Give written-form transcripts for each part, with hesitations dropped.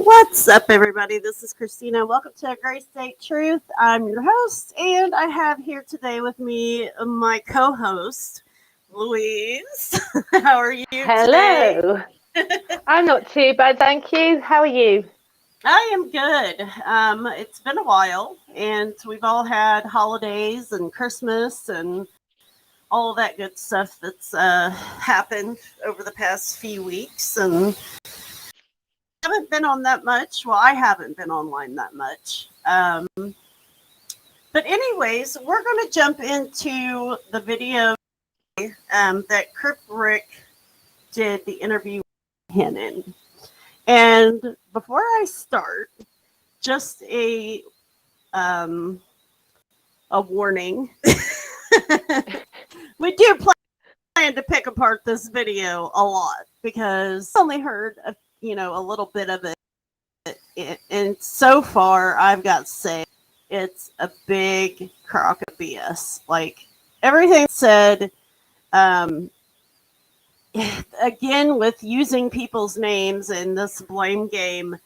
What's up, everybody? This is Christina. Welcome to Gray State Truth. I'm your host, and I have here today with me my co host, Louise. How are you today? Hello. I'm not too bad, thank you. How are you? I am good. It's been a while, and we've all had holidays and Christmas and all of that good stuff that's happened over the past few weeks. And haven't been on that much. Well, I haven't been online that much. But anyways, we're going to jump into the video that Crypt Rick did the interview with Hennen. And before I start, just a warning. We do plan to pick apart this video a lot because I only heard a little bit of it, and so far I've got to say it's a big crock of BS. Like everything said, um, again with using people's names in this blame game,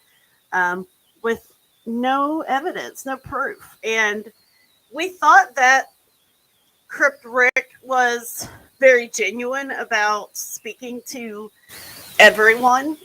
with no evidence, no proof, and we thought that Crypt Rick was very genuine about speaking to everyone.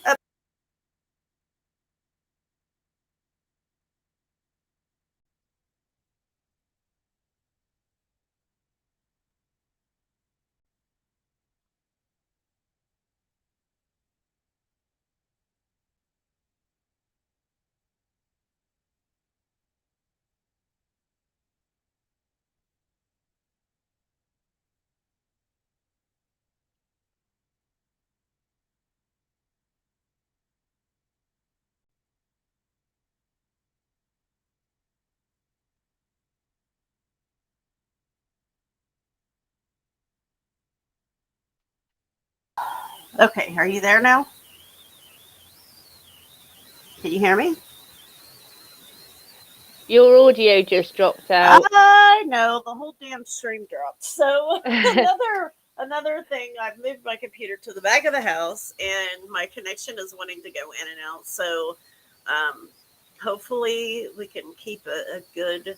Okay, are you there now? Can you hear me? Your audio just dropped out. I know the whole damn stream dropped. So another thing, I've moved my computer to the back of the house, and my connection is wanting to go in and out. So um, hopefully we can keep a good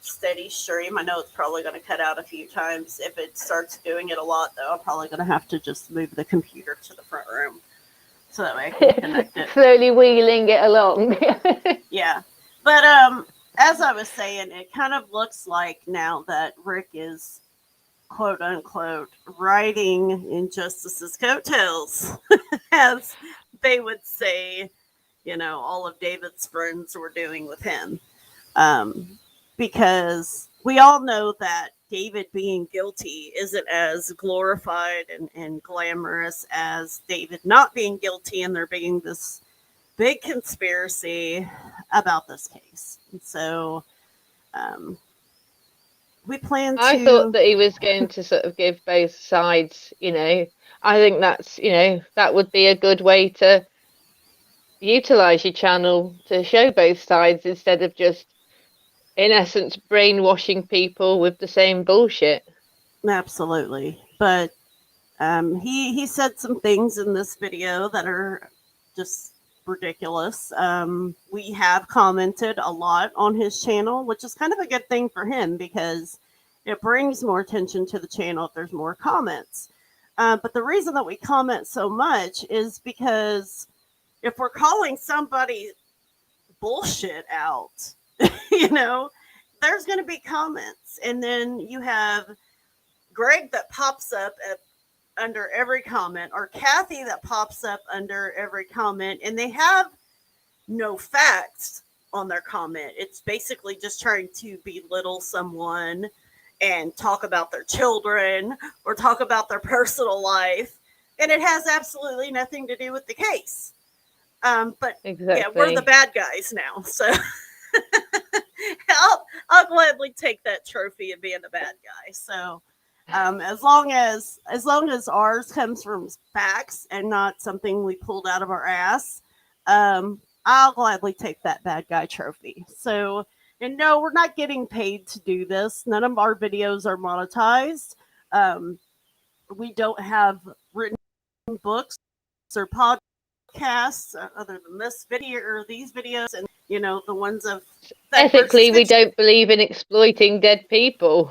steady stream. I know it's probably going to cut out a few times. If it starts doing it a lot, though, I'm probably going to have to just move the computer to the front room so that way I can connect it. Slowly wheeling it along. Yeah. But as I was saying, it kind of looks like now that Rick is quote unquote riding Injustice's coattails, as they would say, all of David's friends were doing with him. Because we all know that David being guilty isn't as glorified and glamorous as David not being guilty, and there being this big conspiracy about this case. And so we plan I thought to. that he was going to sort of give both sides, I think that would be a good way to utilize your channel to show both sides instead of just, in essence, brainwashing people with the same bullshit. Absolutely. But he said some things in this video that are just ridiculous. We have commented a lot on his channel, which is kind of a good thing for him because it brings more attention to the channel if there's more comments. But the reason that we comment so much is because if we're calling somebody bullshit out, there's going to be comments. And then you have Greg that pops up under every comment, or Kathy that pops up under every comment, and they have no facts on their comment. It's basically just trying to belittle someone and talk about their children or talk about their personal life, and it has absolutely nothing to do with the case. But Exactly. Yeah, we're the bad guys now, so I'll gladly take that trophy of being a bad guy. So as long as ours comes from facts and not something we pulled out of our ass, I'll gladly take that bad guy trophy. So, and no, we're not getting paid to do this. None of our videos are monetized. We don't have written books or podcasts podcasts other than this video or these videos, and the ones of fact versus Ethically, we fiction. don't believe in exploiting dead people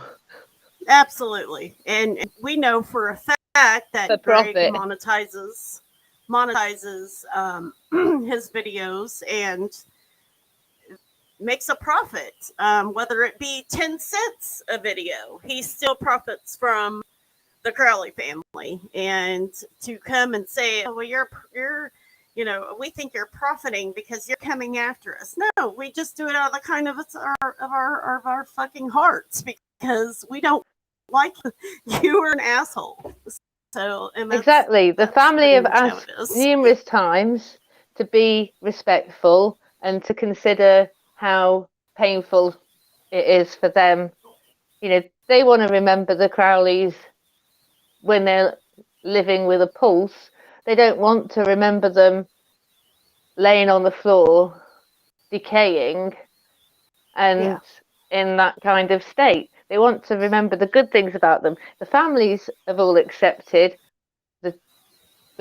Absolutely, and we know for a fact that for Greg profit. monetizes his videos and makes a profit, whether it be 10 cents a video. He still profits from the Crowley family. And to come and say, oh, well, you're we think you're profiting because you're coming after us. No, we just do it out of the kind of our fucking hearts, because we don't like you are an asshole. So, and Exactly. The that's family pretty have much how it asked is. numerous times to be respectful and to consider how painful it is for them. They want to remember the Crowleys when they're living with a pulse. They don't want to remember them laying on the floor, decaying, and in that kind of state. They want to remember the good things about them. The families have all accepted the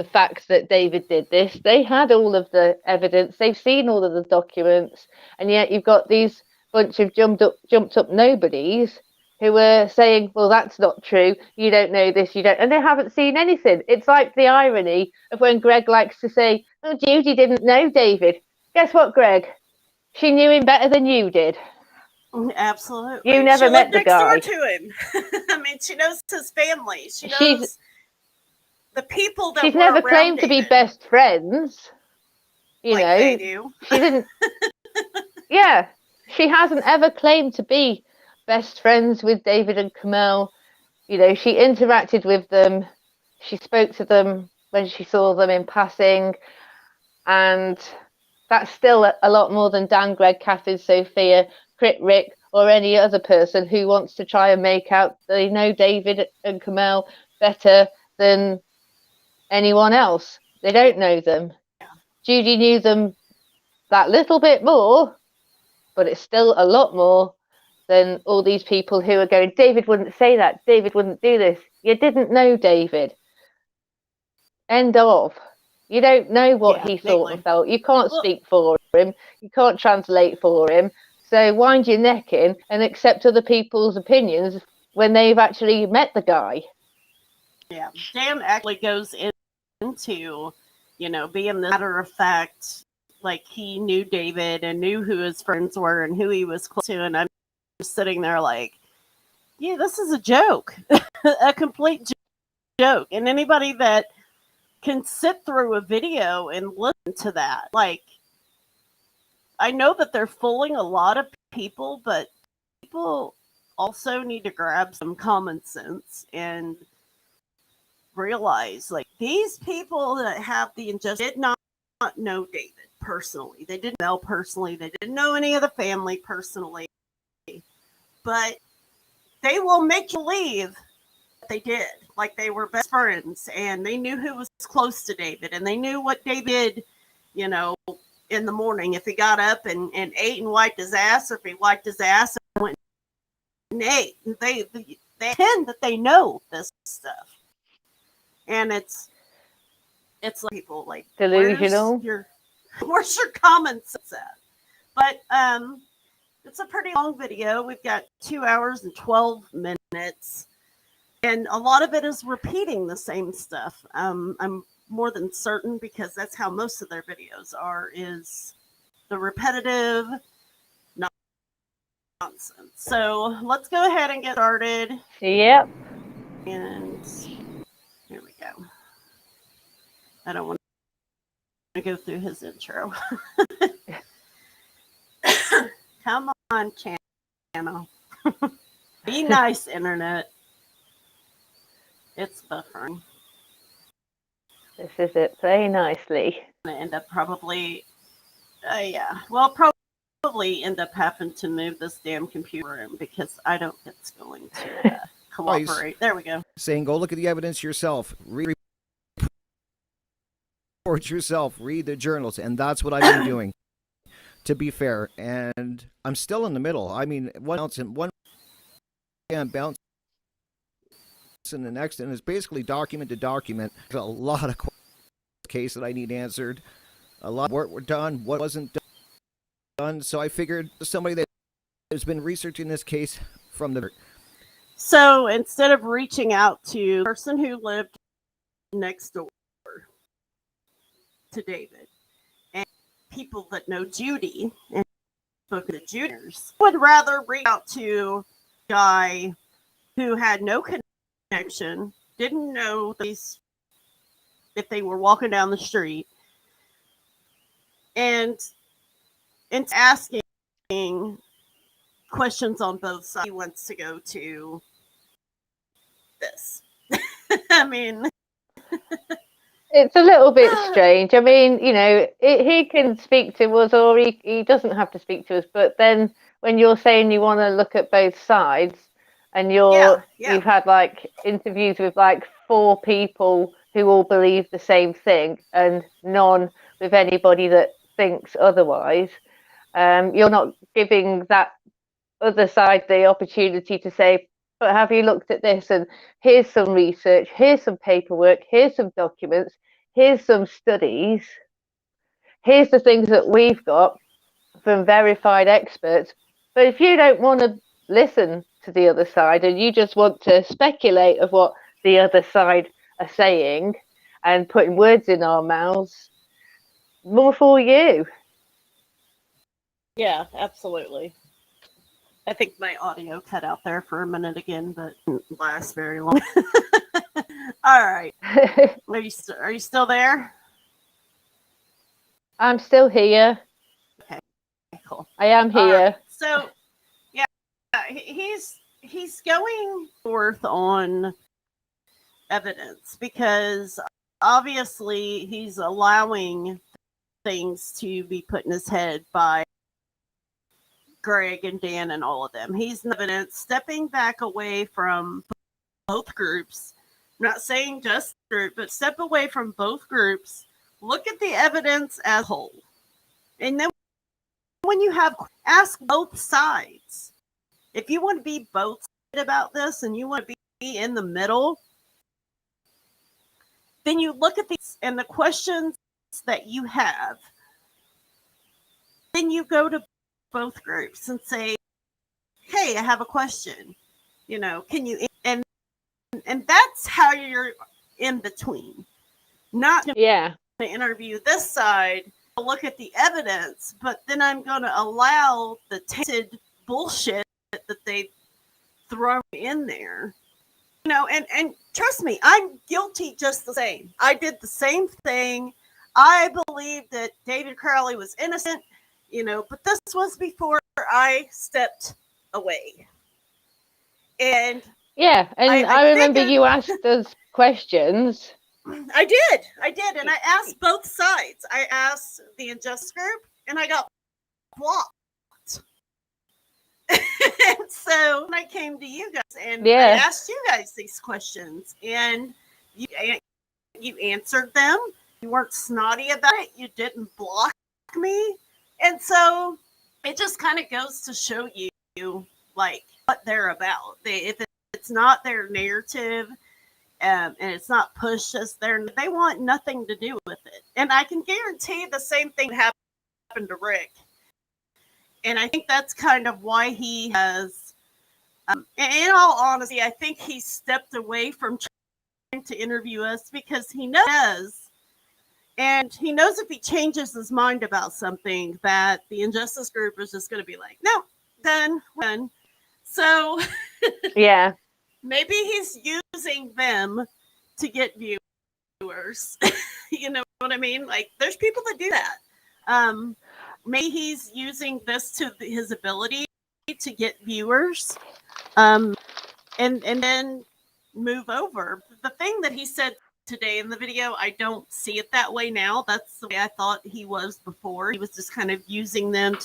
fact that David did this. They had all of the evidence. They've seen all of the documents, and yet you've got these bunch of jumped up nobodies who were saying, "Well, that's not true. You don't know this. You don't," and they haven't seen anything. It's like the irony of when Greg likes to say, "Oh, Judy didn't know David." Guess what, Greg? She knew him better than you did. Absolutely. You She never lived met the next door guy. to him. I mean, she knows his family. She She's knows the people that she's were never around claimed to be David, best friends. like they do. She didn't. Yeah, she hasn't ever claimed to be best friends with David and Kamel. She interacted with them. She spoke to them when she saw them in passing, and that's still a lot more than Dan, Greg, Catherine, Sophia, Crypt Rick, or any other person who wants to try and make out they know David and Kamel better than anyone else. They don't know them. Judy knew them that little bit more, but it's still a lot more than all these people who are going, David wouldn't say that. David wouldn't do this. You didn't know David. End of. You don't know what he thought and felt. You can't speak for him. You can't translate for him. So wind your neck in and accept other people's opinions when they've actually met the guy. Yeah, Dan actually goes into, being the matter of fact, like he knew David and knew who his friends were and who he was close to. And I'm just sitting there like, yeah, this is a joke, a complete joke. And anybody that can sit through a video and listen to that, like, I know that they're fooling a lot of people, but people also need to grab some common sense and realize, like, these people that have the injustice did not know David personally. They didn't know personally. They didn't know any of the family personally. But they will make you believe that they did. Like they were best friends and they knew who was close to David and they knew what David did, in the morning. If he got up and ate and wiped his ass, or if he wiped his ass and went and ate. They pretend that they know this stuff. And it's like people like Delusional. Where's your common sense at? But it's a pretty long video. We've got 2 hours and 12 minutes. And a lot of it is repeating the same stuff. I'm more than certain, because that's how most of their videos are, is the repetitive nonsense. So let's go ahead and get started. Yep. And here we go. I don't want to go through his intro. Come on, channel. Be nice, internet. It's buffering. This is it. Play nicely. I'm gonna end up probably, probably end up having to move this damn computer room, because I don't think it's going to cooperate. There we go. Saying, go look at the evidence yourself. Report yourself. Read the journals. And that's what I've been doing, to be fair. And I'm still in the middle. I mean, one bounce and the next, and it's basically document to document. There's a lot of case that I need answered. A lot of work were done, what wasn't done. So I figured somebody that has been researching this case from the. So instead of reaching out to the person who lived next door to David and people that know Judy and spoken to juniors, would rather reach out to a guy who had no connection, didn't know these if they were walking down the street, and asking questions on both sides. He wants to go to this. I mean, It's a little bit strange. I mean, he can speak to us or he doesn't have to speak to us. But then when you're saying you want to look at both sides and you've had like interviews with like 4 people who all believe the same thing and none with anybody that thinks otherwise, you're not giving that other side the opportunity to say, but have you looked at this? And here's some research, here's some paperwork, here's some documents, here's some studies, here's the things that we've got from verified experts. But if you don't want to listen to the other side and you just want to speculate of what the other side are saying and putting words in our mouths, more for you. yeah, absolutely. I think my audio cut out there for a minute again, but it didn't last very long. All right. Are you still there? I'm still here. Okay, cool. I am here. Right. So, yeah, he's going forth on evidence because obviously he's allowing things to be put in his head by Greg and Dan and all of them. He's evidence stepping back away from both groups. I'm not saying just group, but step away from both groups. Look at the evidence as a whole. And then when you ask both sides. If you want to be both sides about this and you want to be in the middle, then you look at these and the questions that you have. Then you go to both groups and say, hey, I have a question. Can you, and that's how you're in between. Not to interview this side, look at the evidence, but then I'm going to allow the tainted bullshit that they throw in there. And trust me, I'm guilty just the same. I did the same thing. I believe that David Crowley was innocent, but this was before I stepped away. And I remember you asked us questions. I did, and I asked both sides. I asked the Injustice group, and I got blocked. And so when I came to you guys, and I asked you guys these questions, and you answered them. You weren't snotty about it. You didn't block me. And so it just kind of goes to show you, like, what they're about. If it's not their narrative, and it's not pushed as they want nothing to do with it. And I can guarantee the same thing happened to Rick. And I think that's kind of why he has, in all honesty, I think he stepped away from trying to interview us because he knows. And he knows if he changes his mind about something that the Injustice group is just going to be like, no, done. So maybe he's using them to get viewers. You know what I mean? Like, there's people that do that. Maybe he's using this to his ability to get viewers, and then move over. The thing that he said today in the video, I don't see it that way now. That's the way I thought he was before. He was just kind of using them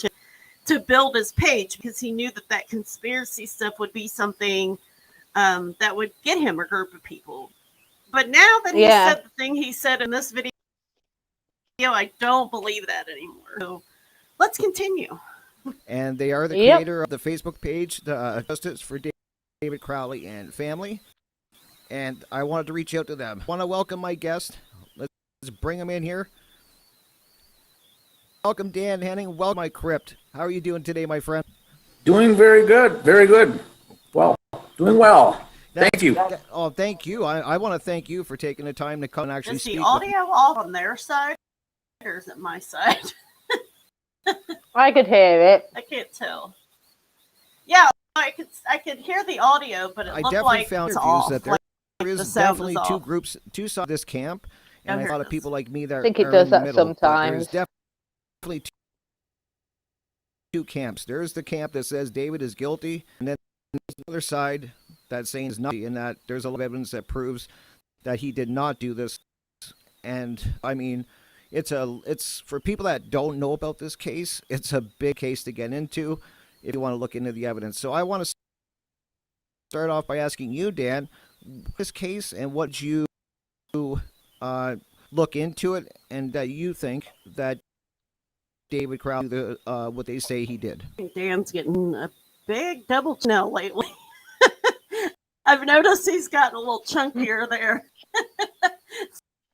to build his page because he knew that conspiracy stuff would be something that would get him a group of people. But now that he said the thing he said in this video, I don't believe that anymore. So let's continue. And they are the creator of the Facebook page, the Justice for David Crowley and Family. And I wanted to reach out to them. I want to welcome my guest. Let's bring him in here. Welcome, Dan Hennen. Welcome, my Crypt. How are you doing today, my friend? Doing very good. Very good. Well, doing well. Thank you. Thank you. I want to thank you for taking the time to come and actually Is the speak. audio off on their side, or is it my side? I could hear it. I can't tell. Yeah, I could hear the audio, but it looked like found it's interviews off. that there is the sound definitely was two off. groups, two sides of this camp, and Oh, a here lot it of people is. like me that I think it are does in the that middle. But sometimes. there's definitely two camps. There's the camp that says David is guilty, and then there's the other side that's saying he's not, and that there's a lot of evidence that proves that he did not do this. And I mean, it's for people that don't know about this case, it's a big case to get into if you want to look into the evidence. So I want to start off by asking you, Dan, this case and what you look into it, and that you think that David Crowley, what they say he did. Dan's getting a big double chin lately. I've noticed he's gotten a little chunkier there.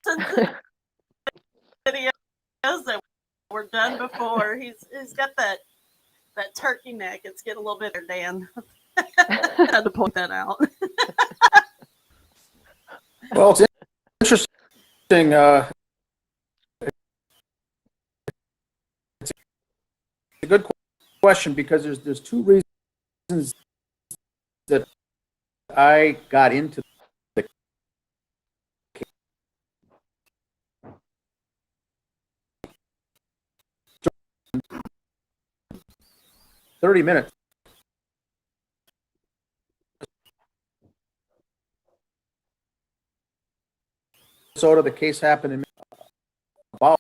Since the videos that were done before, he's got that turkey neck. It's getting a little bit there, Dan. Had to point that out. Well, it's interesting. It's a good question because there's two reasons that I got into the case. 30 minutes. So the case happened in about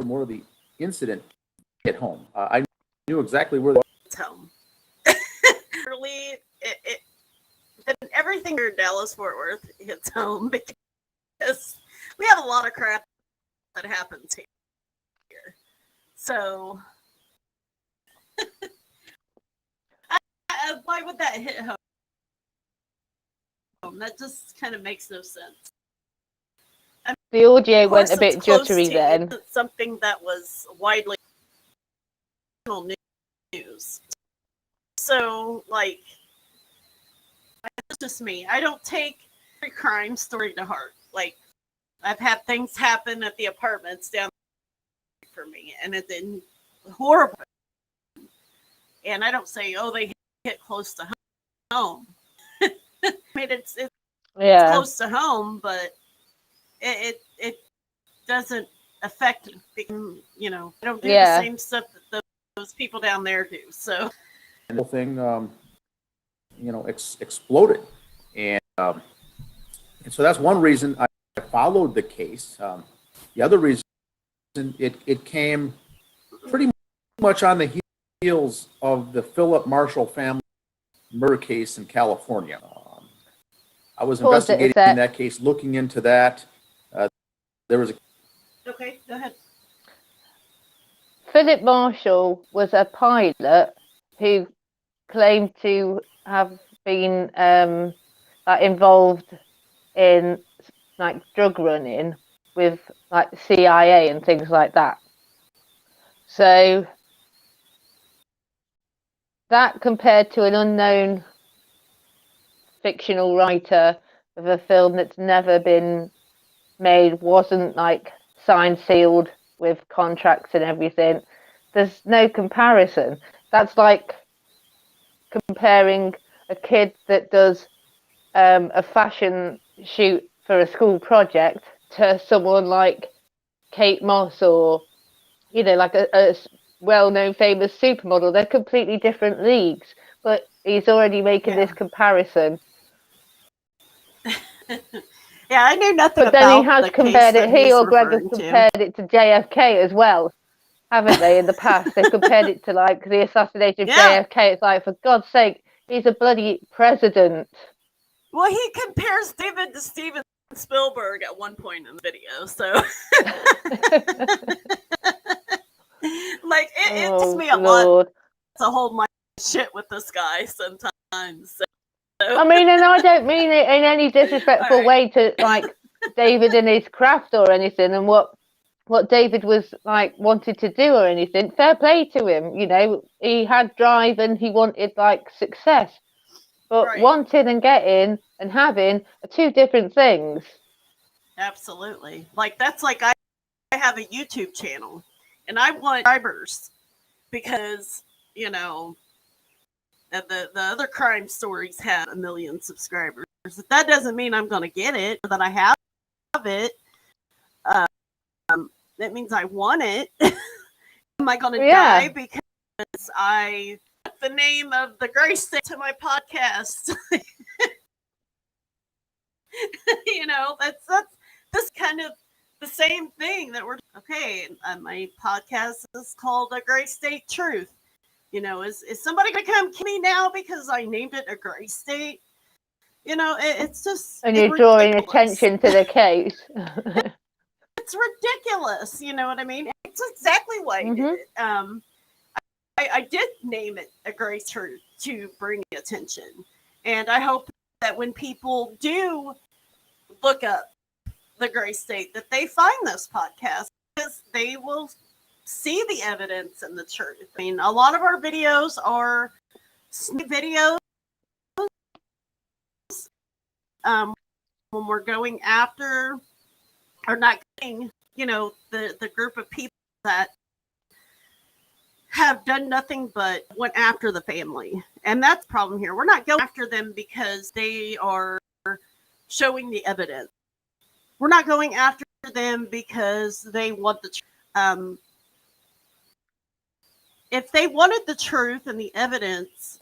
more of the incident at home. I knew exactly where It's home. Really, everything here in Dallas Fort Worth hits home because we have a lot of crap that happens here. So why would that hit home? That just kind of makes no sense. The audio went a Of course, bit it's close jittery to- then. It's something that was widely news. So, like, it's just me. I don't take every crime story to heart. Like, I've had things happen at the apartments down for me, and it's been horrible. And I don't say, oh, they hit close to home. I mean, it's Yeah. close to home, but it doesn't affect, you know, I don't do the same stuff that those people down there do. So the whole thing, exploded, and so that's one reason I followed the case. The other reason, it came pretty much on the heels of the Philip Marshall family murder case in California. I was investigating that case, looking into that. There was a... Okay, go ahead. Philip Marshall was a pilot who claimed to have been involved in like drug running with like CIA and things like that. So that compared to an unknown fictional writer of a film that's never been made, wasn't like signed, sealed with contracts and everything, there's no comparison. That's like comparing a kid that does a fashion shoot for a school project to someone like Kate Moss or, you know, like a well-known famous supermodel. They're completely different leagues, but he's already making this comparison. Yeah, I knew nothing but about then he has the compared case it, he or Greg has referring compared it to JFK as well, haven't they, in the past? They've compared it to like the assassination of JFK. It's like, for God's sake, he's a bloody president. Well, he compares David to Steven Spielberg at one point in the video, so like it takes me a lot to hold my shit with this guy sometimes. So I mean, and I don't mean it in any disrespectful way to like David and his craft or anything, and what David was like wanted to do or anything. Fair play to him, you know. He had drive and he wanted like success, but Right. wanting and getting and having are two different things. Absolutely. Like that's like I have a YouTube channel, and I want subscribers because you know the other crime stories have 1 million subscribers. That doesn't mean I'm going to get it or that I have it. That means I want it. Am I going to die because I put the name of the Grace State to my podcast? You know, that's this kind of the same thing that we're okay. My podcast is called A Gray State Truth. You know, is somebody gonna come kill me now because I named it A Gray State? You know, it's just And you're drawing ridiculous. attention to the case. It's ridiculous. You know what I mean? It's exactly why I did it. I did name it A Gray Truth to bring attention, and I hope that when people do look up the Gray State, that they find this podcast because they will see the evidence and the truth. I mean, a lot of our videos are videos when we're going after or not getting, you know, the group of people that have done nothing but went after the family. And that's the problem here. We're not going after them because they are showing the evidence. We're not going after them because they want the truth. If they wanted the truth and the evidence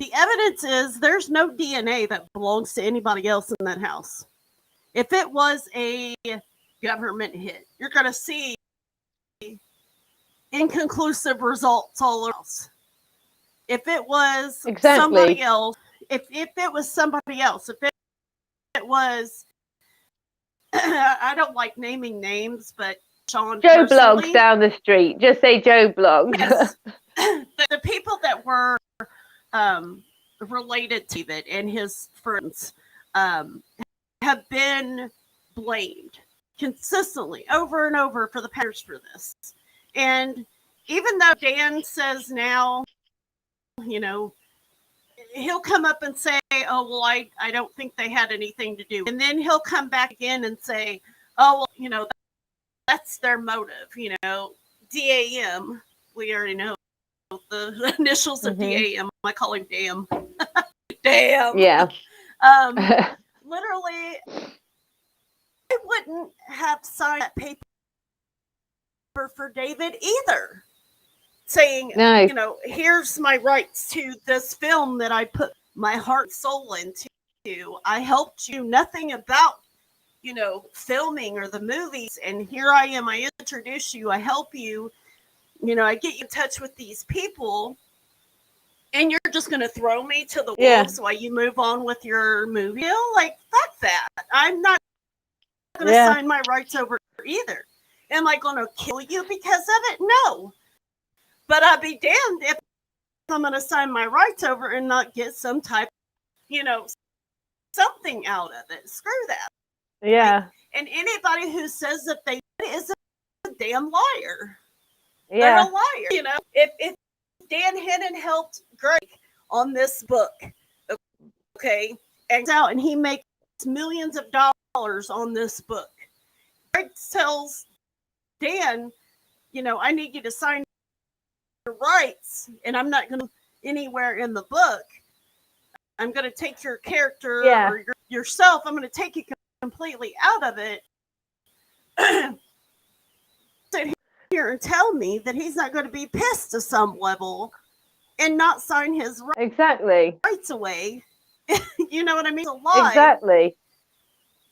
is there's no DNA that belongs to anybody else in that house. If it was a government hit, you're going to see inconclusive results all over else. If it was somebody else, if it was somebody else, if it was, I don't like naming names, but Sean Joe Bloggs down the street. Just say Joe Bloggs. Yes. The people that were related to it and his friends have been blamed consistently over and over for the past for this. And even though Dan says now, you know, he'll come up and say, oh, well, I don't think they had anything to do. And then he'll come back again and say, oh, well, you know, that's their motive, you know, DAM. We already know the initials of DAM. I call him Damn. Damn. Yeah. Literally, I wouldn't have signed that paper for David either. Saying, you know, here's my rights to this film that I put my heart and soul into. I helped you nothing about, you know, filming or the movies. And here I am. I introduce you. I help you. You know, I get you in touch with these people. And you're just going to throw me to the wolves while you move on with your movie? You know, like, fuck that. I'm not going to sign my rights over either. Am I going to kill you because of it? No. But I'd be damned if I'm going to sign my rights over and not get some type, you know, something out of it. Screw that. Yeah. Like, and anybody who says that they is a damn liar. Yeah. They're a liar. You know, if Dan Hennen helped Greg on this book, okay, and he makes millions of dollars on this book. Greg tells Dan, you know, I need you to sign your rights, and I'm not going to anywhere in the book. I'm going to take your character or yourself. I'm going to take you completely out of it. Sit here and tell me that he's not going to be pissed to some level and not sign his rights away. You know what I mean? It's a lie. Exactly.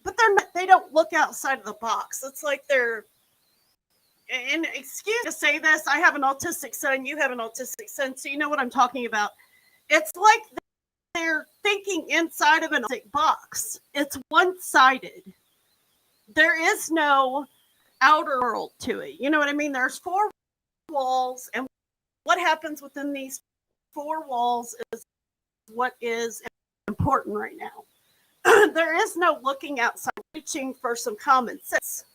But they don't look outside of the box. It's like they're, and excuse me to say this, I have an autistic son, you have an autistic son, so you know what I'm talking about. It's like they're thinking inside of an autistic box. It's one-sided. There is no outer world to it. You know what I mean? There's 4 walls, and what happens within these 4 walls is what is important. important right now. There is no looking outside, reaching for some common sense.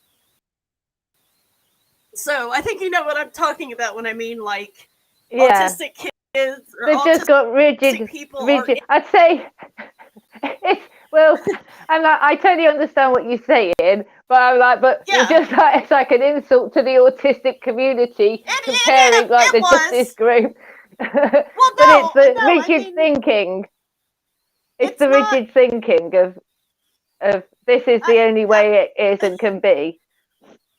So I think you know what I'm talking about when I mean like autistic kids or they've just got rigid people. I'd say it's well, I'm like, I totally understand what you're saying, but I'm like, but you're just like, it's like an insult to the autistic community comparing like the justice group. But it's the rigid thinking. It's the rigid thinking of this is the only way it is and can be.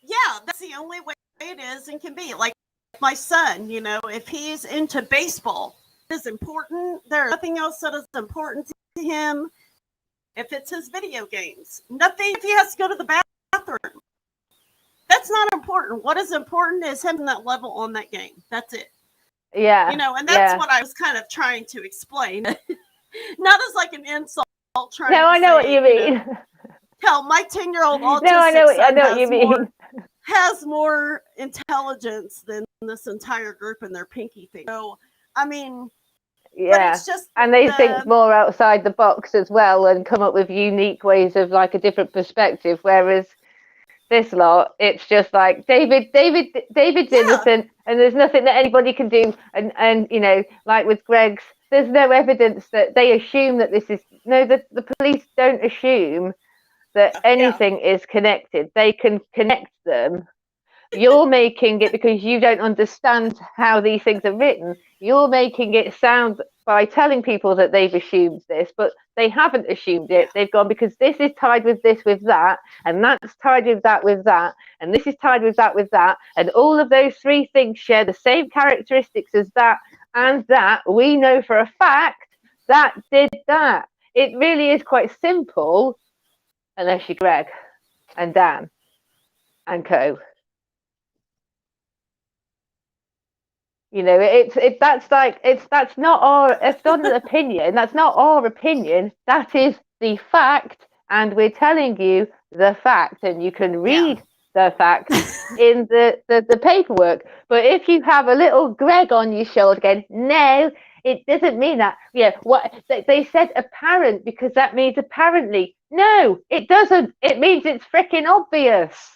Yeah, that's the only way it is and can be. Like my son, you know, if he's into baseball, it is important. There's nothing else that is important to him. If it's his video games, nothing. If he has to go to the bathroom, that's not important. What is important is him that level on that game. That's it. Yeah. You know, and that's what I was kind of trying to explain. Not as like an insult. No, I know what you mean. Hell, my 10-year-old autistic no, I know what you mean. Has more intelligence than this entire group and their pinky thing. So, I mean, yeah, it's just and they think more outside the box as well and come up with unique ways of like a different perspective. Whereas this lot, it's just like David's innocent, and there's nothing that anybody can do. And you know, like with Greg's, there's no evidence that they assume that this is the police don't assume that anything is connected. They can connect them. You're making it because you don't understand how these things are written. You're making it sound by telling people that they've assumed this, but they haven't assumed it. They've gone because this is tied with this, with that, and that's tied with that, and this is tied with that, and all of those three things share the same characteristics as that and that. We know for a fact that did that. It really is quite simple, unless you're Greg and Dan and co. You know, that's not an opinion. That's not our opinion. That is the fact, and we're telling you the fact, and you can read the fact in the paperwork. But if you have a little Greg on your shoulder again, no, it doesn't mean that. Yeah, what they said apparent because that means apparently. No, it doesn't. It means it's freaking obvious.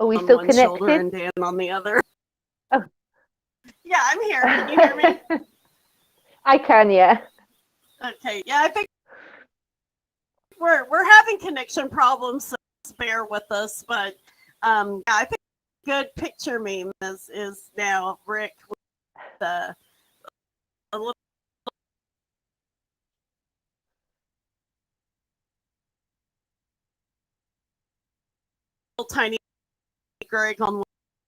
Are we still connected? Shoulder and Dan on the other. Oh. Yeah, I'm here. Can you hear me? I can, yeah. Okay, yeah, I think we're having connection problems, so bear with us. But I think a good picture meme is now Rick with a little tiny Greg on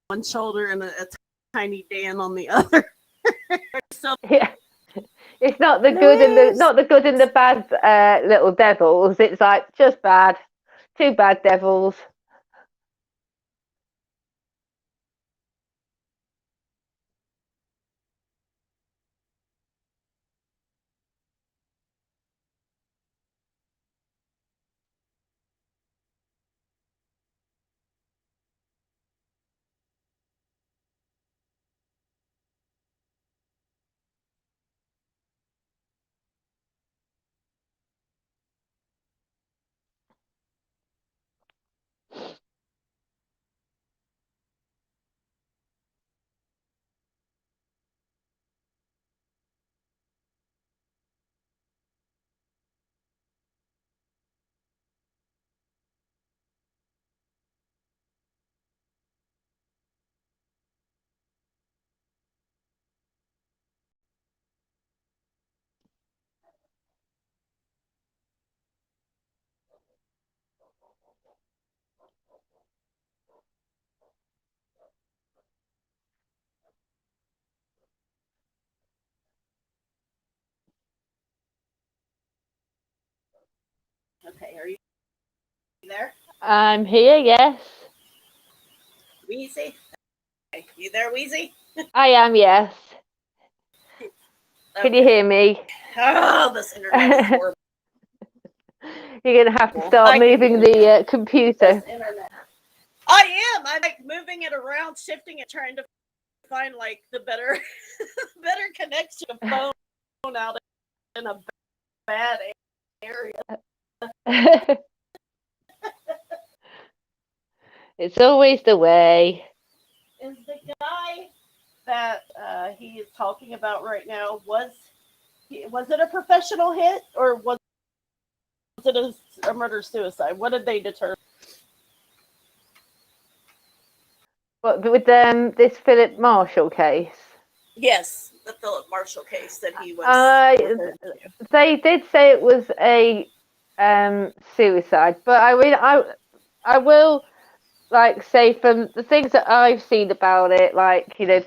one shoulder and a tiny Dan on the other. So, yeah. It's not the good and the bad little devils. It's like just bad. Two bad devils. okay, are you there? I'm here, yes. Wheezy? Okay. You there, Wheezy? I am, yes. Okay. Can you hear me? Oh, this internet is horrible. You're going to have to start moving the computer. Internet. I am. I'm like moving it around, shifting it, trying to find like the better connection of phone out in a bad area. It's always the way. Is the guy that he is talking about right now, was it a professional hit or was it a murder suicide? What did they determine? But with this Philip Marshall case? Yes, the Philip Marshall case that he was. They did say it was a suicide, but I mean, I will like say from the things that I've seen about it, like there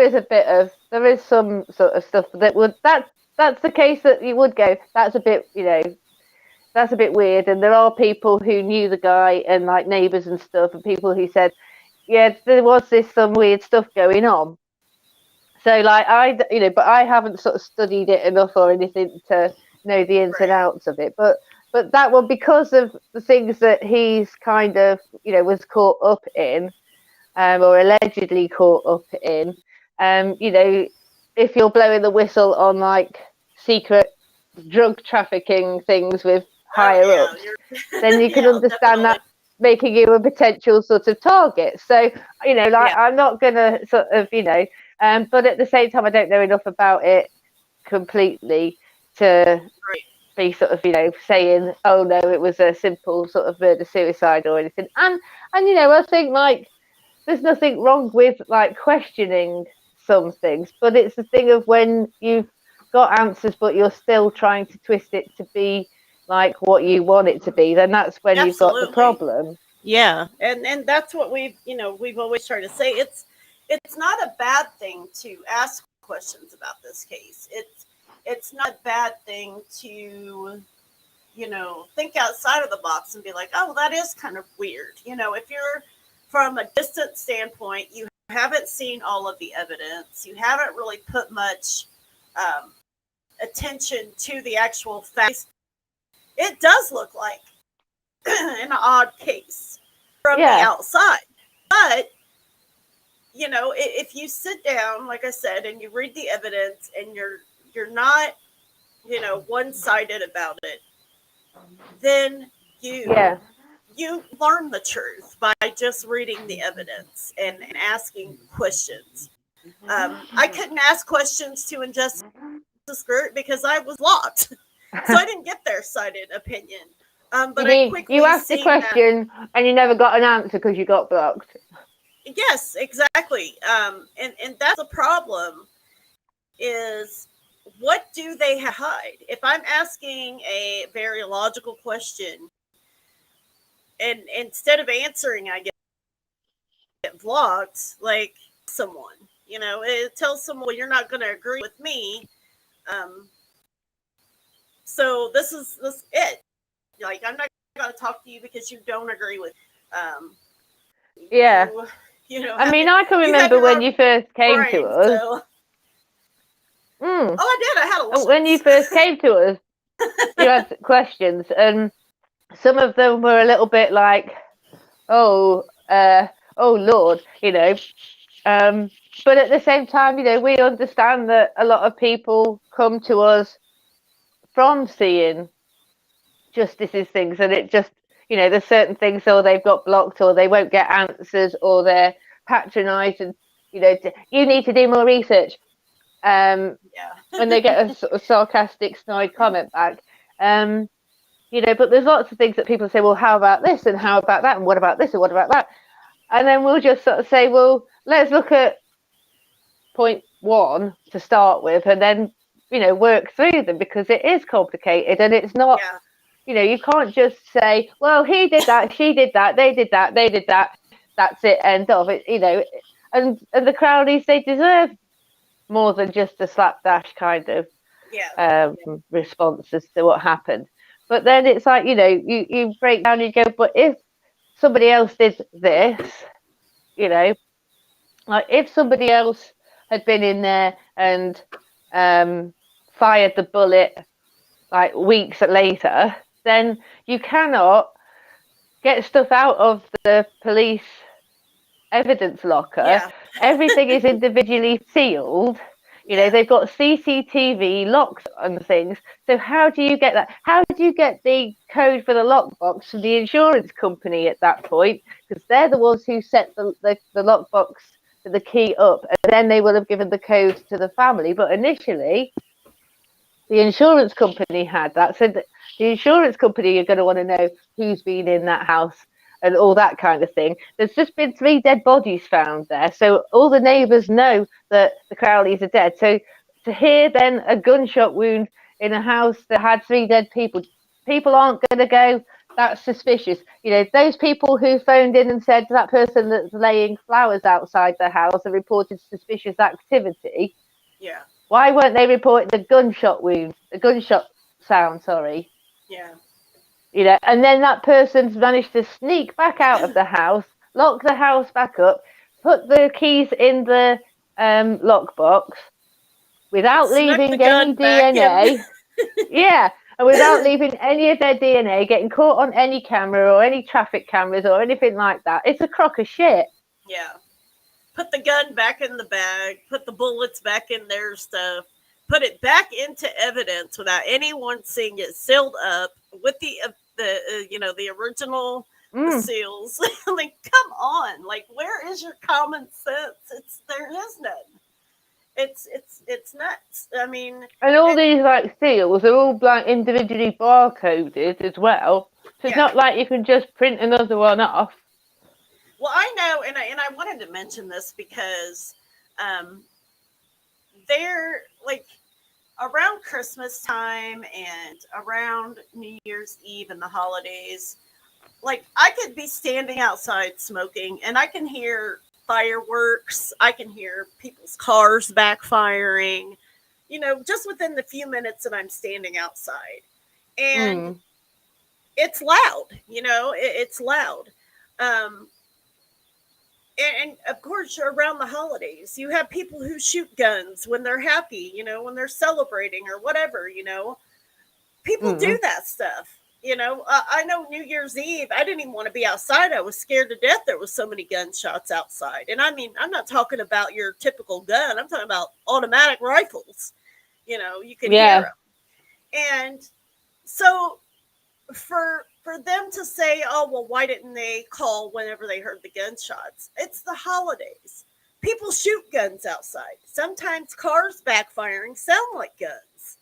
is some sort of stuff that would that's the case that you would go, that's a bit that's a bit weird, and there are people who knew the guy and like neighbours and stuff, and people who said, yeah, there was some weird stuff going on. So like but I haven't sort of studied it enough or anything to know the ins and outs of it, but that one, because of the things that he's kind of was caught up in, or allegedly caught up in, if you're blowing the whistle on like secret drug trafficking things with higher ups, then you can understand that making you a potential sort of target. So I'm not gonna sort of but at the same time I don't know enough about it completely to be sort of saying, oh no, it was a simple sort of murder suicide or anything. And I think like there's nothing wrong with like questioning some things, but it's the thing of when you've got answers but you're still trying to twist it to be like what you want it to be, then that's when you've got the problem. Yeah, and that's what we've always tried to say. It's not a bad thing to ask questions about this case. It's not a bad thing to think outside of the box and be like, oh, that is kind of weird. If you're from a distant standpoint, you haven't seen all of the evidence, you haven't really put much attention to the actual facts, it does look like an odd case from the outside. But if you sit down, like I said, and you read the evidence and you're not one-sided about it, then you learn the truth by just reading the evidence and asking questions. I couldn't ask questions to Injustice Group because I was locked, so I didn't get their sided opinion. But you asked the question and you never got an answer because you got blocked. Yes, exactly. And that's the problem, is what do they hide? If I'm asking a very logical question and instead of answering, I get blocked, like someone, it tells someone, well, you're not going to agree with me. So this is it. Like, I'm not going to talk to you because you don't agree with, I mean, I can remember when you first came to us. So. Oh, I did. I had a lot. When you first came to us, you had questions, and some of them were a little bit like, oh Lord, but at the same time, we understand that a lot of people come to us from seeing justice's things, and it just, there's certain things, or they've got blocked, or they won't get answers, or they're patronized, and you need to do more research. When they get a sort of sarcastic, snide comment back, but there's lots of things that people say, well, how about this, and how about that, and what about this, and what about that, and then we'll just sort of say, well, let's look at point one to start with, and then work through them, because it is complicated, and it's not. You can't just say, well, he did that, she did that, they did that, that's it, end of it, and the Crowleys, they deserve more than just a slapdash kind of response as to what happened. But then it's like, you break down and you go, but if somebody else did this, like if somebody else had been in there and fired the bullet like weeks later, then you cannot get stuff out of the police evidence locker. Yeah. Everything is individually sealed. You know, they've got CCTV locks on things. So how do you get that? How do you get the code for the lockbox from the insurance company at that point? Because they're the ones who set the lockbox for the key up, and then they will have given the code to the family. But initially, the insurance company had that. So the insurance company are going to want to know who's been in that house and all that kind of thing. There's just been 3 dead bodies found there. So all the neighbours know that the Crowleys are dead. So to hear then a gunshot wound in a house that had 3 dead people, people aren't going to go, that's suspicious. You know, those people who phoned in and said that person that's laying flowers outside the house and reported suspicious activity. Yeah. Why weren't they reporting the gunshot wound, the gunshot sound, sorry? Yeah. You know, and then that person's managed to sneak back out of the house, lock the house back up, put the keys in the lockbox without Snuck leaving the gun any back DNA. in. Yeah, and without leaving any of their DNA, getting caught on any camera or any traffic cameras or anything like that. It's a crock of shit. Yeah. Put the gun back in the bag, put the bullets back in their stuff, put it back into evidence without anyone seeing it, sealed up with the the original seals. Like, come on, like, where is your common sense? There is none. It's nuts. I mean, and all these like seals are all like individually barcoded as well. So it's not like you can just print another one off. Well, I know, and I wanted to mention this because they're like around Christmas time and around New Year's Eve and the holidays. Like, I could be standing outside smoking, and I can hear fireworks. I can hear people's cars backfiring. You know, just within the few minutes that I'm standing outside, and it's loud. You know, it's loud. And of course, around the holidays, you have people who shoot guns when they're happy, you know, when they're celebrating or whatever, you know. People do that stuff, you know. I know New Year's Eve, I didn't even want to be outside. I was scared to death there was so many gunshots outside. And I mean, I'm not talking about your typical gun. I'm talking about automatic rifles. You know, you can hear them. And so for them to say, oh, well, why didn't they call whenever they heard the gunshots? It's the holidays. People shoot guns outside. Sometimes cars backfiring sound like guns.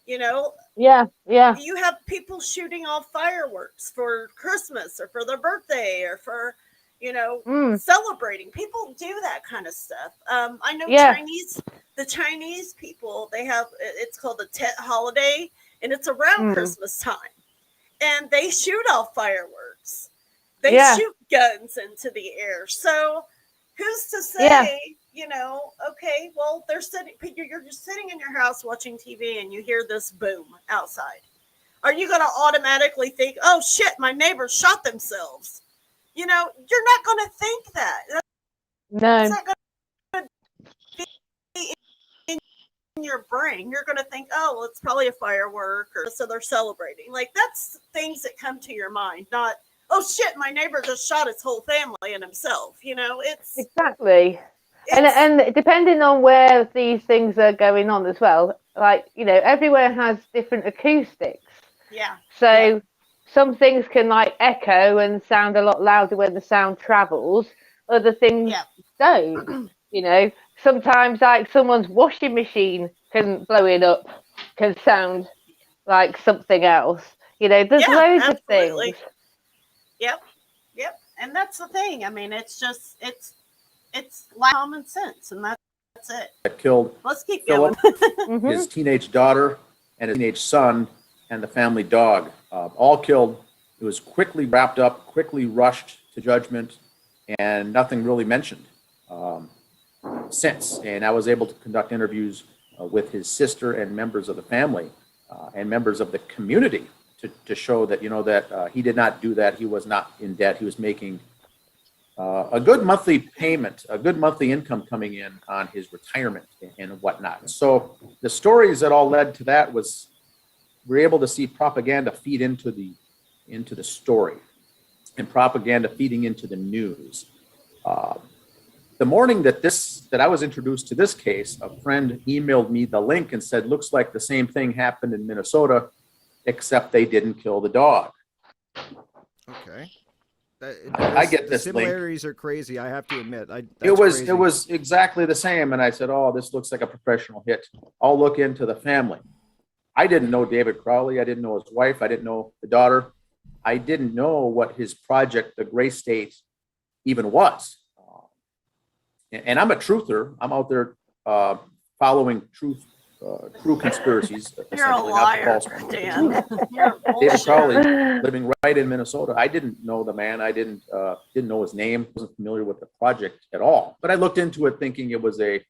You know? Yeah. You have people shooting off fireworks for Christmas or for their birthday or for, you know, celebrating. People do that kind of stuff. I know the Chinese people, they have, it's called the Tet holiday, and it's around Christmas time. And they shoot off fireworks. They shoot guns into the air. So who's to say, you know, okay, well, you're just sitting in your house watching TV and you hear this boom outside. Are you going to automatically think, oh, shit, my neighbors shot themselves? You know, you're not going to think that. No. It's not going to be in your brain. You're going to think, oh, well, it's probably a firework, or so they're celebrating. Like, that's things that come to your mind, not, oh shit, my neighbor just shot his whole family and himself. You know, it's exactly. And depending on where these things are going on as well, like, you know, everywhere has different acoustics. Yeah. So some things can like echo and sound a lot louder when the sound travels. Other things don't. You know, sometimes like someone's washing machine can blowing up can sound like something else. You know, there's loads of things. Yep. And that's the thing. I mean, it's just it's common sense, and that's it. That killed Let's keep Philip, going. his teenage daughter, and his teenage son, and the family dog, all killed. It was quickly wrapped up, quickly rushed to judgment, and nothing really mentioned since. And I was able to conduct interviews with his sister and members of the family and members of the community to show that, you know, that he did not do that. He was not in debt. He was making a good monthly payment, a good monthly income coming in on his retirement and whatnot. So the stories that all led to that was we're able to see propaganda feed into the story, and propaganda feeding into the news. The morning that I was introduced to this case, a friend emailed me the link and said, looks like the same thing happened in Minnesota, except they didn't kill the dog. Okay. I get the this similarities link. are crazy, I have to admit. It was exactly the same. And I said, oh, this looks like a professional hit. I'll look into the family. I didn't know David Crowley. I didn't know his wife. I didn't know the daughter. I didn't know what his project, the Gray State, even was. And I'm a truther. I'm out there following true conspiracies. You're a liar, Dan. You're a David Crowley, bullshitter. living right in Minnesota. I didn't know the man. I didn't know his name. Wasn't familiar with the project at all. But I looked into it thinking it was a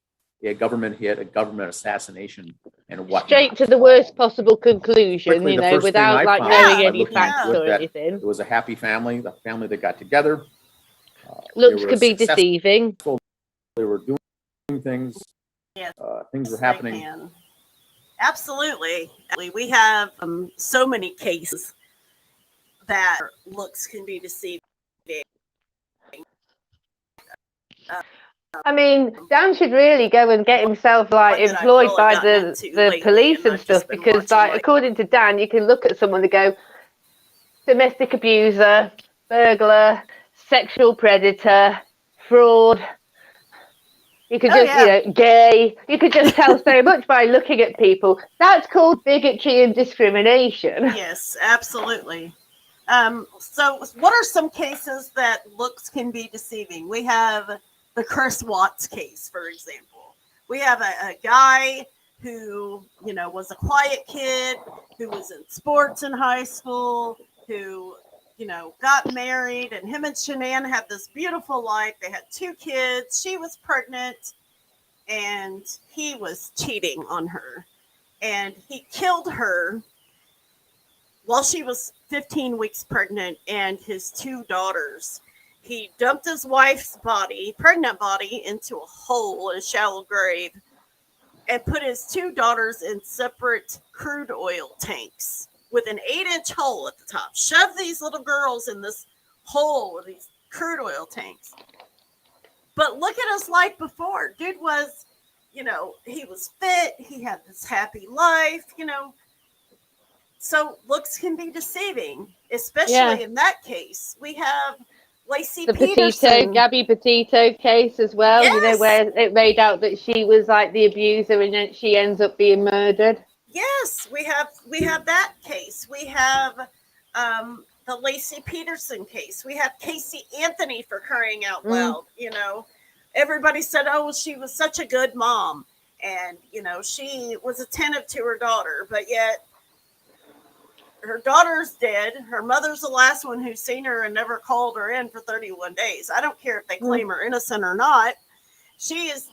government hit, a government assassination, and what. Straight to the worst possible conclusion, Quickly, you the know, first thing without I like found knowing by any looking facts into it, or that anything. it was a happy family, the family that got together. Looks they were could be successful. deceiving. They were doing things. Yes, things were they happening. can. Absolutely. We have so many cases that looks can be deceiving. I mean, Dan should really go and get himself like One that I've employed really by gotten the into lately, police and and I've stuff, just been because watching, like according to Dan, you can look at someone and go domestic abuser, burglar, sexual predator, fraud. You could just, you know, gay. You could just tell so much by looking at people. That's called bigotry and discrimination. Yes, absolutely. So what are some cases that looks can be deceiving? We have the Chris Watts case, for example. We have a guy who, you know, was a quiet kid, who was in sports in high school, who, you know, got married, and him and Shanann had this beautiful life. They had 2 kids. She was pregnant, and he was cheating on her. And he killed her while she was 15 weeks pregnant and his 2 daughters. He dumped his wife's body, pregnant body, into a hole, a shallow grave, and put his 2 daughters in separate crude oil tanks with an 8-inch hole at the top. Shoved these little girls in this hole with these crude oil tanks. But look at his life before. Dude was, you know, he was fit. He had this happy life, you know. So looks can be deceiving, especially in that case. We have Lacey Peterson. Gabby Petito case as well, Yes. you know, where it made out that she was like the abuser and then she ends up being murdered. Yes, we have that case. We have the Lacey Peterson case. We have Casey Anthony, for crying out loud. You know, everybody said, oh, she was such a good mom. And, you know, she was attentive to her daughter, but yet her daughter's dead. Her mother's the last one who's seen her and never called her in for 31 days. I don't care if they claim her innocent or not. She is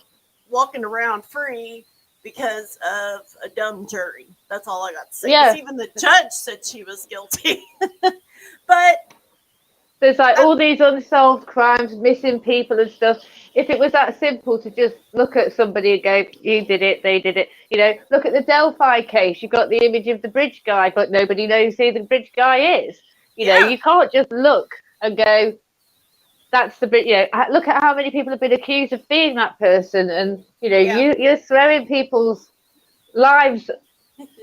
walking around free because of a dumb jury. That's all I got to say. Yeah. Even the judge said she was guilty. But there's like all these unsolved crimes, missing people and stuff. If it was that simple to just look at somebody and go, you did it, they did it. You know, look at the Delphi case. You've got the image of the bridge guy, but nobody knows who the bridge guy is. You know, you can't just look and go, that's the bridge. You know, look at how many people have been accused of being that person. And, you know, you're throwing people's lives,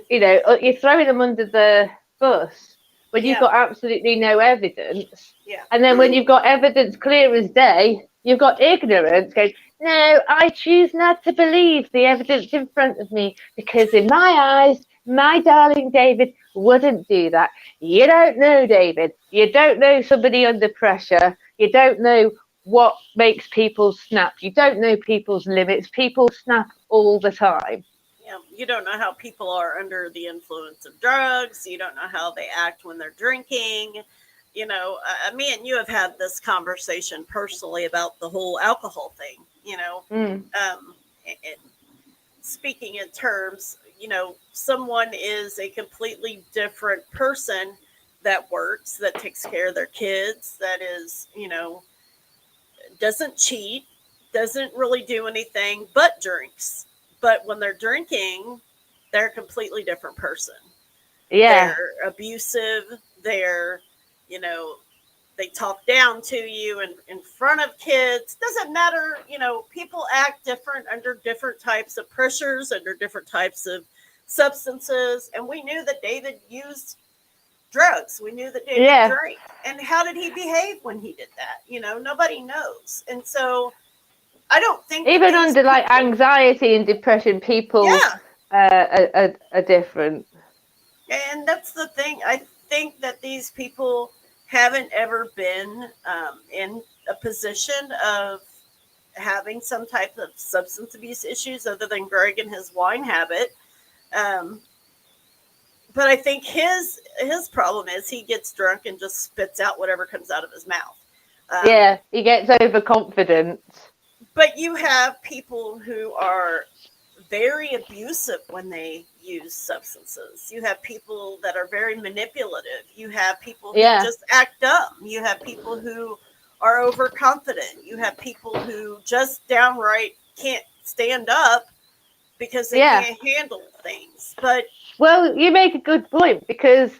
you know, you're throwing them under the bus when you've got absolutely no evidence. And then when you've got evidence clear as day, you've got ignorance going, no, I choose not to believe the evidence in front of me because in my eyes, my darling David wouldn't do that. You don't know, David. You don't know somebody under pressure. You don't know what makes people snap. You don't know people's limits. People snap all the time. You don't know how people are under the influence of drugs. You don't know how they act when they're drinking. You know, me and you have had this conversation personally about the whole alcohol thing, you know. And speaking in terms, you know, someone is a completely different person that works, that takes care of their kids, that is, you know, doesn't cheat, doesn't really do anything but drinks. But when they're drinking, they're a completely different person. Yeah. They're abusive. They're, you know, they talk down to you in front of kids. Doesn't matter, people act different under different types of pressures, under different types of substances. And we knew that David used drugs. We knew that David Yeah. drank. And how did he behave when he did that? Nobody knows. And so I don't think that Even these under like people, anxiety and depression, people yeah. are different. And that's the thing. I think that these people haven't ever been in a position of having some type of substance abuse issues other than Greg and his wine habit. Um, but I think his problem is he gets drunk and just spits out whatever comes out of his mouth. Yeah, he gets overconfident. But you have people who are very abusive when they use substances. You have people that are very manipulative. You have people who just act dumb. You have people who are overconfident. You have people who just downright can't stand up because they can't handle things. But well, you make a good point, because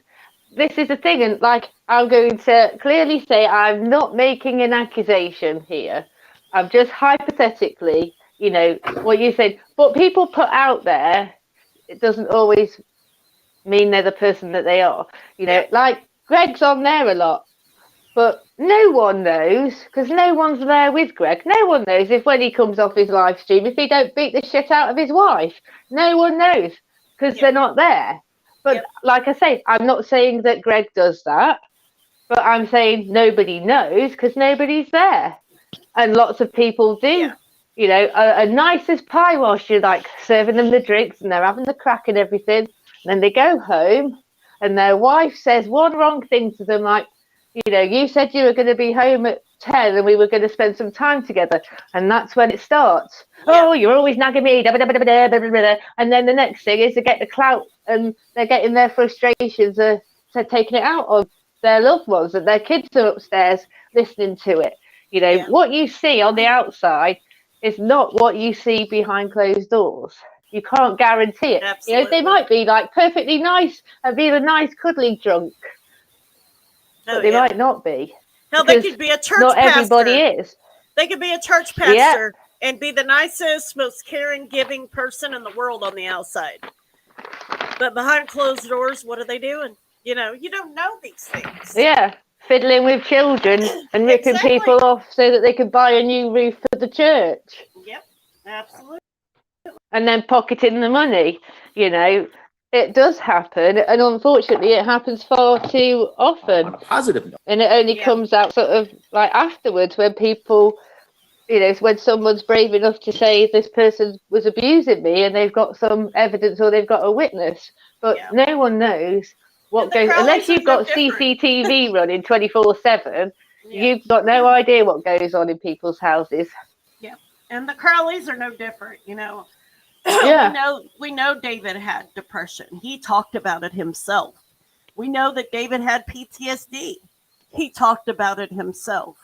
this is the thing, and like I'm going to clearly say I'm not making an accusation here. I'm just hypothetically, what you said. But people put out there, it doesn't always mean they're the person that they are. Like Greg's on there a lot, but no one knows, because no one's there with Greg. No one knows if when he comes off his live stream, if he don't beat the shit out of his wife. No one knows, because they're not there. But like I say, I'm not saying that Greg does that, but I'm saying nobody knows because nobody's there. And lots of people do, a nice as pie whilst you're like serving them the drinks and they're having the crack and everything. And then they go home and their wife says one wrong thing to them, like, you said you were going to be home at 10 and we were going to spend some time together. And that's when it starts. Yeah. Oh, you're always nagging me. And then the next thing is to get the clout, and they're getting their frustrations, they're taking it out on their loved ones, and their kids are upstairs listening to it. What you see on the outside is not what you see behind closed doors. You can't guarantee it. Absolutely. They might be like perfectly nice and be a nice cuddly drunk. But they might not be. Hell, they could be a church not pastor. Not everybody is. They could be a church pastor and be the nicest, most caring, giving person in the world on the outside. But behind closed doors, what are they doing? You don't know these things. Yeah, fiddling with children and ripping people off so that they can buy a new roof for the church. Yep, absolutely. And then pocketing the money, It does happen, and unfortunately, it happens far too often. On a positive note. And it only comes out sort of like afterwards, when people, when someone's brave enough to say this person was abusing me, and they've got some evidence or they've got a witness. But no one knows what goes, unless you've got CCTV running 24/7. You've got no idea what goes on in people's houses. Yeah, and the Crowleys are no different, We know David had depression. He talked about it himself. We know that David had PTSD. He talked about it himself.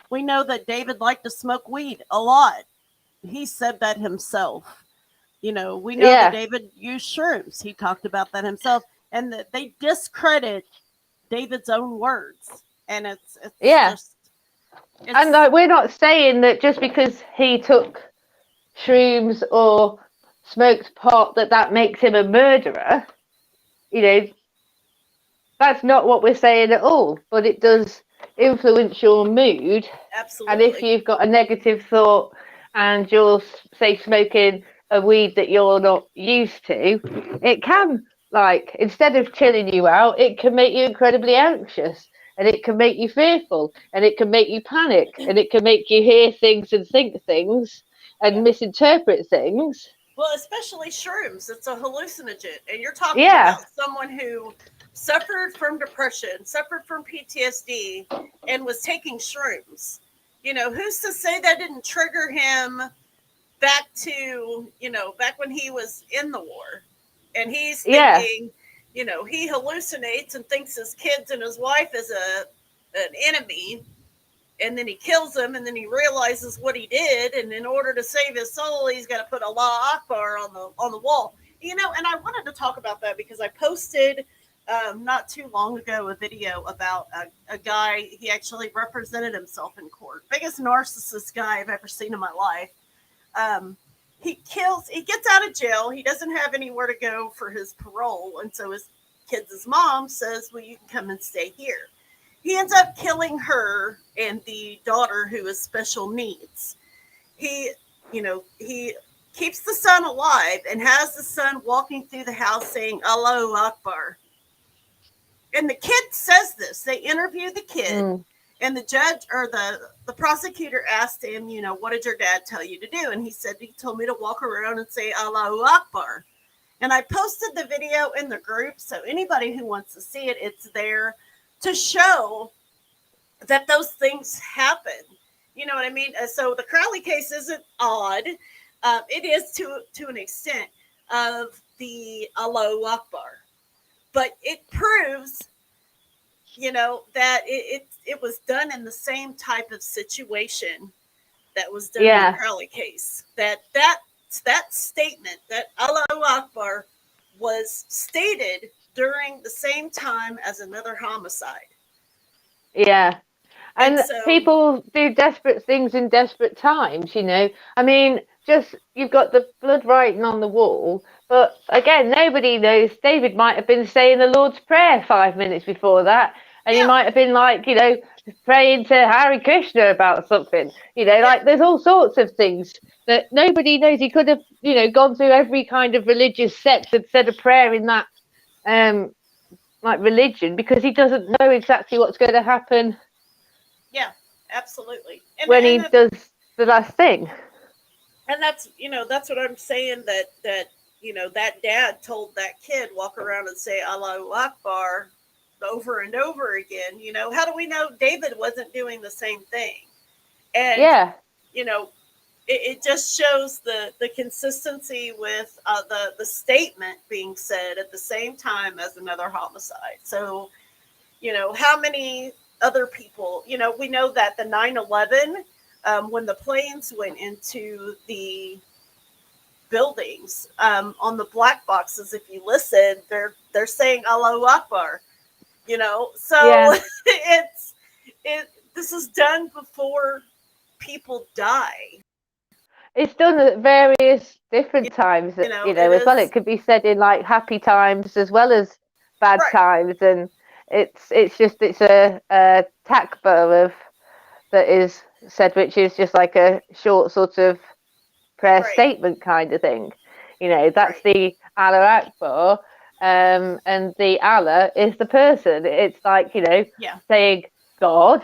We know that David liked to smoke weed a lot. He said that himself. We know that David used shrooms. He talked about that himself. And that they discredit David's own words. And it's and we're not saying that just because he took shrooms or smoked pot that makes him a murderer. That's not what we're saying at all. But it does influence your mood. Absolutely. And if you've got a negative thought and you're, say, smoking a weed that you're not used to, it can, like, instead of chilling you out, it can make you incredibly anxious, and it can make you fearful, and it can make you panic, and it can make you hear things and think things and misinterpret things. Well, especially shrooms. It's a hallucinogen. And you're talking about someone who suffered from depression, suffered from PTSD, and was taking shrooms. Who's to say that didn't trigger him back to, back when he was in the war? And he's thinking, he hallucinates and thinks his kids and his wife is an enemy. And then he kills him, and then he realizes what he did. And in order to save his soul, he's got to put Allah Akbar on the wall. And I wanted to talk about that because I posted not too long ago a video about a guy. He actually represented himself in court. Biggest narcissist guy I've ever seen in my life. He gets out of jail. He doesn't have anywhere to go for his parole. And so his kid's mom says, well, you can come and stay here. He ends up killing her and the daughter who has special needs. He keeps the son alive and has the son walking through the house saying, Allahu Akbar. And the kid says this. They interview the kid, and the judge or the prosecutor asked him, what did your dad tell you to do? And he said, he told me to walk around and say Allahu Akbar. And I posted the video in the group, so anybody who wants to see it, it's there to show that those things happen. You know what I mean? So the Crowley case isn't odd. It is to an extent of the Allahu Akbar. But it proves, that it was done in the same type of situation that was done in the Crowley case. That statement, that Allahu Akbar, was stated during the same time as another homicide. Yeah. And so, people do desperate things in desperate times, I mean, just you've got the blood writing on the wall, but again, nobody knows. David might have been saying the Lord's Prayer 5 minutes before that, and he might have been praying to Hare Krishna about something. There's all sorts of things that nobody knows. He could have, gone through every kind of religious sect and said a prayer in that, religion, because he doesn't know exactly what's going to happen. Yeah, absolutely. When he does the last thing. And that's what I'm saying, that dad told that kid, walk around and say Allahu Akbar over and over again. How do we know David wasn't doing the same thing? And, it just shows the consistency with the statement being said at the same time as another homicide. So, how many other people, we know that the 9/11, when the planes went into the buildings, on the black boxes, if you listen, they're saying Allahu Akbar, so this is done before people die. It's done at various different times, as well. It could be said in happy times as well as bad times, and it's a takbir that is said, which is just like a short sort of prayer statement kind of thing. That's the Allah Akbar, and the Allah is the person. It's saying God,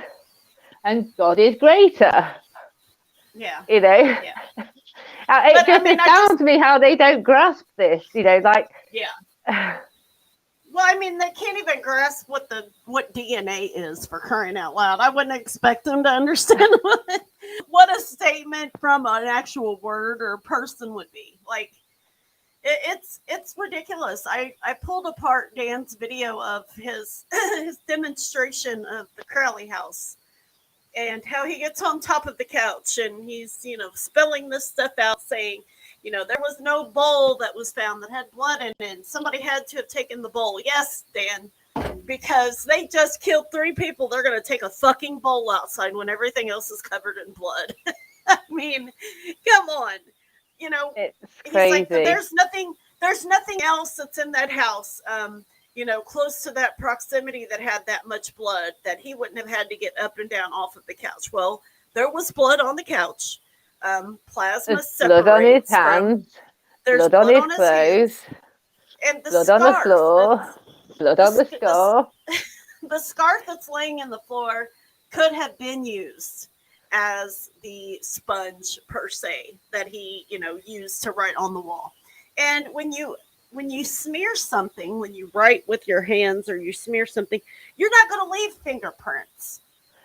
and God is greater. Yeah. It just astounds me how they don't grasp this. Yeah. Well, I mean, they can't even grasp what DNA is, for crying out loud. I wouldn't expect them to understand what a statement from an actual word or person would be. It's ridiculous. I pulled apart Dan's video of his demonstration of the Crowley house and how he gets on top of the couch and he's, spelling this stuff out, saying, there was no bowl that was found that had blood in it. Somebody had to have taken the bowl. Yes, Dan, because they just killed 3 people. They're going to take a fucking bowl outside when everything else is covered in blood. I mean, come on. It's he's crazy. Like, there's nothing else that's in that house, close to that proximity that had that much blood that he wouldn't have had to get up and down off of the couch. Well, there was blood on the couch. Plasma separates. Blood on his hands. There's blood on his clothes. And the blood scarf on the floor. Blood on the scarf. The scarf that's laying in the floor could have been used as the sponge per se that he, used to write on the wall. And when you smear something, when you write with your hands or you smear something, you're not going to leave fingerprints.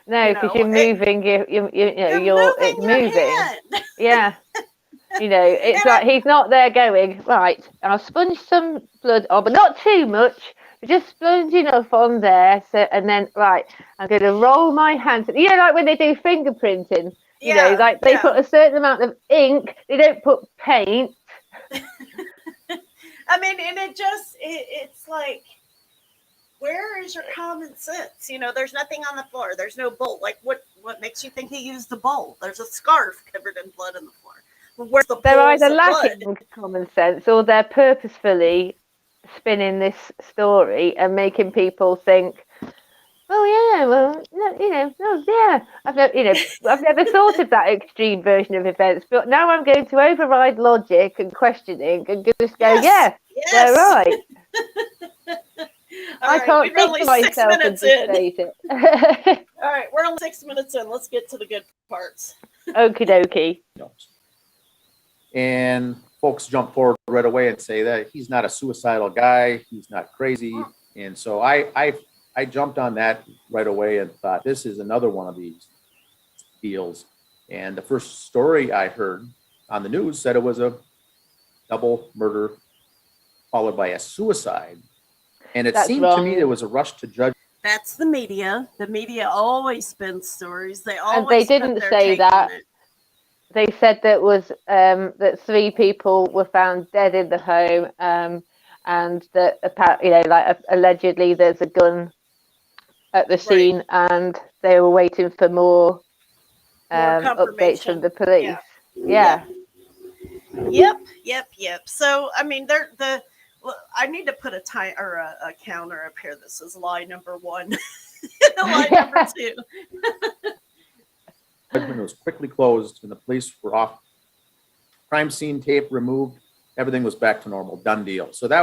No, because you're moving. It's moving. Yeah. It's like he's not there going, right, I'll sponge some blood on, but not too much. Just sponge enough on there. So, and then, right, I'm going to roll my hands. Like when they do fingerprinting, they put a certain amount of ink. They don't put paint. I mean, and it's like, where is your common sense? You know, there's nothing on the floor. There's no bowl. Like, what makes you think he used the bowl? There's a scarf covered in blood on the floor. Well, where's the They're pools either of lacking blood? common sense or they're purposefully spinning this story and making people think, oh yeah, well, no, you know, oh yeah, I've never thought of that extreme version of events, but now I'm going to override logic and questioning and just go, Yes, yeah, they're yes. right. All I right, can't we're think only for 6 myself and minutes in. dictate it. All right, we're only 6 minutes in. Let's get to the good parts. Okie dokie. And folks jump forward right away and say that he's not a suicidal guy, he's not crazy. And so I jumped on that right away and thought, this is another one of these deals. And the first story I heard on the news said it was a double murder followed by a suicide. And it That's seemed wrong. to me there was a rush to judge. That's the media. The media always spins stories. They And always they put didn't their say take on that. it. They said that was that 3 people were found dead in the home, and that allegedly there's a gun at the scene, and they were waiting for more updates confirmation. from the police. Yeah. Yep. So I mean, I need to put a time or a counter up here. This is lie number 1. Lie number 2. Judgment was quickly closed and the police were off. Crime scene tape removed. Everything was back to normal. Done deal. So that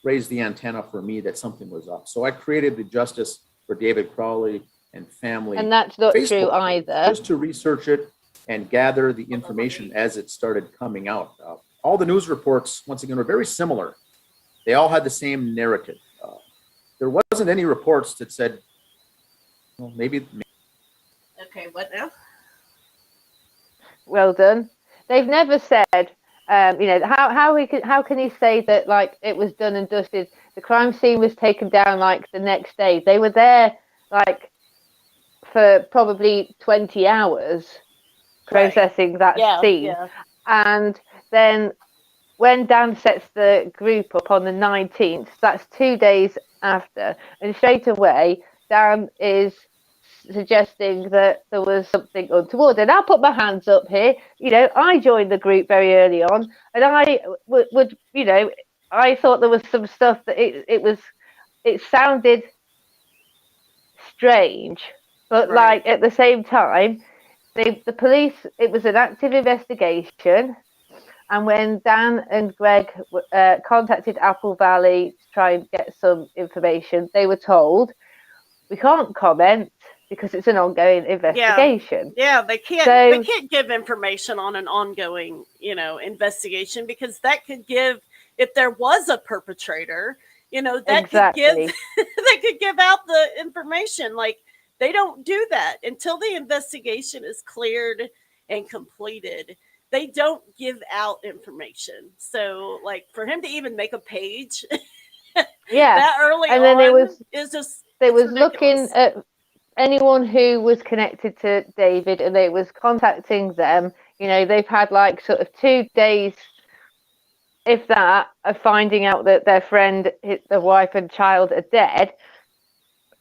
raised the antenna for me that something was up. So I created the Justice for David Crowley and Family. And that's not Facebook true page, either. just to research it and gather the information as it started coming out. All the news reports, once again, were very similar. They all had the same narrative. There wasn't any reports that said, well, maybe. Okay, what now? Well done. They've never said, how can he say that like it was done and dusted? The crime scene was taken down like the next day. They were there like for probably 20 hours processing that scene. Yeah. And then when Dan sets the group up on the 19th, that's 2 days after, and straight away Dan is suggesting that there was something untoward. And I'll put my hands up here. You know, I joined the group very early on, and I would I thought there was some stuff that it sounded strange, but like at the same time, the police, it was an active investigation. And when Dan and Greg contacted Apple Valley to try and get some information, they were told, we can't comment because it's an ongoing investigation. Yeah, they can't give information on an ongoing, investigation, because that could give, if there was a perpetrator, that could give they could give out the information. Like, they don't do that until the investigation is cleared and completed. They don't give out information. So, like, for him to even make a page that early and then is just, they was ridiculous. looking at anyone who was connected to David, and they was contacting them. They've had like sort of 2 days, if that, of finding out that their friend, their wife and child are dead.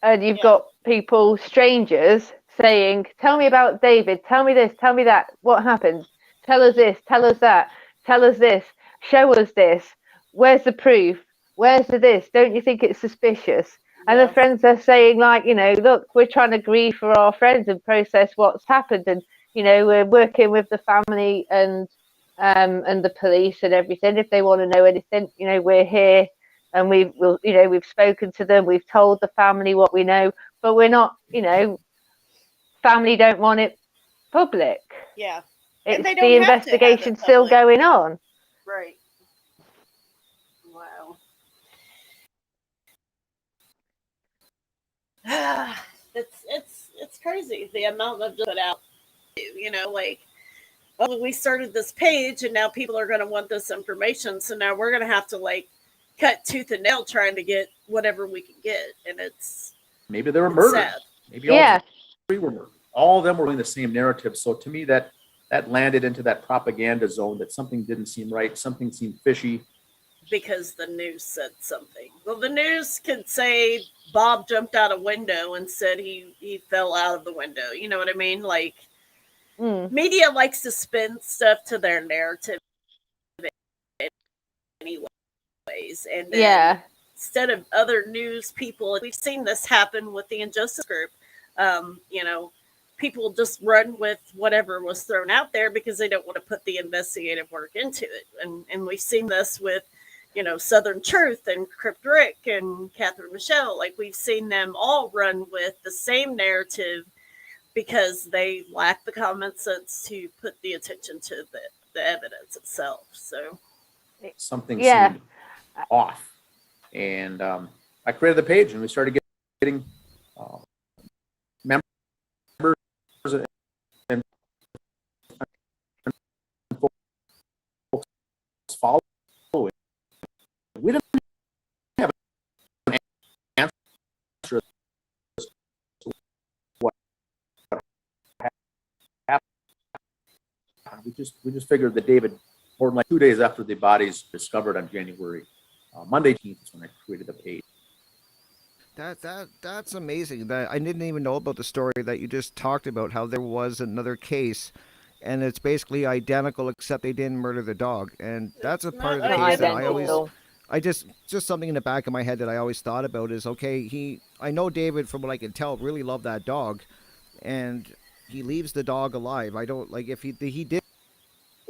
And you've got people, strangers, saying, tell me about David, tell me this, tell me that, what happened? Tell us this, tell us that, tell us this, show us this, where's the proof, where's the this, don't you think it's suspicious? And the friends are saying, like, look, we're trying to grieve for our friends and process what's happened, and we're working with the family and the police and everything. If they want to know anything, we're here, and we've spoken to them, we've told the family what we know, but we're not, family don't want it public. Yeah. It's the investigation still going on. Right. Wow. It's crazy the amount of put out. Like, oh, we started this page and now people are going to want this information, so now we're going to have to like cut tooth and nail trying to get whatever we can get, and it's maybe they were murdered. Sad. Maybe all 3 were murdered. All of them were in the same narrative. So to me, that landed into that propaganda zone, that something didn't seem right, something seemed fishy. because the news said something. Well, the news could say Bob jumped out a window and said he fell out of the window. You know what I mean? Like, media likes to spin stuff to their narrative anyways. And then instead of other news people, we've seen this happen with the Injustice Group. You know, people just run with whatever was thrown out there because they don't want to put the investigative work into it. And we've seen this with, you know, Southern Truth and Crypt Rick and Catherine Michelle. Like, we've seen them all run with the same narrative because they lack the common sense to put the attention to the evidence itself. So something seemed off. And I created the page, and we started getting members and folks following. We didn't have an answer as to what happened. We just figured that David, more than like 2 days after the bodies discovered on January Monday 18th is when I created the page. That's amazing. That I didn't even know about the story that you just talked about. How there was another case, and it's basically identical except they didn't murder the dog. And that's a part of the case that I just something in the back of my head that I always thought about is, okay, I know David, from what I can tell, really loved that dog, and he leaves the dog alive. I don't like if he did.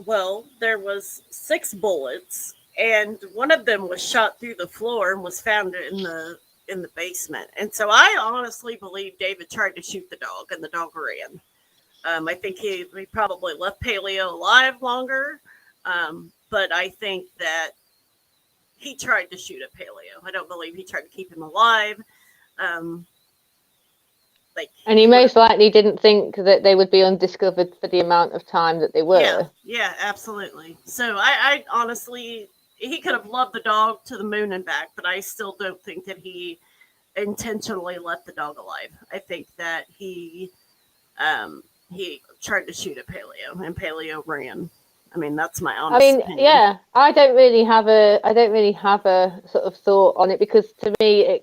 Well, there was 6 bullets, and one of them was shot through the floor and was found in the basement. And so I honestly believe David tried to shoot the dog, and the dog ran. I think he probably left Paleo alive longer, but I think that he tried to shoot at Paleo. I don't believe he tried to keep him alive. And he most likely didn't think that they would be undiscovered for the amount of time that they were. Yeah, absolutely. So I honestly, he could have loved the dog to the moon and back, but I still don't think that he intentionally left the dog alive. I think that he tried to shoot at Paleo, and Paleo ran. I mean, that's my honest opinion. Yeah, I don't really have a sort of thought on it, because to me,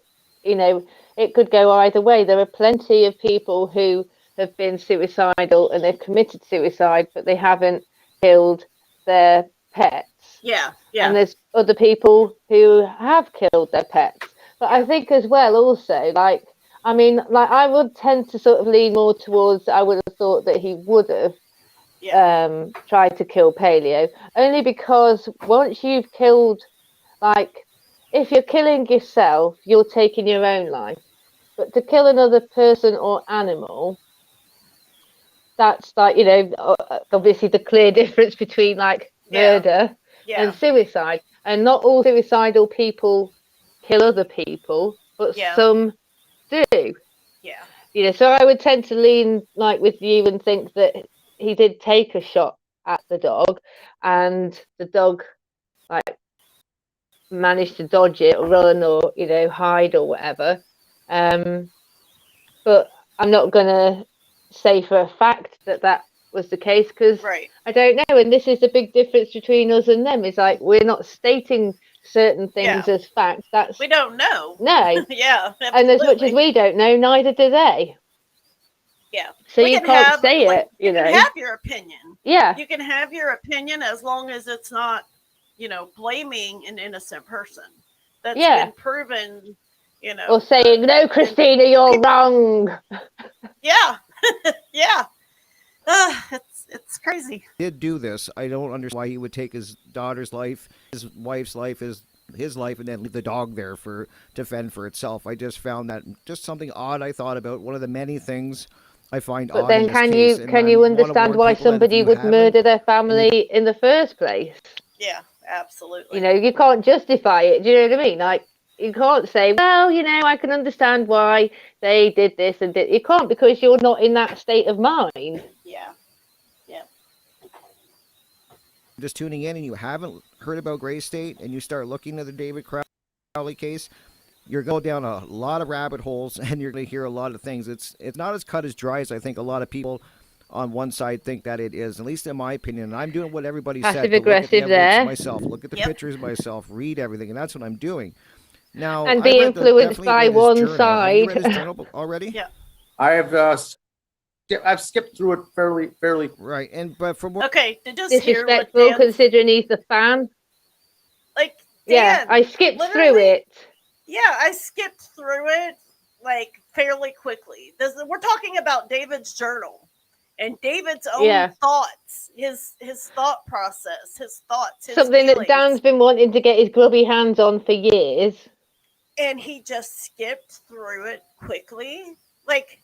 it could go either way. There are plenty of people who have been suicidal and they've committed suicide, but they haven't killed their pets. Yeah. And there's other people who have killed their pets. But I think as well, also, I would tend to sort of lean more towards, I would have thought that he would have tried to kill Paleo, only because once you've killed, if you're killing yourself, you're taking your own life. But to kill another person or animal, that's obviously the clear difference between murder and suicide. And not all suicidal people kill other people, but some do. Yeah. So I would tend to lean with you and think that he did take a shot at the dog, and the dog managed to dodge it or run or hide or whatever. But I'm not gonna say for a fact that was the case, because I don't know. And this is the big difference between us and them, is we're not stating certain things as facts. We don't know. No. Yeah. Absolutely. And as much as we don't know, neither do they. Yeah. So you can't say it, you can have your opinion. Yeah. You can have your opinion as long as it's not, blaming an innocent person. That's been proven, Or saying, no, Christina, you're wrong. Yeah. Yeah. It's crazy. He did do this. I don't understand why he would take his daughter's life, his wife's life, his life, and then leave the dog there to fend for itself. I just found that just something odd. I thought about one of the many things I find odd. But then can you understand why somebody would murder their family in the first place? Yeah, absolutely. You can't justify it. Do you know what I mean? You can't say, well, I can understand why they did this and did. You can't, because you're not in that state of mind. Yeah. Just tuning in and you haven't heard about Gray State, and you start looking at the David Crowley case, you're going down a lot of rabbit holes, and you're going to hear a lot of things. It's not as cut as dry as I think a lot of people on one side think that it is, at least in my opinion. And I'm doing what everybody said, Passive to look at the aggressive evidence there. myself, look at the Yep. pictures myself, read everything, and that's what I'm doing. Now, And I be read influenced definitely by read his one journal. Have you read side. his journal already? Yeah. I have I've skipped through it fairly. Right, but from what Okay, to just hear what Disrespectful Dan, considering he's the fan. like Yeah, Dan, I skipped through literally, it. yeah, I skipped through it like fairly quickly. We're talking about David's journal and David's own Yeah. thoughts, his thought process, his thoughts, his Something that feelings, Dan's been wanting to get his grubby hands on for years. and he just skipped through it quickly. Like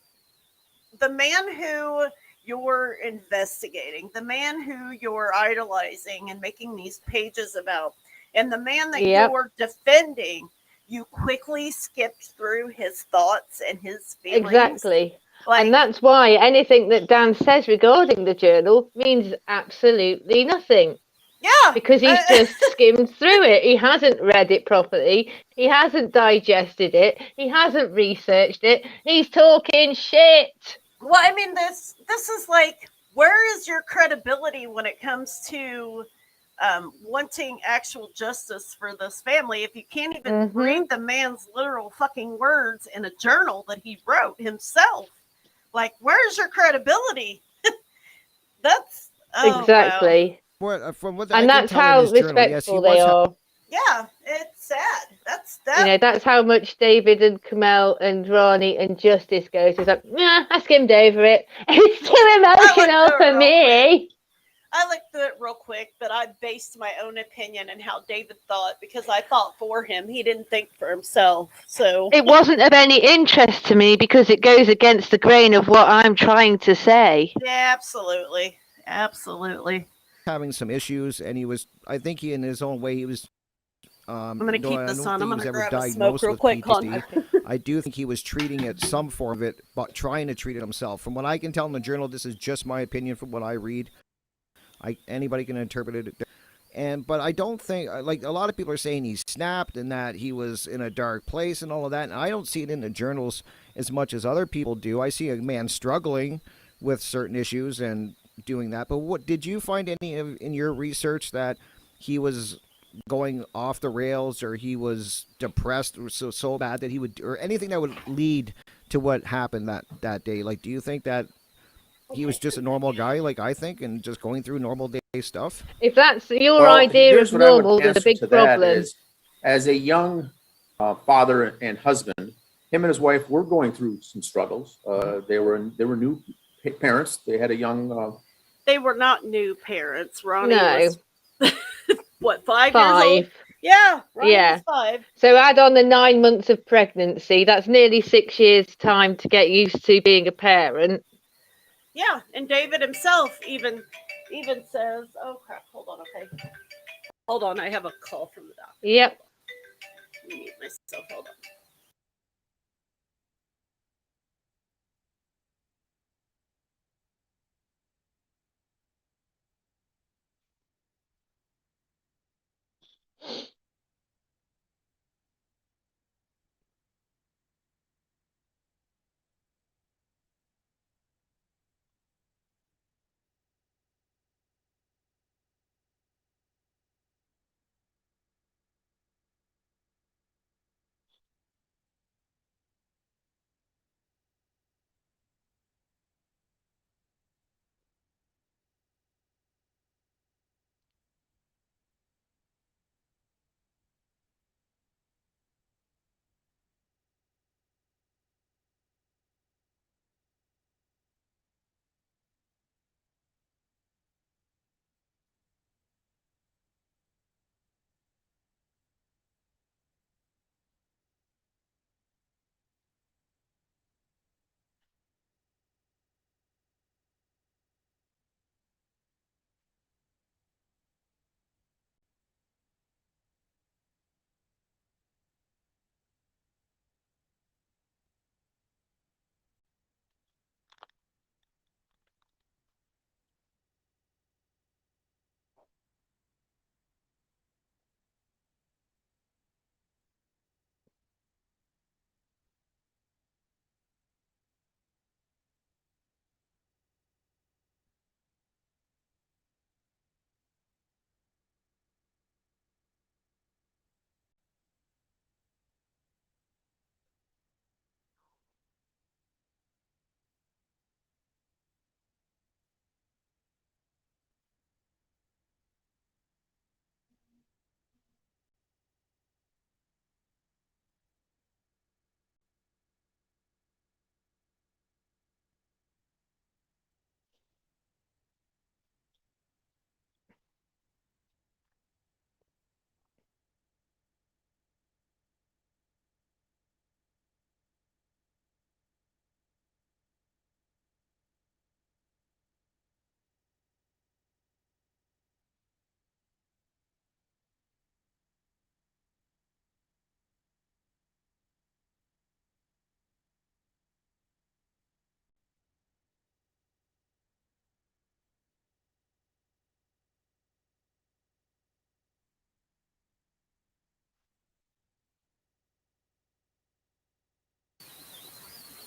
the man who you're investigating, the man who you're idolizing and making these pages about, and the man that Yep. you're defending, you quickly skipped through his thoughts and his feelings. Exactly. Like, And that's why anything that Dan says regarding the journal means absolutely nothing. yeah, Because he's just skimmed through it. He hasn't read it properly. He hasn't digested it. He hasn't researched it. He's talking shit. well, I mean, this is like, where is your credibility when it comes to wanting actual justice for this family if you can't even read the man's literal fucking words in a journal that he wrote himself? Like, where's your credibility? That's Exactly. Wow. From what I And can that's tell in how his journal, yes, he respectful they was are. Yeah, it's sad. You know, that's how much David and Kamel and Ronnie and Justice goes. It's like, nah, I skimmed over it. It's too emotional for me. I looked through it real quick, but I based my own opinion on how David thought because I thought for him. He didn't think for himself. So It wasn't of any interest to me because it goes against the grain of what I'm trying to say. yeah, absolutely. Absolutely. having some issues, and I think he, in his own way, he was. I'm going to keep this on. I'm going to grab a smoke real quick. I do think he was treating it, some form of it, but trying to treat it himself. From what I can tell in the journal, this is just my opinion from what I read. Anybody can interpret it. But I don't think, like a lot of people are saying, he snapped and that he was in a dark place and all of that. And I don't see it in the journals as much as other people do. I see a man struggling with certain issues and doing that. But what did you find in your research that he was going off the rails, or he was depressed, or so bad that he would, or anything that would lead to what happened that day? Like, do you think that he was just a normal guy, like I think, and just going through normal day stuff? If that's your idea of normal, there's a big problem. As a young father and husband, him and his wife were going through some struggles. They were new parents. They had a young. They were not new parents. Ronnie No. was what, 5 years old? 5. Yeah, Ronnie Yeah. was 5. So add on the 9 months of pregnancy. That's nearly 6 years' time to get used to being a parent. Yeah, and David himself even says, "Oh crap! Hold on. I have a call from the doctor. Yep. Let me mute myself. Hold on."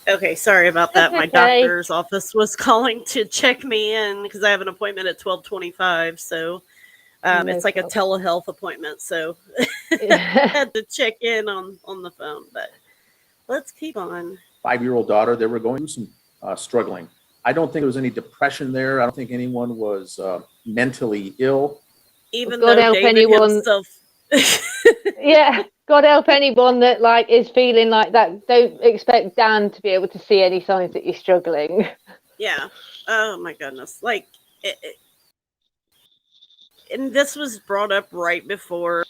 Okay, sorry about that. My Okay. doctor's office was calling to check me in because I have an appointment at 12:25. So No it's like a problem. telehealth appointment. So had to check in on the phone. But let's keep on. 5-year-old daughter, they were going through some struggling. I don't think there was any depression there. I don't think anyone was mentally ill. Even God though help David anyone. himself. Yeah, God help anyone that like is feeling like that. Don't expect Dan to be able to see any signs that you're struggling. Yeah. Oh my goodness. Like, and this was brought up right before,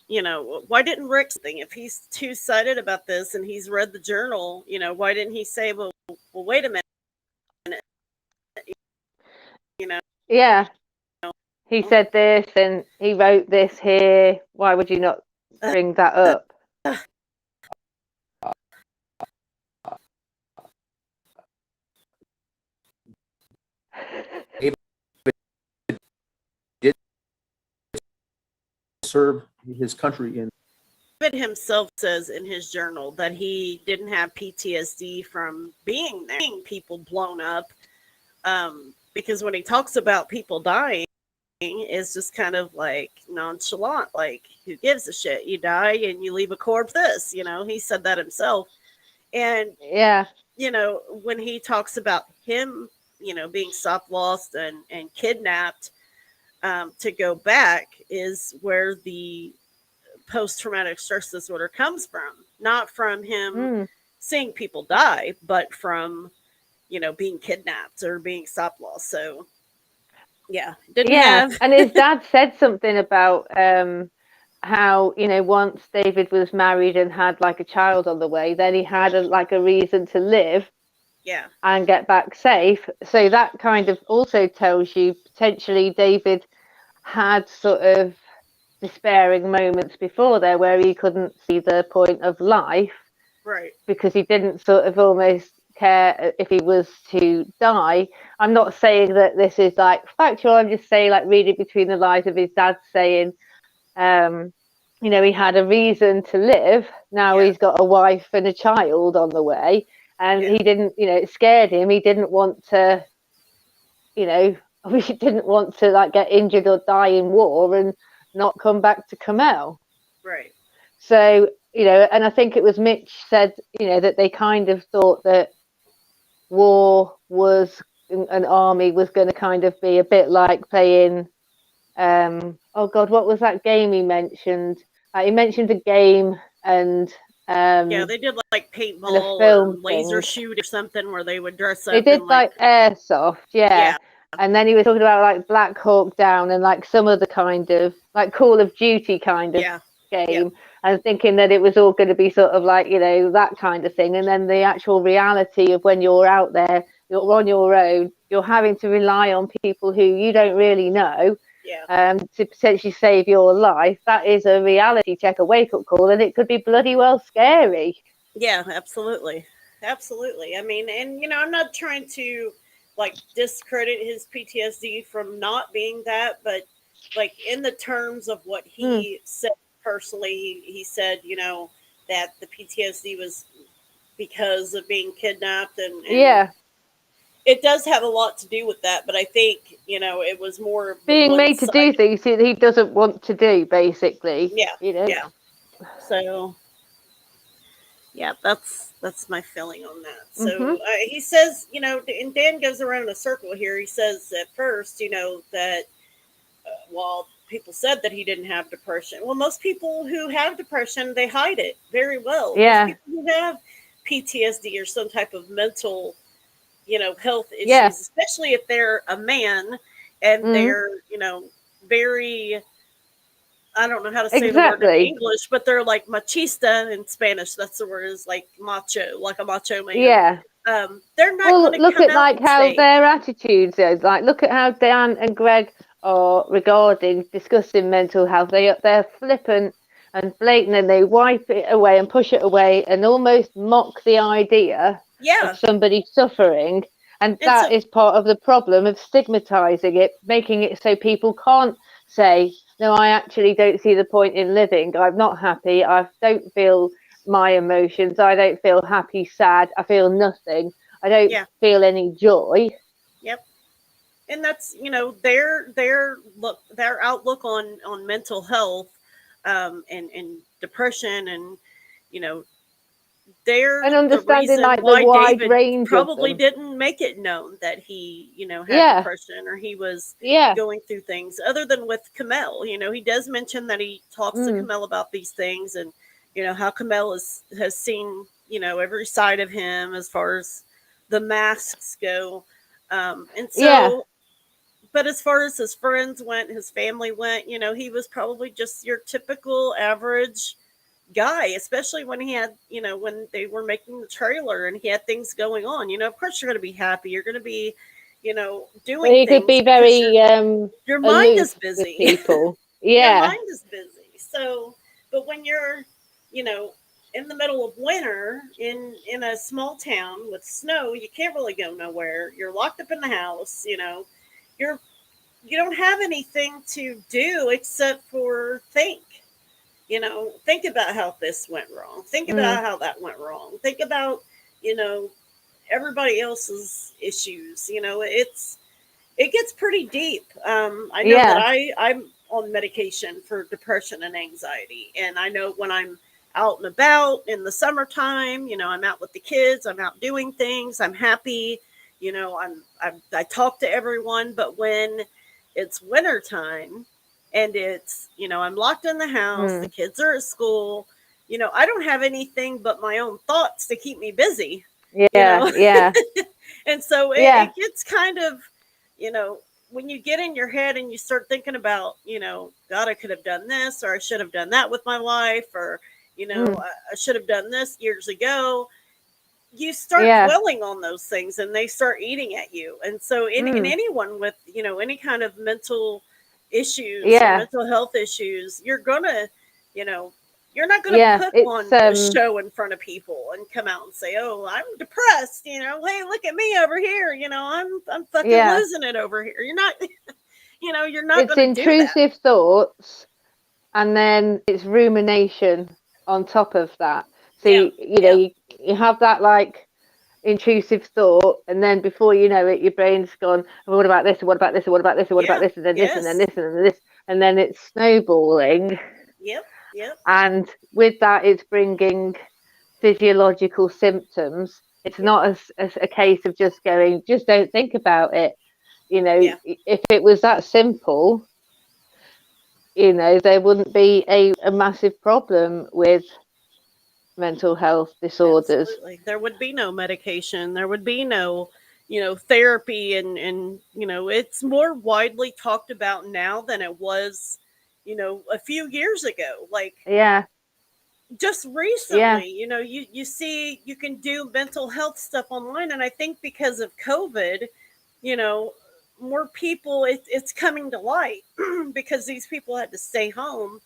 why didn't Rick think if he's two-sided about this and he's read the journal, why didn't he say, well, wait a minute, you know? Yeah, he said this and he wrote this here. Why would you not bring that up? David did serve his country in. David himself says in his journal that he didn't have PTSD from being there, seeing people blown up, because when he talks about people dying, it's just kind of like nonchalant, like who gives a shit? You die and you leave a corpse. He said that himself. And Yeah, when he talks about him, being stop lost and kidnapped, to go back is where the post-traumatic stress disorder comes from, not from him seeing people die, but from being kidnapped or being stop lost. So yeah, didn't have. and his dad said something about how once David was married and had like a child on the way, then he had a reason to live. Yeah. And get back safe. So that kind of also tells you potentially David had sort of despairing moments before there where he couldn't see the point of life. Right. Because he didn't sort of almost care if he was to die. I'm not saying that this is like factual. I'm just saying, like, reading between the lines of his dad saying, he had a reason to live. Now he's got a wife and a child on the way. And he didn't, it scared him. He didn't want to, he didn't want to like get injured or die in war and not come back to Kamel. Right. So, and I think it was Mitch said, that they kind of thought that war was an army was going to kind of be a bit like playing, oh God, what was that game he mentioned? He mentioned a game and they did like paintball or laser shoot or something where they would dress up. They did like airsoft, yeah. And then he was talking about like Black Hawk Down and like some other kind of like Call of Duty kind of game, and thinking that it was all going to be sort of like that kind of thing. And then the actual reality of when you're out there, you're on your own, you're having to rely on people who you don't really know. To potentially save your life, that is a reality check, a wake-up call, and it could be bloody well scary. Yeah, absolutely. I mean, and I'm not trying to like discredit his PTSD from not being that, but like in the terms of what he said personally, he said, that the PTSD was because of being kidnapped and it does have a lot to do with that, but I think, it was more being made to do things he doesn't want to do, basically. Yeah. So, yeah, that's my feeling on that. So he says, and Dan goes around in a circle here. He says at first, that while people said that he didn't have depression, well, most people who have depression, they hide it very well. Yeah. Most people who have PTSD or some type of mental health issues, especially if they're a man and they're, very, I don't know how to say the word in English, but they're like machista in Spanish. That's the word, is like macho, like a macho man. Yeah. They're not going to look at like how their attitudes is. Like, look at how Dan and Greg are discussing mental health. They're flippant and blatant, and they wipe it away and push it away and almost mock the idea of somebody suffering. And that is part of the problem of stigmatizing it, making it so people can't say, no, I actually don't see the point in living. I'm not happy. I don't feel my emotions. I don't feel happy, sad. I feel nothing. I don't Yeah. feel any joy. Yep. And that's, their outlook on mental health, and depression, and you know they're And the understanding reason like the why wide David range of probably them. didn't make it known that he, had Yeah, depression, or he was yeah, going through things, other than with Kamel. He does mention that he talks to mm, Kamel about these things, and how Kamel has seen, every side of him as far as the masks go. And yeah, so, but as far as his friends went, his family went, he was probably just your typical average guy, especially when he had, when they were making the trailer and he had things going on. Of course you're going to be happy. You're going to be, but doing he could things be because your very your mind aloof is with busy. people. Your Yeah, mind is busy. So, but when you're, you know, in the middle of winter in a small town with snow, you can't really go nowhere. You're locked up in the house. You're you don't have anything to do except for think. Think about how this went wrong. Think mm, about how that went wrong. Think about, you know, everybody else's issues. It gets pretty deep. I know that yeah, I'm on medication for depression and anxiety, and I know when I'm out and about in the summertime, I'm out with the kids, I'm out doing things, I'm happy, I talk to everyone, but when it's wintertime and it's, I'm locked in the house, the mm, kids are at school, I don't have anything but my own thoughts to keep me busy, you yeah, know. yeah, And so yeah, it gets kind of, you know, when you get in your head and you start thinking about, God, I could have done this, or I should have done that with my life, or, mm, I should have done this years ago. You start yeah, dwelling on those things and they start eating at you. And so in mm, anyone with, any kind of mental issues or yeah, mental health issues, you're gonna, you know, you're not going to yeah. put It's on a show in front of people and come out and say, "Oh, I'm depressed." Hey, look at me over here. I'm fucking yeah, losing it over here. You're not, you're not it's going to do that. intrusive thoughts, and then it's rumination on top of that. So Yeah, yeah, you have that like intrusive thought, and then before you know it, your brain's gone, well, what about this, and what about this, and what about this, and what about yeah. this, and then this, and then Yes. this, and then this, and then it's snowballing. Yep. Yep. And with that, it's bringing physiological symptoms. It's Yep. not a case of just going, just don't think about it. Yeah. If it was that simple, there wouldn't be a massive problem with mental health disorders. Absolutely. There would be no medication. There would be no, therapy, and it's more widely talked about now than it was, a few years ago. Like Yeah, just yeah, recently, you see you can do mental health stuff online, and I think because of COVID, you know, more people it's coming to light because these people had to stay home,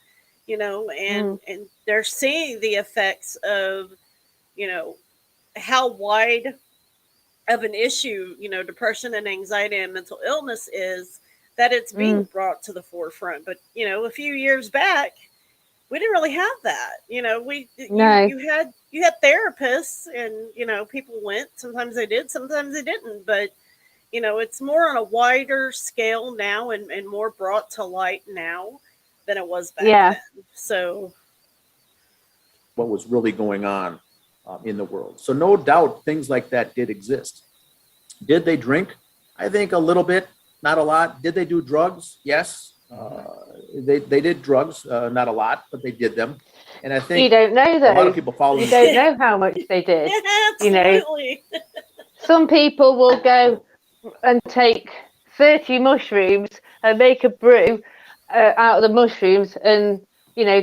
mm, and they're seeing the effects of, you know, how wide of an issue, depression and anxiety and mental illness is, that it's being mm, brought to the forefront. But, a few years back, we didn't really have that. no, You had therapists, and, people went. Sometimes they did, sometimes they didn't. But, it's more on a wider scale now, and more brought to light now than it was back yeah, then. So, what was really going on in the world. So no doubt things like that did exist. Did they drink? I think a little bit, not a lot. Did they do drugs? Yes. They did drugs, not a lot, but they did them. And I you think don't know a lot of though. people following You the don't same. know how much they did. yeah, You know, absolutely. some people will go and take 30 mushrooms and make a brew out of the mushrooms and,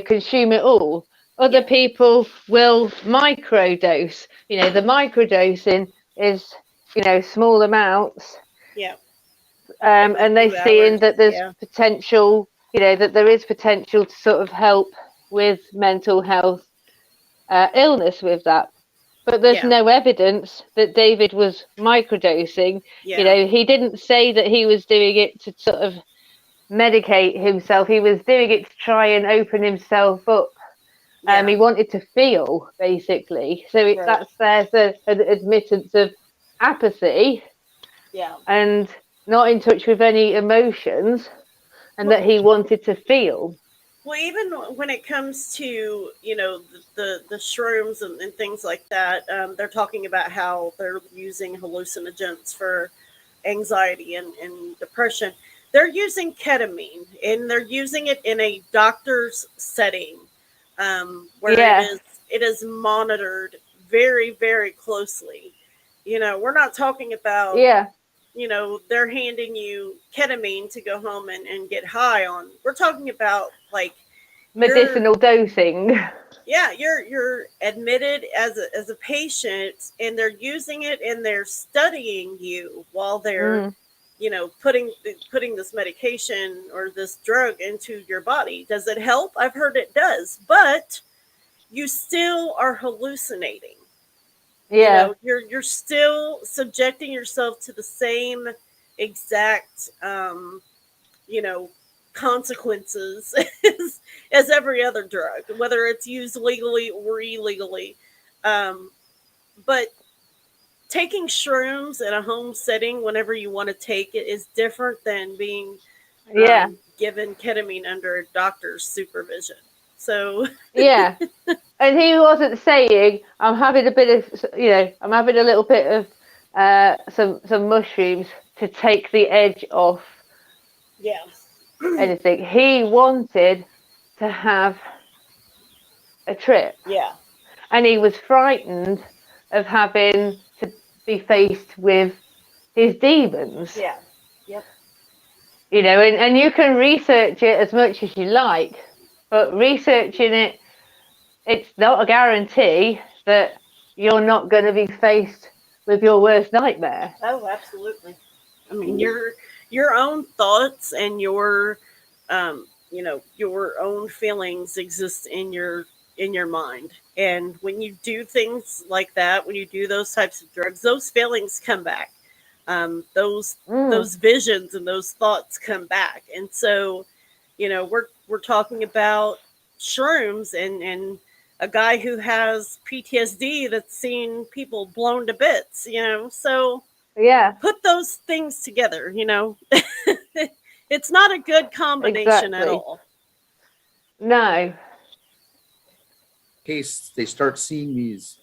consume it all. Other Yeah, people will microdose. The microdosing is, small amounts, yeah. Every and they're few seeing hours. that there's Yeah, potential, that there is potential to sort of help with mental health illness with that. But there's yeah, no evidence that David was microdosing. yeah, He didn't say that he was doing it to sort of medicate himself. He was doing it to try and open himself up. yeah. He wanted to feel, basically. So Right. there's an admittance of apathy Yeah. and not in touch with any emotions, and that he wanted to feel. Well, even when it comes to, you know, the shrooms and things like that, they're talking about how they're using hallucinogens for anxiety and depression. They're using ketamine, and they're using it in a doctor's setting, where Yeah, it is monitored very, very closely. You know, we're not talking about, yeah, you know, they're handing you ketamine to go home and get high on. We're talking about like you're medicinal dosing. yeah, you're admitted as a patient, and they're using it, and they're studying you while they're, Mm, you know, putting this medication or this drug into your body. Does it help? I've heard it does, but you still are hallucinating. You yeah, know, you're still subjecting yourself to the same exact you know, consequences as every other drug, whether it's used legally or illegally. Um, but taking shrooms in a home setting whenever you want to take it is different than being yeah, given ketamine under a doctor's supervision. So, yeah. And he wasn't saying, I'm having a bit of, I'm having a little bit of some mushrooms to take the edge off yeah, anything. He wanted to have a trip, yeah, and he was frightened of having to be faced with his demons. yeah, yep, And you can research it as much as you like, but researching it, it's not a guarantee that you're not going to be faced with your worst nightmare. oh, absolutely. I mean, your own thoughts and your, you know, your own feelings exist in your mind. And when you do things like that, when you do those types of drugs, those feelings come back. Mm, Those visions and those thoughts come back. And so, you know, we're talking about shrooms and a guy who has PTSD that's seen people blown to bits. You know, so yeah, put those things together, you know. It's not a good combination at exactly. all. No, Case they start seeing these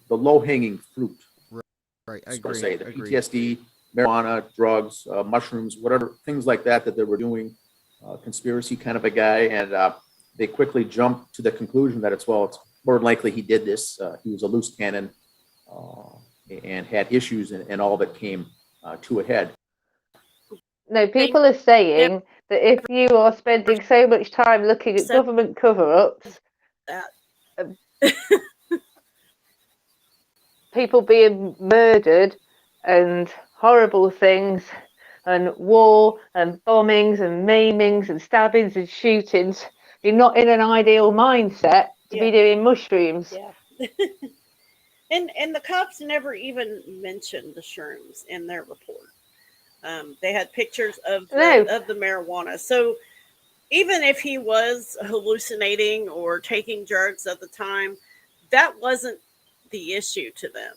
the low hanging fruit. Right. I So to agree. say the Agree. PTSD, marijuana, drugs, mushrooms, whatever things like that they were doing. Conspiracy kind of a guy, and they quickly jump to the conclusion that it's more than likely he did this. He was a loose cannon uh, and had issues, and all that came to a head. no, They people are never saying that if you are spending so much time looking at said government cover ups, that. people being murdered and horrible things and war and bombings and maimings and stabbings and shootings, you're not in an ideal mindset to Yeah, be doing mushrooms. yeah. And the cops never even mentioned the shrooms in their report. They had pictures No, of the marijuana. So even if he was hallucinating or taking drugs at the time, that wasn't the issue to them.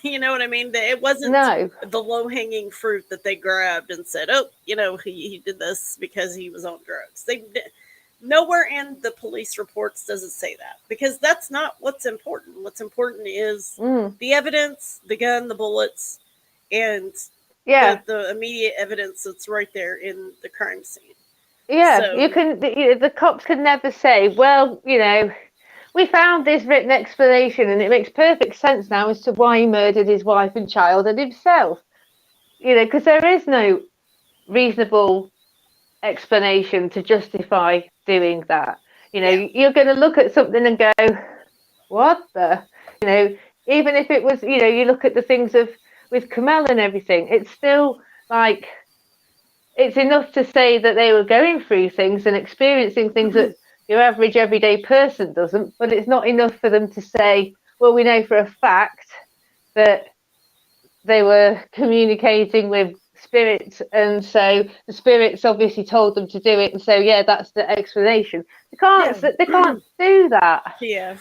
You know what I mean? It wasn't no, the low hanging fruit that they grabbed and said, "Oh, you know, he did this because he was on drugs." Nowhere in the police reports does it say that, because that's not what's important. What's important is mm, the evidence, the gun, the bullets, and yeah, the immediate evidence that's right there in the crime scene. yeah. You So can, the cops can never say, well, we found this written explanation and it makes perfect sense now as to why he murdered his wife and child and himself. Because there is no reasonable explanation to justify doing that. yeah, You're going to look at something and go, what the? Even if it was, you look at the things with Kamel and everything, it's still like, it's enough to say that they were going through things and experiencing things that your average everyday person doesn't, but it's not enough for them to say, well, we know for a fact that they were communicating with spirits, and so the spirits obviously told them to do it, and so yeah, that's the explanation. They can't yeah, they can't do that. yeah.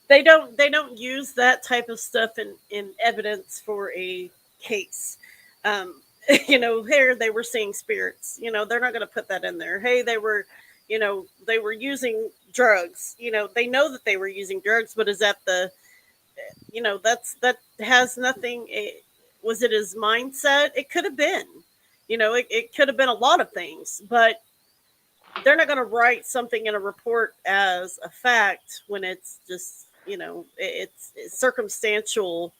they don't use that type of stuff in evidence for a case. Um, here they were seeing spirits. They're not going to put that in there. Hey, they were using drugs. They know that they were using drugs, but is that that has nothing. Was it his mindset? It could have been. It could have been a lot of things, but they're not going to write something in a report as a fact when it's just it's circumstantial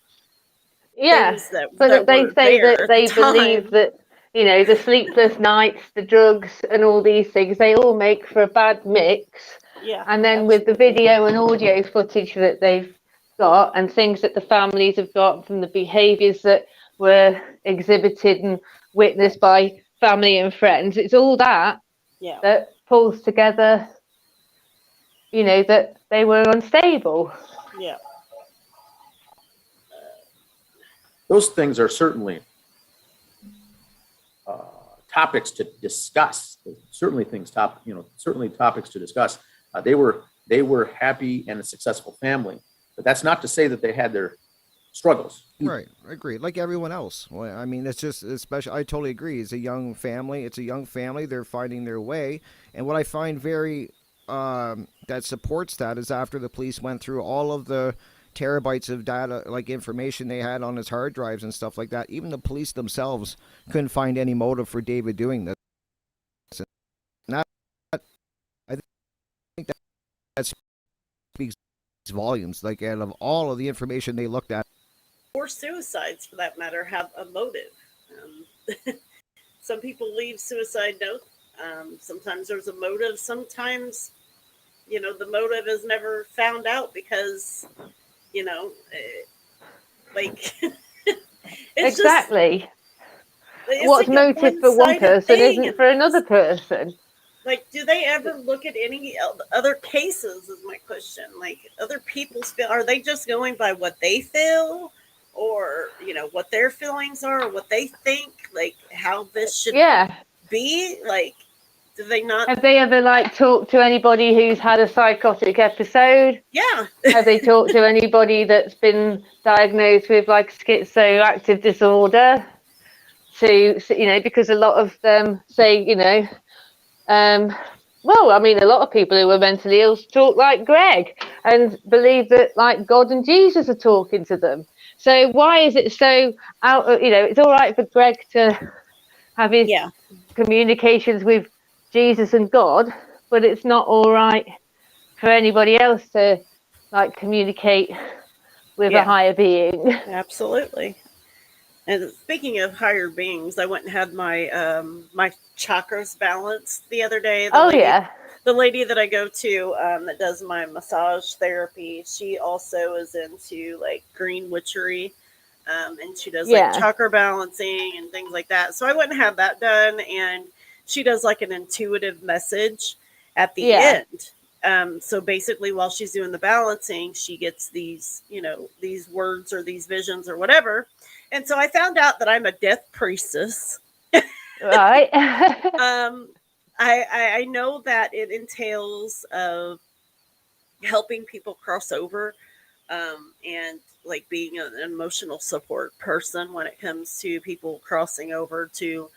Yeah, things that but they were say there that at the they believe time. that, the sleepless nights, the drugs, and all these things, they all make for a bad mix. Yeah, And then with the absolutely. video and audio footage that they've got, and things that the families have got from the behaviours that were exhibited and witnessed by family and friends, it's all that Yeah, that pulls together, that they were unstable. yeah, Those things are certainly topics to discuss. Certainly certainly topics to discuss. They were happy and a successful family, but that's not to say that they had their struggles. Right, I agree. Like everyone else. Well, I mean, it's just especially. I totally agree. It's a young family. It's a young family. They're finding their way, and what I find very that supports that is after the police went through all of the terabytes of data, like information they had on his hard drives and stuff like that. Even the police themselves couldn't find any motive for David doing this. And that, I think that speaks volumes. Like out of all of the information they looked at. or suicides for that matter have a motive. Some people leave suicide note. Sometimes there's a motive. Sometimes the motive is never found out because like it's Exactly. just it's What's like a motive for one one-sided person thing. isn't for another person. Like, do they ever look at any other cases? Is my question. Like, other people's feel, are they just going by what they feel, or what their feelings are, or what they think, like how this should Yeah. be? Like, do they not? Have they ever talked to anybody who's had a psychotic episode? Yeah, Have they talked to anybody that's been diagnosed with schizoactive disorder? Because a lot of them say, well, I mean, a lot of people who are mentally ill talk like Greg and believe that God and Jesus are talking to them. So why is it so it's all right for Greg to have his yeah, communications with Jesus and God, but it's not all right for anybody else to communicate with a yeah, higher being. absolutely. And speaking of higher beings, I went and had my chakras balanced the other day. Oh yeah. The lady that I go to that does my massage therapy, she also is into like green witchery, and she does like Yeah. chakra balancing and things like that. So I went and had that done, and she does like an intuitive message at the Yeah. end. So basically, while she's doing the balancing, she gets these words or these visions or whatever. And so I found out that I'm a death priestess. Right. I know that it entails helping people cross over, and like being an emotional support person when it comes to people crossing over to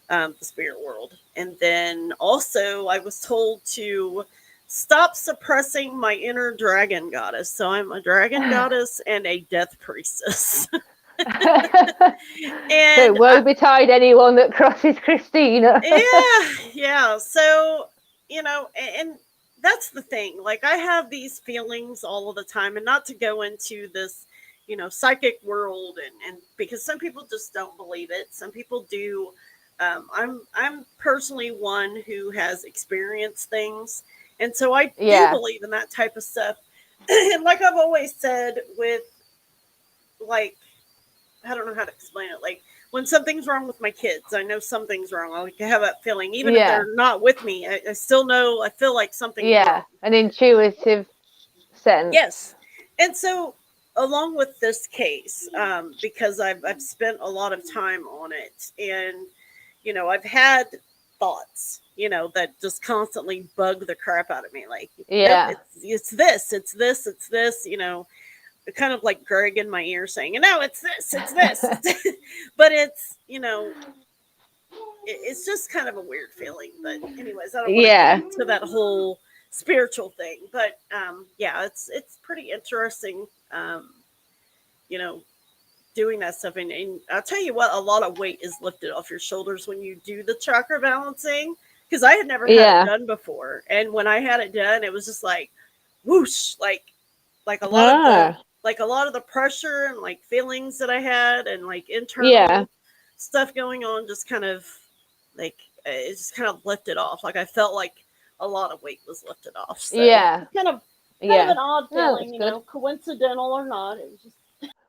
the spirit world. And then also I was told to stop suppressing my inner dragon goddess. So I'm a dragon goddess and a death priestess. So And woe betide anyone that crosses Christina. yeah. So, and that's the thing. Like, I have these feelings all of the time, and not to go into this, psychic world, and because some people just don't believe it. Some people do. I'm personally one who has experienced things, and so I do Yeah. believe in that type of stuff. And like I've always said, with like, I don't know how to explain it. Like, when something's wrong with my kids, I know something's wrong. I have that feeling, even if Yeah. they're not with me. I still know. I feel like something's Yeah. wrong. An intuitive sense. Yes, and so along with this case, because I've spent a lot of time on it, and I've had thoughts, that just constantly bug the crap out of me. Like, Yeah. nope, it's this, it's this, it's this, kind of like Greg in my ear saying, no, it's this, it's this. But it's, it's just kind of a weird feeling. But anyways, I don't want to Yeah. get into that whole spiritual thing. But yeah, it's pretty interesting, doing that stuff. And I'll tell you what, a lot of weight is lifted off your shoulders when you do the chakra balancing, because I had never had it done before. And when I had it done, it was just like whoosh, like a lot of the pressure and like feelings that I had and like internal stuff going on just kind of like it just kind of lifted off. Like I felt like a lot of weight was lifted off. So kind of an odd feeling, coincidental or not. It was just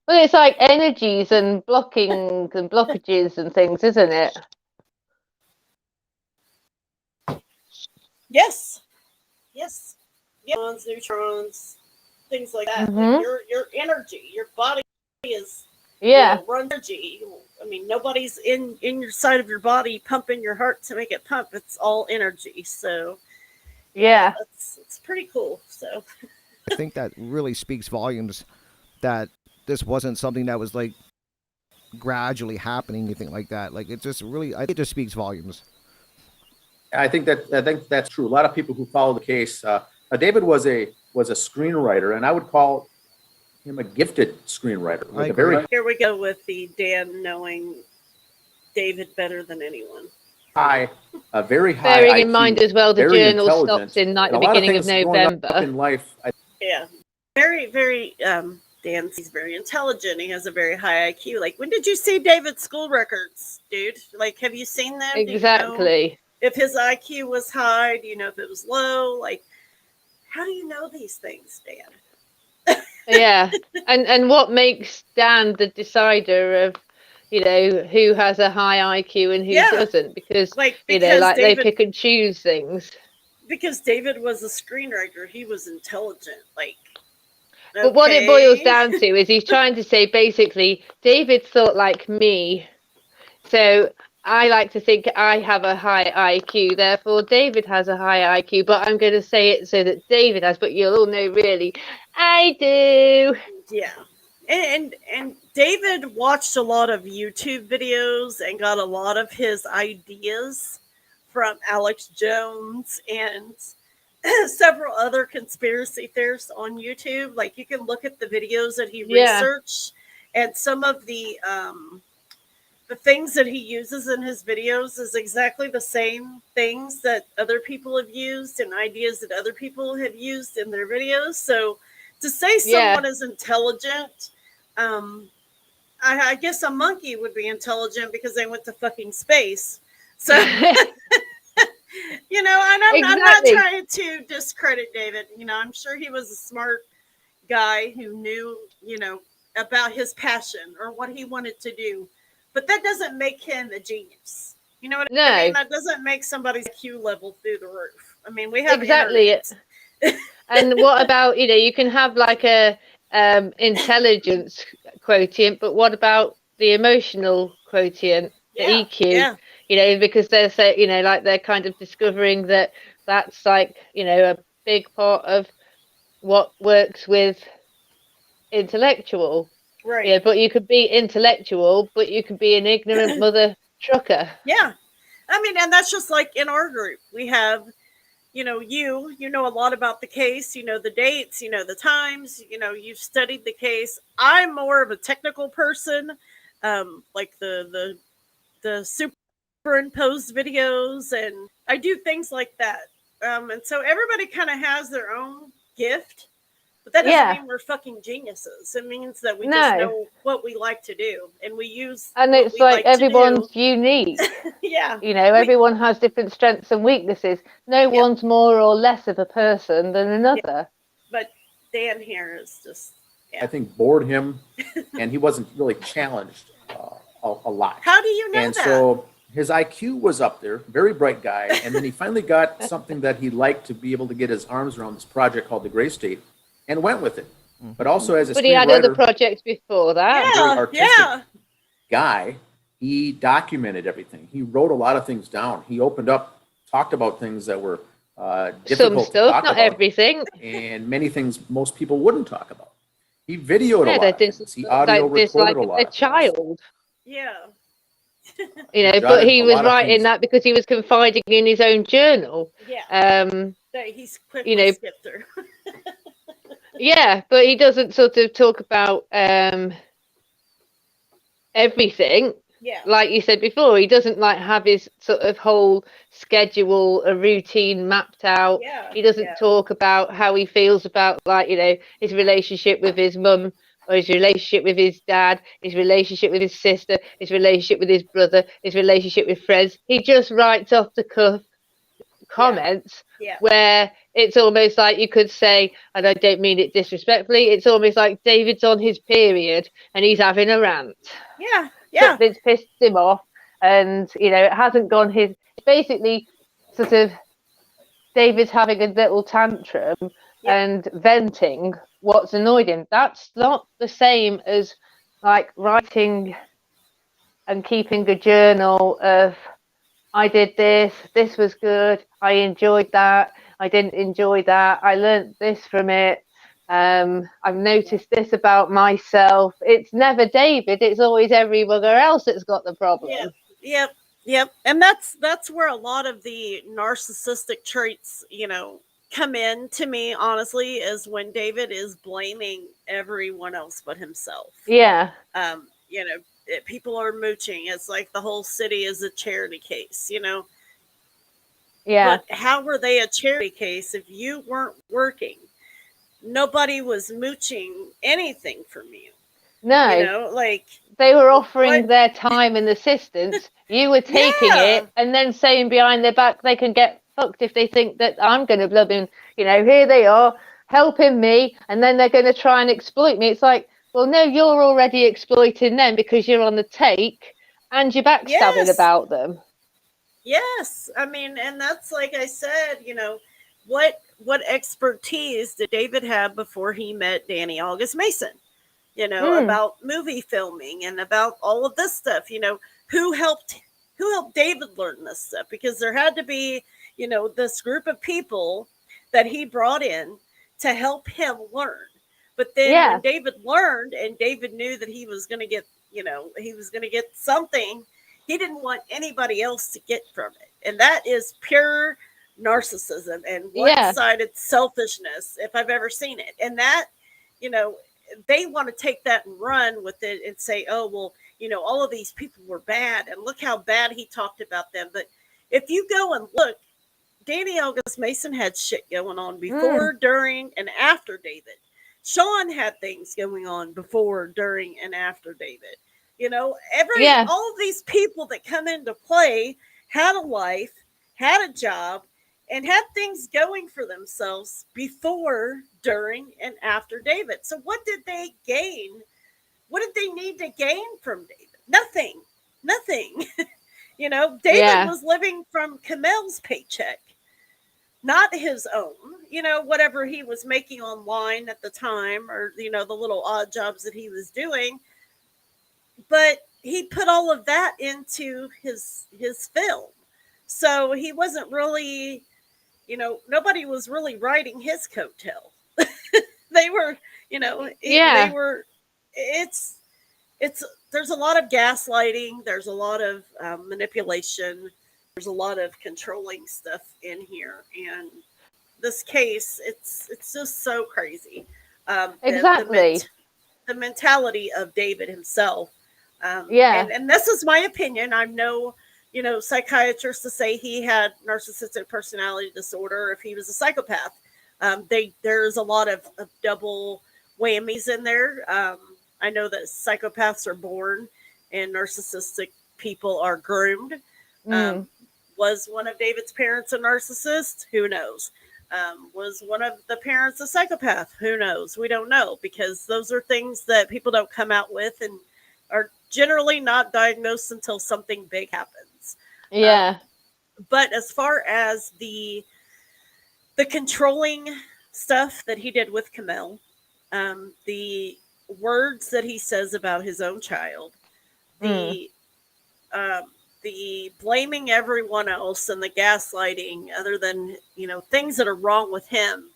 well, it's like energies and blockings and blockages and things, isn't it? Yes. Neutrons, things like that. Like your energy, your body is run energy. I mean, nobody's in your side of your body pumping your heart to make it pump. It's all energy. So it's pretty cool. So I think that really speaks volumes that this wasn't something that was like gradually happening, anything like that. Like it just really, I think it just speaks volumes. I think that's true. A lot of people who follow the case, David was a screenwriter, and I would call him a gifted screenwriter. Here we go with the Dan knowing David better than anyone. Very high. Bearing IQ, in mind as well, the journal stops in like the beginning of November. In life, very, very. He's very intelligent. He has a very high IQ. Like, when did you see David's school records, dude? Like, have you seen them? Exactly. If his IQ was high, do you know if it was low? Like, how do you know these things, Dan? Yeah. And what makes Dan the decider of, who has a high IQ and who doesn't? Because David, they pick and choose things. Because David was a screenwriter. He was intelligent. Like, but what it boils down to is he's trying to say basically, David thought like me. So I like to think I have a high IQ, therefore David has a high IQ, but I'm going to say it so that David has, but you'll all know really, I do. Yeah. And David watched a lot of YouTube videos and got a lot of his ideas from Alex Jones and several other conspiracy theorists on YouTube. Like, you can look at the videos that he researched, and some of the things that he uses in his videos is exactly the same things that other people have used and ideas that other people have used in their videos. So to say someone is intelligent, I guess a monkey would be intelligent because they went to fucking space. So and I'm not trying to discredit David. I'm sure he was a smart guy who knew, about his passion or what he wanted to do. But that doesn't make him a genius. You know what I mean? That doesn't make somebody's IQ level through the roof. I mean, we have it. And what about, you can have like a intelligence quotient, but what about the emotional quotient, the EQ? Because they're like they're kind of discovering that that's like, a big part of what works with intellectual. Right. Yeah, but you could be intellectual, but you could be an ignorant mother trucker. Yeah. I mean, and that's just like in our group. We have, you know a lot about the case, the dates, the times, you've studied the case. I'm more of a technical person, like the superimposed videos, and I do things like that. And so everybody kind of has their own gift. But that doesn't mean we're fucking geniuses. It means that we just know what we like to do, and we use. And it's like everyone's unique. Everyone has different strengths and weaknesses. No one's more or less of a person than another. Yeah. But Dan here is just. I think bored him, and he wasn't really challenged a lot. How do you know and that? So his IQ was up there, very bright guy, and then he finally got something that he liked to be able to get his arms around, this project called the Gray State. And went with it, but also as a But he had other projects before that. Very artistic guy. he documented everything. He wrote a lot of things down. He opened up, talked about things that were difficult Some to talk stuff, not about, everything. and many things most people wouldn't talk about. He videoed a Yeah, lot they of things. He audio recorded dislike a lot a of things. child. Yeah. You He know, but jotted he a was lot of writing things. that because he was confiding in his own journal. Yeah. Um, That he's you quickly know, skipped through. yeah, but he doesn't sort of talk about everything. Yeah. Like you said before, he doesn't like have his sort of whole schedule, a routine mapped out. Yeah. He doesn't Yeah. talk about how he feels about, like, you know, his relationship with his mum, or his relationship with his dad, his relationship with his sister, his relationship with his brother, his relationship with friends. He just writes off the cuff comments Yeah. where it's almost like you could say, and I don't mean it disrespectfully, it's almost like David's on his period and he's having a rant. Yeah. Yeah. Something's pissed him off, and you know, it hasn't gone his. Basically, sort of, David's having a little tantrum Yep. and venting what's annoyed him. That's not the same as like writing and keeping a journal of, I did this, this was good, I enjoyed that, I didn't enjoy that, I learned this from it. I've noticed this about myself. It's never David, it's always everyone else that's got the problem. Yep. Yep. Yep. And that's where a lot of the narcissistic traits, come in to me, honestly, is when David is blaming everyone else but himself. Yeah. People are mooching. It's like the whole city is a charity case, Yeah. But how were they a charity case if you weren't working? Nobody was mooching anything from you. No. Like, they were offering what? their time and assistance. You were taking Yeah. it and then saying behind their back they can get fucked if they think that I'm going to blooming, here they are helping me, and then they're going to try and exploit me. It's like, well, no, you're already exploiting them because you're on the take and you're backstabbing Yes. about them. Yes. I mean, and that's like I said, what expertise did David have before he met Danny August Mason? About movie filming and about all of this stuff. Who helped David learn this stuff? Because there had to be, this group of people that he brought in to help him learn. But then when David learned and David knew that he was going to get, he was going to get something, he didn't want anybody else to get from it. And that is pure narcissism and one-sided selfishness, if I've ever seen it. And that, they want to take that and run with it and say, oh, well, all of these people were bad and look how bad he talked about them. But if you go and look, Danny August Mason had shit going on before, during, and after David. Sean had things going on before, during, and after David. All of these people that come into play had a life, had a job, and had things going for themselves before, during, and after David. So what did they gain? What did they need to gain from David? Nothing. David was living from Kamel's paycheck, not his own, whatever he was making online at the time, or, the little odd jobs that he was doing. But he put all of that into his film. So he wasn't really, nobody was really riding his coattail. They were, they were, it's, there's a lot of gaslighting. There's a lot of manipulation. There's a lot of controlling stuff in here. And this case, it's just so crazy. Exactly. The mentality of David himself. And this is my opinion. I'm no, psychiatrist to say he had narcissistic personality disorder or if he was a psychopath. There's a lot of double whammies in there. I know that psychopaths are born and narcissistic people are groomed. Was one of David's parents a narcissist? Who knows? Was one of the parents a psychopath? Who knows? We don't know, because those are things that people don't come out with and are generally not diagnosed until something big happens. But as far as the controlling stuff that he did with Kamel, the words that he says about his own child, the the blaming everyone else and the gaslighting, other than things that are wrong with him.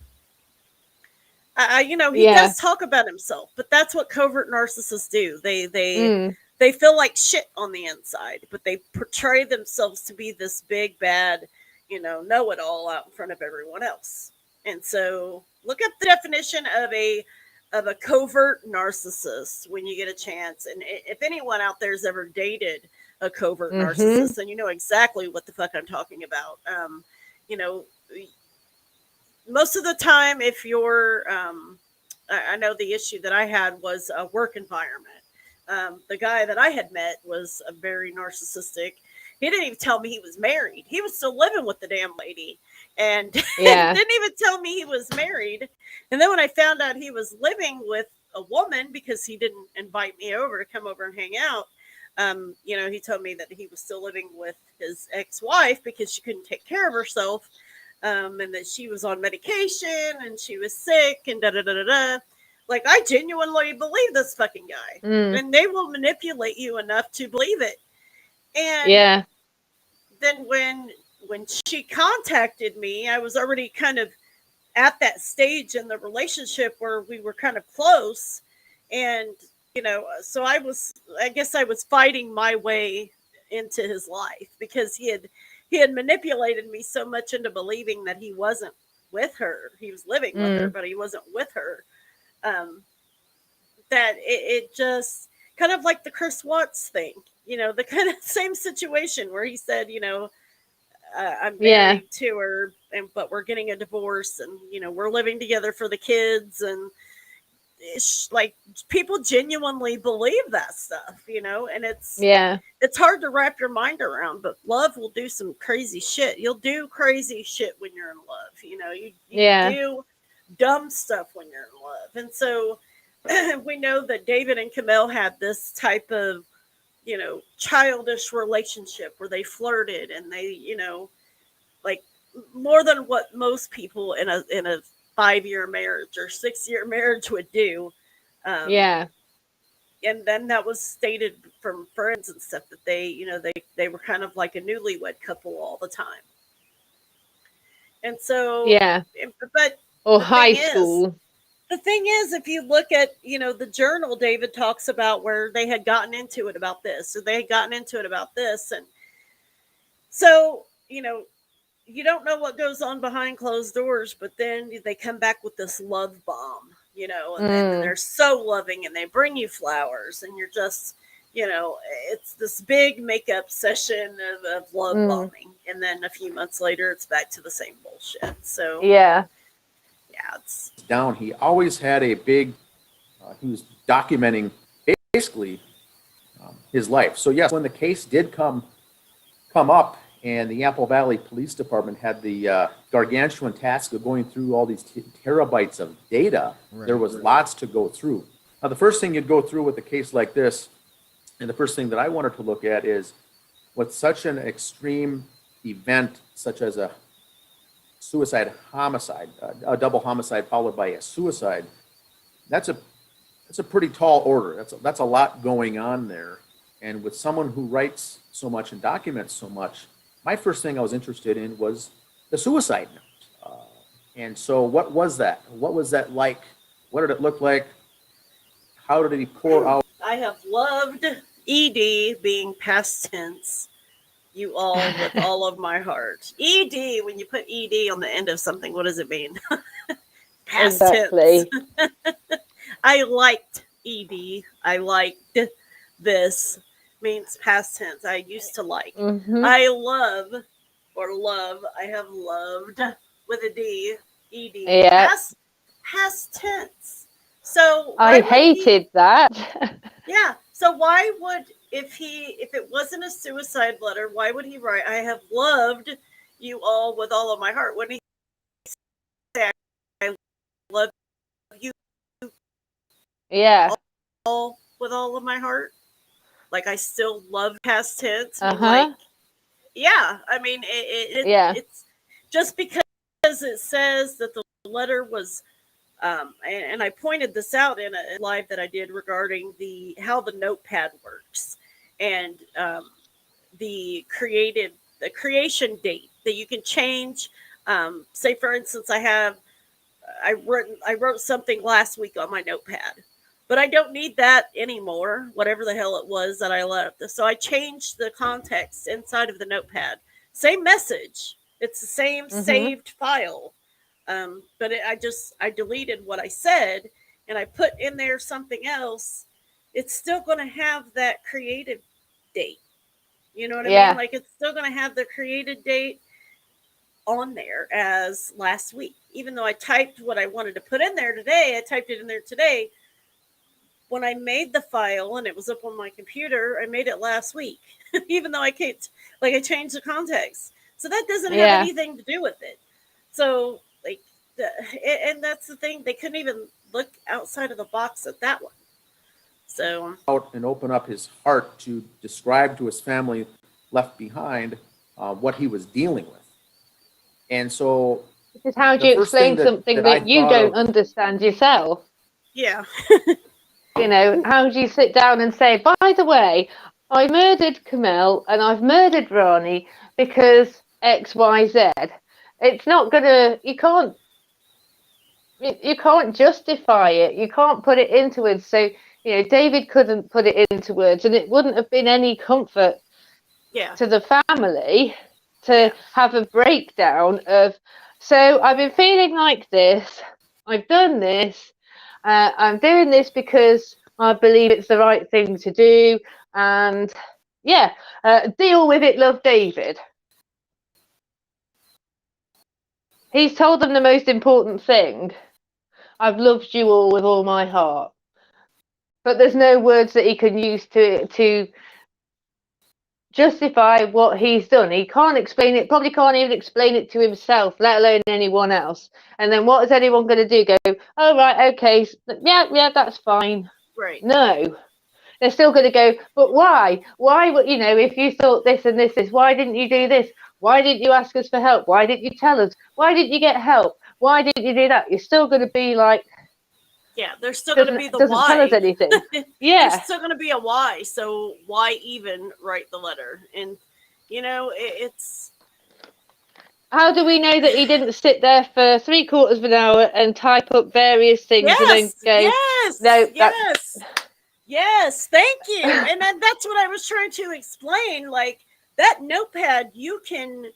He Yeah. does talk about himself, but that's what covert narcissists do. Mm. They feel like shit on the inside, but they portray themselves to be this big bad, know-it-all out in front of everyone else. And so, look up the definition of a covert narcissist when you get a chance. And if anyone out there has ever dated a covert Mm-hmm. narcissist, then you know exactly what the fuck I'm talking about. You know, most of the time, if you're, I know the issue that I had was a work environment. The guy that I had met was a very narcissistic. He didn't even tell me he was married. He was still living with the damn lady, and Yeah. didn't even tell me he was married. And then when I found out he was living with a woman, because he didn't invite me over to come over and hang out, he told me that he was still living with his ex-wife because she couldn't take care of herself, and that she was on medication and she was sick and da da da da da. Like, I genuinely believe this fucking guy, Mm. and they will manipulate you enough to believe it. And Yeah. then when she contacted me, I was already kind of at that stage in the relationship where we were kind of close, and so I guess I was fighting my way into his life, because he had manipulated me so much into believing that he wasn't with her. He was living with her, Mm. but he wasn't with her. That it just kind of like the Chris Watts thing, the kind of same situation where he said, I'm Yeah. married to her, but we're getting a divorce, and we're living together for the kids, and it's like people genuinely believe that stuff, and Yeah. it's hard to wrap your mind around. But love will do some crazy shit. You'll do crazy shit when you're in love. You Yeah. do dumb stuff when you're in love, and so we know that David and Camille had this type of childish relationship where they flirted, and they like more than what most people in a 5-year marriage or 6-year marriage would do. Yeah. And then that was stated from friends and stuff, that they were kind of like a newlywed couple all the time. And so, Yeah. but Or the high thing is, school. if you look at the journal, David talks about where they had gotten into it about this, or they had gotten into it about this, and so you don't know what goes on behind closed doors, but then they come back with this love bomb, and then Mm. they're so loving, and they bring you flowers, and you're just, it's this big makeup session of love Mm. bombing. And then a few months later, it's back to the same bullshit. So, Yeah. yeah, it's Down, he always had a big, he was documenting basically his life. So yes, when the case did come up, and the Apple Valley Police Department had the gargantuan task of going through all these terabytes of data, Right. there was lots to go through. Now, the first thing you'd go through with a case like this, and the first thing that I wanted to look at, is with such an extreme event, such as a suicide homicide, a double homicide followed by a suicide, that's a pretty tall order. That's a lot going on there. And with someone who writes so much and documents so much, my first thing I was interested in was the suicide note. And so, what was that? What was that like? What did it look like? How did he pour out? I have loved ED being past tense. You all with all of my heart. ED, when you put ED on the end of something, what does it mean? Past Exactly. tense. I liked ED. I liked this. Means past tense. I used to like. Mm-hmm. I love or love. I have loved with a D. ED. Yeah. Past tense. So I why would he? hated that. Yeah. So why would, if it wasn't a suicide letter, why would he write, I have loved you all with all of my heart? Wouldn't he say, I love you Yeah. all with all of my heart? Like, I still love past tense. Uh-huh. Yeah. I mean, Yeah. it's just because it says that the letter was, and I pointed this out in a live that I did regarding how the notepad works. And the creation date that you can change. Say, for instance, I wrote something last week on my notepad, but I don't need that anymore, whatever the hell it was that I left. So I changed the context inside of the notepad. Same message. It's the same saved file. But I deleted what I said and I put in there something else. It's still going to have that creative date. You know what I mean? Like, it's still going to have the created date on there as last week. Even though I typed what I wanted to put in there today, I typed it in there today. When I made the file and it was up on my computer, I made it last week. Even though I can't, like, I changed the context. So that doesn't have anything to do with it. So, like, and that's the thing. They couldn't even look outside of the box at that one. So out and open up his heart to describe to his family left behind what he was dealing with. And so, because how do you explain something that you don't understand yourself? Yeah. You know, how do you sit down and say, by the way, I murdered Camille and I've murdered Ronnie because X, Y, Z. It's not gonna. You can't justify it. You can't put it into words. So, you know, David couldn't put it into words, and it wouldn't have been any comfort to the family to have a breakdown of, so I've been feeling like this, I've done this, I'm doing this because I believe it's the right thing to do, and deal with it, love, David. He's told them the most important thing. I've loved you all with all my heart. But there's no words that he can use to justify what he's done. He can't explain it, probably can't even explain it to himself, let alone anyone else. And then what is anyone going to do? Go, oh, right, okay, yeah, that's fine. Right. No. They're still going to go, but why? Why, you know, if you thought this and this, why didn't you do this? Why didn't you ask us for help? Why didn't you tell us? Why didn't you get help? Why didn't you do that? You're still going to be like, yeah, there's still going to be the doesn't why. Tell us anything. Yeah. There's still going to be a why. So why even write the letter? And, you know, it's... How do we know that he didn't sit there for 3/4 of an hour and type up various things and then go, yes, thank you. And that's what I was trying to explain. Like, that notepad, you can,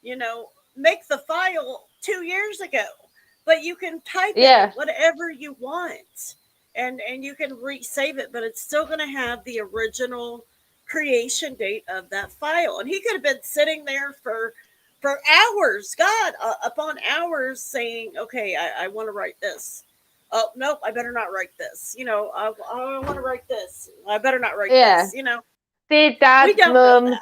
you know, make the file 2 years ago, but you can type it whatever you want, and you can resave it, but it's still going to have the original creation date of that file. And he could have been sitting there for hours, upon hours, saying, okay, I want to write this. Oh, nope, I better not write this. You know, I want to write this. I better not write this, you know. Dear Dad, Mum,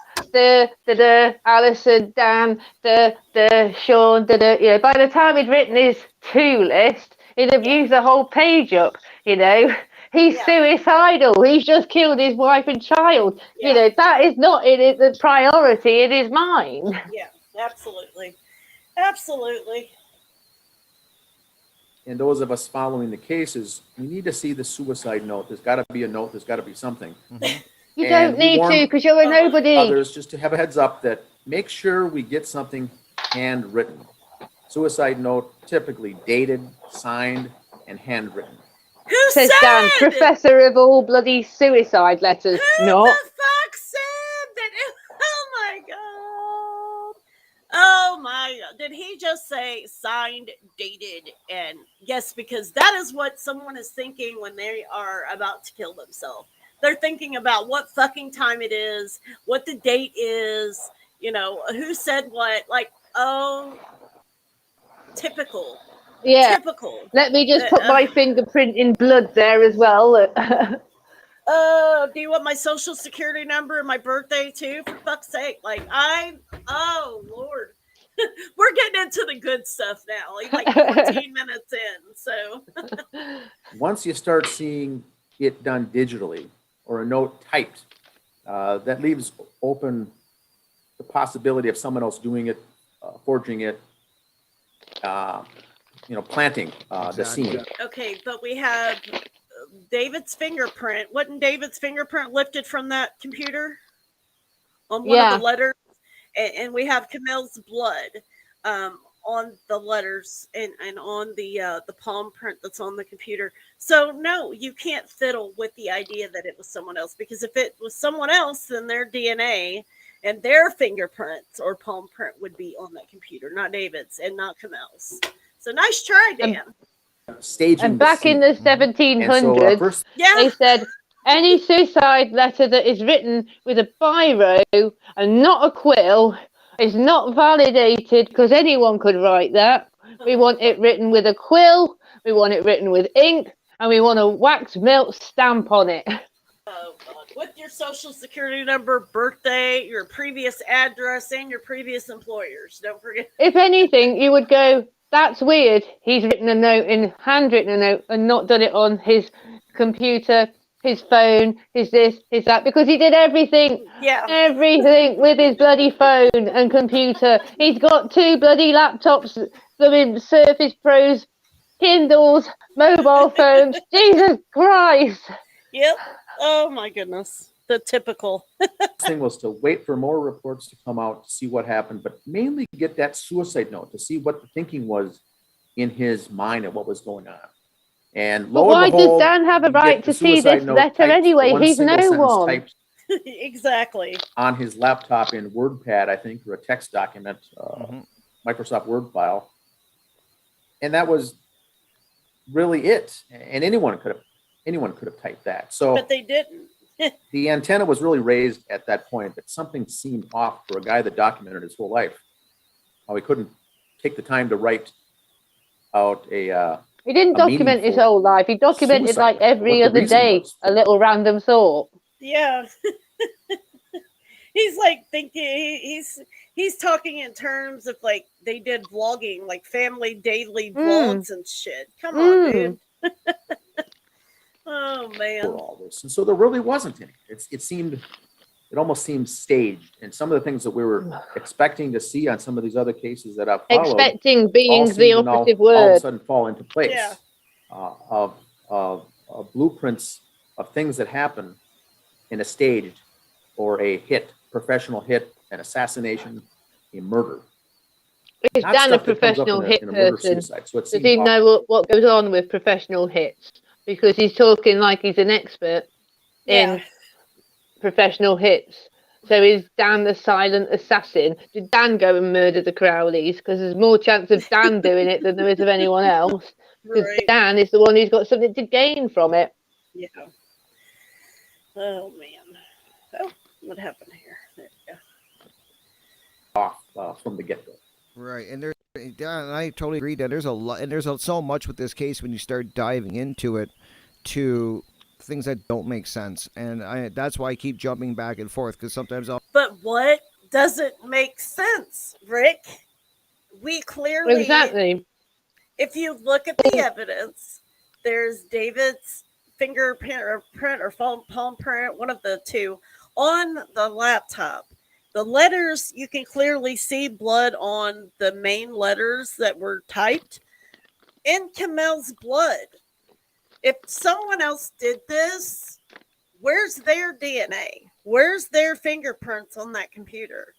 Alison, Dan, Sean, you know, by the time he'd written his to list, he'd have used the whole page up, you know. He's suicidal. He's just killed his wife and child. You know, that is not the priority in his mind. Yeah, absolutely. Absolutely. And those of us following the cases, we need to see the suicide note. There's got to be a note. There's got to be something. You don't need to, because you're a nobody. Others, just to have a heads up that make sure we get something handwritten. Suicide note, typically dated, signed, and handwritten. Who says said? Dan, professor of all bloody suicide letters? Who Not. the fuck said that? Oh my god. Oh my god. Did he just say signed, dated, and yes, because that is what someone is thinking when they are about to kill themselves. They're thinking about what fucking time it is, what the date is, you know, who said what. Like, oh, typical. Yeah. Typical. Let me just put my fingerprint in blood there as well. Do you want my social security number and my birthday too? For fuck's sake. Like, oh Lord. We're getting into the good stuff now. Like 14 minutes in. So once you start seeing it done digitally or a note typed, that leaves open the possibility of someone else doing it, forging it, planting the scene. Okay, but we have David's fingerprint. Wasn't David's fingerprint lifted from that computer? on one of the Yeah. letters, and we have Camel's blood on the letters and on the palm print that's on the computer. So no, you can't fiddle with the idea that it was someone else, because if it was someone else, then their DNA and their fingerprints or palm print would be on that computer, not David's and not Camel's. So nice try, Dan. Staging And the back in the scene. 1700s, And so first, Yeah, they said any suicide letter that is written with a biro and not a quill is not validated, because anyone could write that. We want it written with a quill, we want it written with ink, and we want a wax melt stamp on it. oh God, with your social security number, birthday, your previous address, and your previous employers. Don't forget. If anything, you would go, that's weird. He's written a note in handwritten a note and not done it on his computer, his phone, his this, his that, because he did everything with his bloody phone and computer. He's got 2 bloody laptops, blooming Surface Pros, Kindles, mobile phones. Jesus Christ. Yep. Oh my goodness. The typical. thing was to wait for more reports to come out to see what happened, but mainly get that suicide note to see what the thinking was in his mind and what was going on. And lo Why and behold, does Dan have a you get right the to see suicide this note letter typed, anyway? one He's single no sentence one. typed Exactly. on his laptop in WordPad, I think, or a text document, Microsoft Word file. And that was really it. And anyone could have typed that. So But they didn't. the antenna was really raised at that point that something seemed off for a guy that documented his whole life. How he couldn't take the time to write out He didn't document his whole life. He documented suicide, like every what the other reason day was. a little random thought. Yeah. He's like thinking he's talking in terms of like they did vlogging, like family daily vlogs and shit. Come on, dude. Oh man. For all this. And so there really wasn't any. It almost seemed staged. And some of the things that we were expecting to see on some of these other cases that I've followed, Expecting being all the seem to now operative all of a word. sudden fall into place. Yeah. Of blueprints of things that happen in a staged or a hit, professional hit, an assassination, a murder. Is Not Dan a stuff that comes up professional in hit in a murder person? suicide. So it Does seemed he off. know what goes on with professional hits? Because he's talking like he's an expert in professional hits. So is Dan the silent assassin? Did Dan go and murder the Crowleys? Because there's more chance of Dan doing it than there is of anyone else. Because Right. Dan is the one who's got something to gain from it. Yeah. Oh man. Oh, what happened here? There we go. Off from the get-go. Right, and I totally agree that there's a lot, and there's so much with this case when you start diving into it, to things that don't make sense, and that's why I keep jumping back and forth, because sometimes I'll. But what doesn't make sense, Rick? We clearly, Exactly. if you look at the evidence, there's David's fingerprint or palm print, one of the two, on the laptop. The letters, you can clearly see blood on the main letters that were typed in Camel's blood. If someone else did this, where's their DNA? Where's their fingerprints on that computer?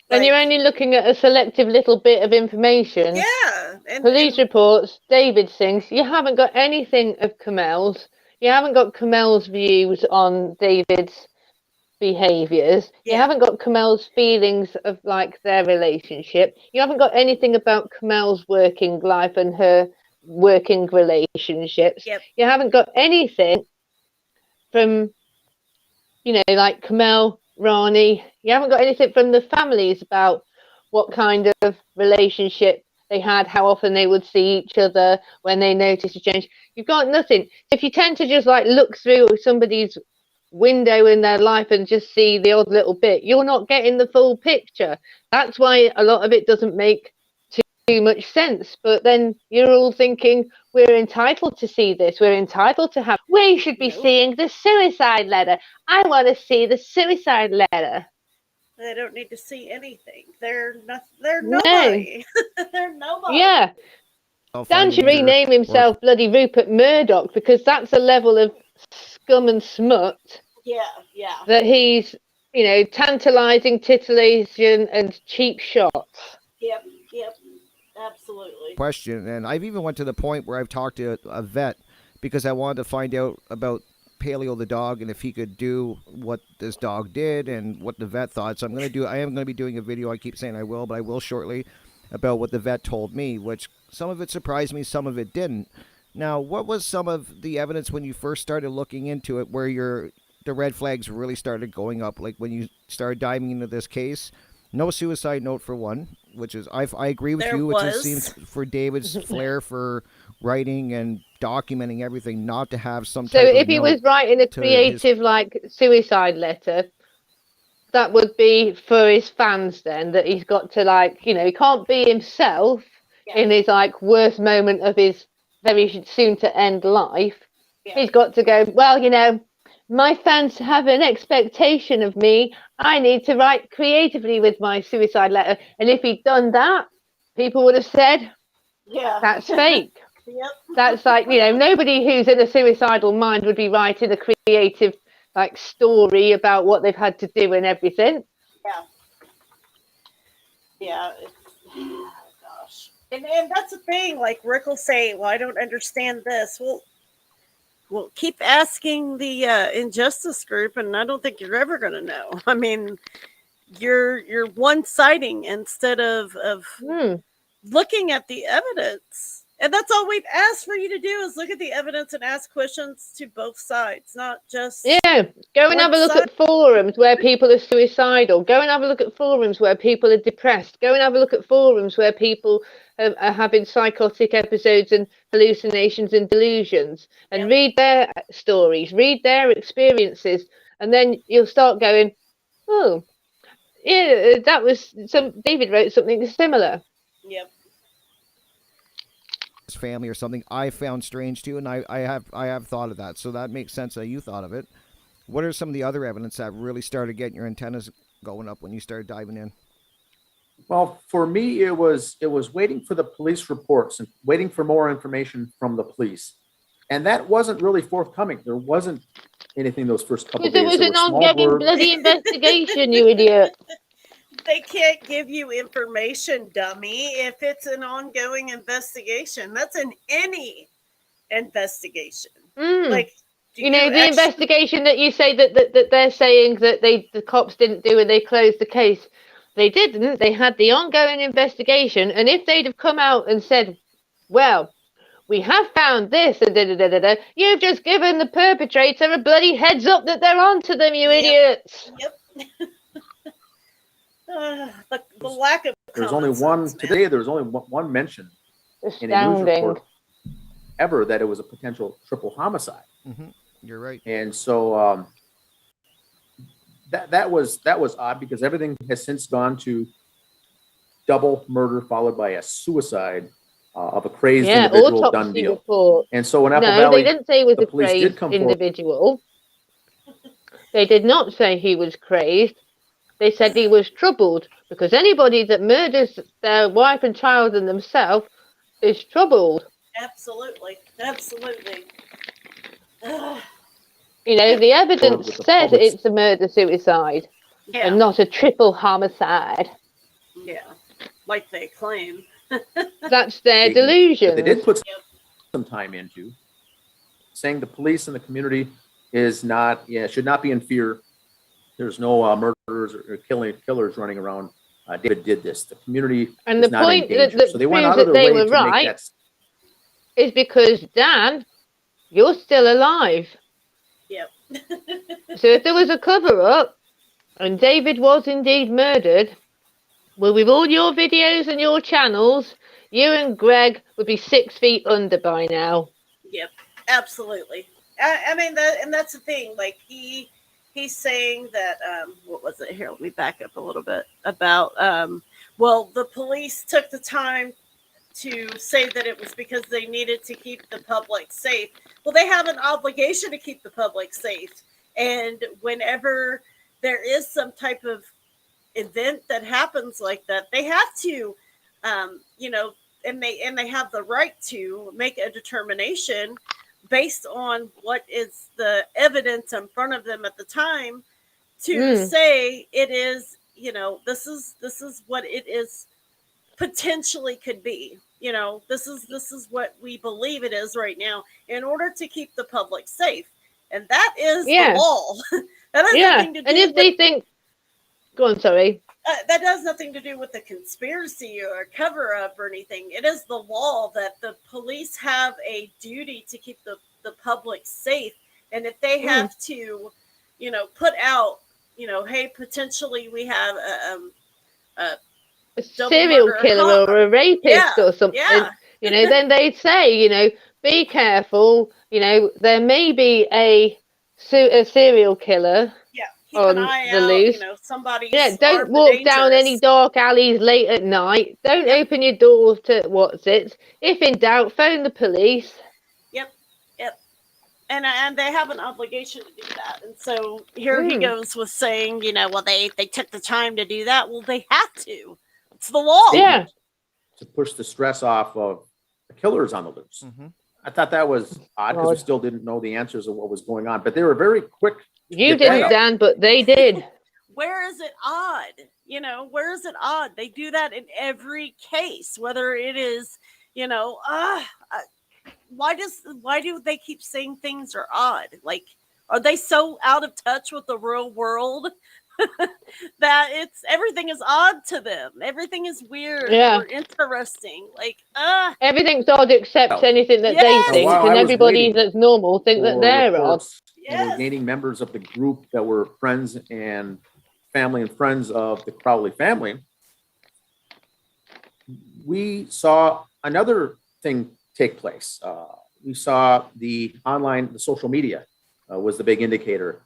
And you're only looking at a selective little bit of information. Yeah. And, Police reports, David's things. You haven't got anything of Camel's. You haven't got Camel's views on David's behaviors. You haven't got Camel's feelings of like their relationship. You haven't got anything about Camel's working life and her working relationships. You haven't got anything from, like Camel, Rani. You haven't got anything from the families about what kind of relationship they had, how often they would see each other, when they noticed a change. You've got nothing. If you tend to just like look through somebody's window in their life and just see the odd little bit, you're not getting the full picture. That's why a lot of it doesn't make too much sense. But then you're all thinking, we're entitled to see this, we should be seeing the suicide letter. I want to see the suicide letter. They don't need to see anything. They're nobody. They're nobody. Yeah. Dan should rename himself bloody Rupert Murdoch, because that's a level of scum and smut Yeah. that he's tantalizing titillation and cheap shots. Yep, absolutely. Question, and I've even went to the point where I've talked to a vet because I wanted to find out about Paleo the dog and if he could do what this dog did and what the vet thought. So I am going to be doing a video. I keep saying I will, but I will shortly, about what the vet told me, which some of it surprised me, some of it didn't. Now, what was some of the evidence when you first started looking into it where the red flags really started going up, like when you started diving into this case? No suicide note for one, which is I agree with There you. It just was. seems for David's flair for writing and documenting everything not to have some So type if of he note was writing a to creative like suicide letter, that would be for his fans then, that he's got to he can't be himself in his worst moment of his very soon to end life. Yeah. He's got to go, well, my fans have an expectation of me. I need to write creatively with my suicide letter. And if he'd done that, people would have said, Yeah. that's fake. Yep. That's nobody who's in a suicidal mind would be writing a creative story about what they've had to do and everything. Yeah. Oh, gosh. And that's the thing. Like Rick will say, well, I don't understand this. Well, keep asking the Injustice group, and I don't think you're ever going to know. I mean, you're one-siding instead of looking at the evidence. And that's all we've asked for you to do is look at the evidence and ask questions to both sides, not just go and have a look at forums where people are suicidal. Go and have a look at forums where people are depressed. Go and have a look at forums where people are having psychotic episodes and hallucinations and delusions, and read their stories, read their experiences, and then you'll start going, oh, yeah, that was David wrote something similar. Yep. family or something I found strange too, and I have thought of that, so that makes sense that you thought of it. What are some of the other evidence that really started getting your antennas going up when you started diving in? Well, for me, it was waiting for the police reports and waiting for more information from the police, and that wasn't really forthcoming. There wasn't anything those first couple Because days. it was an ongoing bloody investigation, you idiot. They can't give you information, dummy, if it's an ongoing investigation. That's in any investigation. Like, the investigation that you say that they're saying that the cops didn't do and they closed the case. They didn't. They had the ongoing investigation, and if they'd have come out and said, well, we have found this, and da-da-da-da-da, you've just given the perpetrator a bloody heads up that they're onto them, you idiots. Yep. The lack of there's only one today. There's only one mention in a news report ever that it was a potential triple homicide. Mm-hmm. You're right. And so that was odd because everything has since gone to double murder followed by a suicide of a crazed individual, done deal. Report. And so in Apple Valley, they didn't say he was a crazed forward. individual. They did not say he was crazed. They said he was troubled, because anybody that murders their wife and child and themselves is troubled. Absolutely. The evidence says it's a murder-suicide and not a triple homicide. Yeah, like they claim. That's their delusion. They did put some time into saying the police and the community should not be in fear. There's no murderers or killers running around. David did this. The community and is the not point in danger. that so they went out of their they way were to right make that. Is because Dan, you're still alive. Yep. So if there was a cover-up and David was indeed murdered, well, with all your videos and your channels, you and Greg would be 6 feet under by now. Yep, absolutely. I mean, that's the thing. Like he's saying that what was it? Here, let me back up a little bit about the police took the time to say that it was because they needed to keep the public safe. Well, they have an obligation to keep the public safe, and whenever there is some type of event that happens like that, they have to and they have the right to make a determination based on what is the evidence in front of them at the time to say it is, this is what it is potentially could be. This is what we believe it is right now in order to keep the public safe. And that is the law. That has nothing to do and if with, they think, go on, sorry. that has nothing to do with the conspiracy or cover up or anything. It is the law that the police have a duty to keep the public safe. And if they have to, put out, hey, potentially we have a serial killer or a rapist or something, then they'd say, be careful, there may be a serial killer keep on an eye the out, loose. Somebody's Don't walk down any dark alleys late at night. Don't open your doors to if in doubt, phone the police. Yep. And they have an obligation to do that. And so here he goes with saying, well, they took the time to do that. Well, they have to. It's the law. Yeah. To push the stress off of the killers on the loose. I thought that was odd because we still didn't know the answers of what was going on, but they were very quick. You didn't, Dan, but they did. Where is it odd? Where is it odd? They do that in every case, whether it is, why do they keep saying things are odd? Like, are they so out of touch with the real world that everything is odd to them? Everything is weird or interesting. Like, everything's odd except anything that they think, and everybody that's normal think that they're odd. Gaining members of the group that were friends and family and friends of the Crowley family, we saw another thing take place. We saw the social media was the big indicator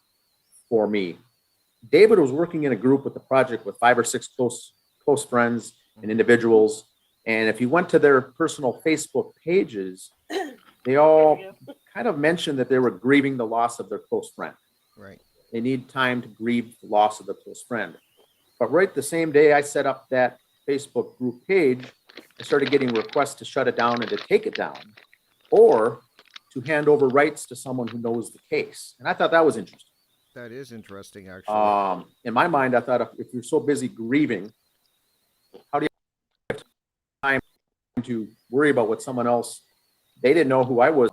for me. David was working in a group with the project with 5 or 6 close friends and individuals. And if you went to their personal Facebook pages, they all kind of mentioned that they were grieving the loss of their close friend. Right. They need time to grieve the loss of the close friend. But right the same day I set up that Facebook group page, I started getting requests to shut it down and to take it down, or to hand over rights to someone who knows the case. And I thought that was interesting. That is interesting, actually. In my mind, I thought if you're so busy grieving, how do you have time to worry about what someone else? They didn't know who I was.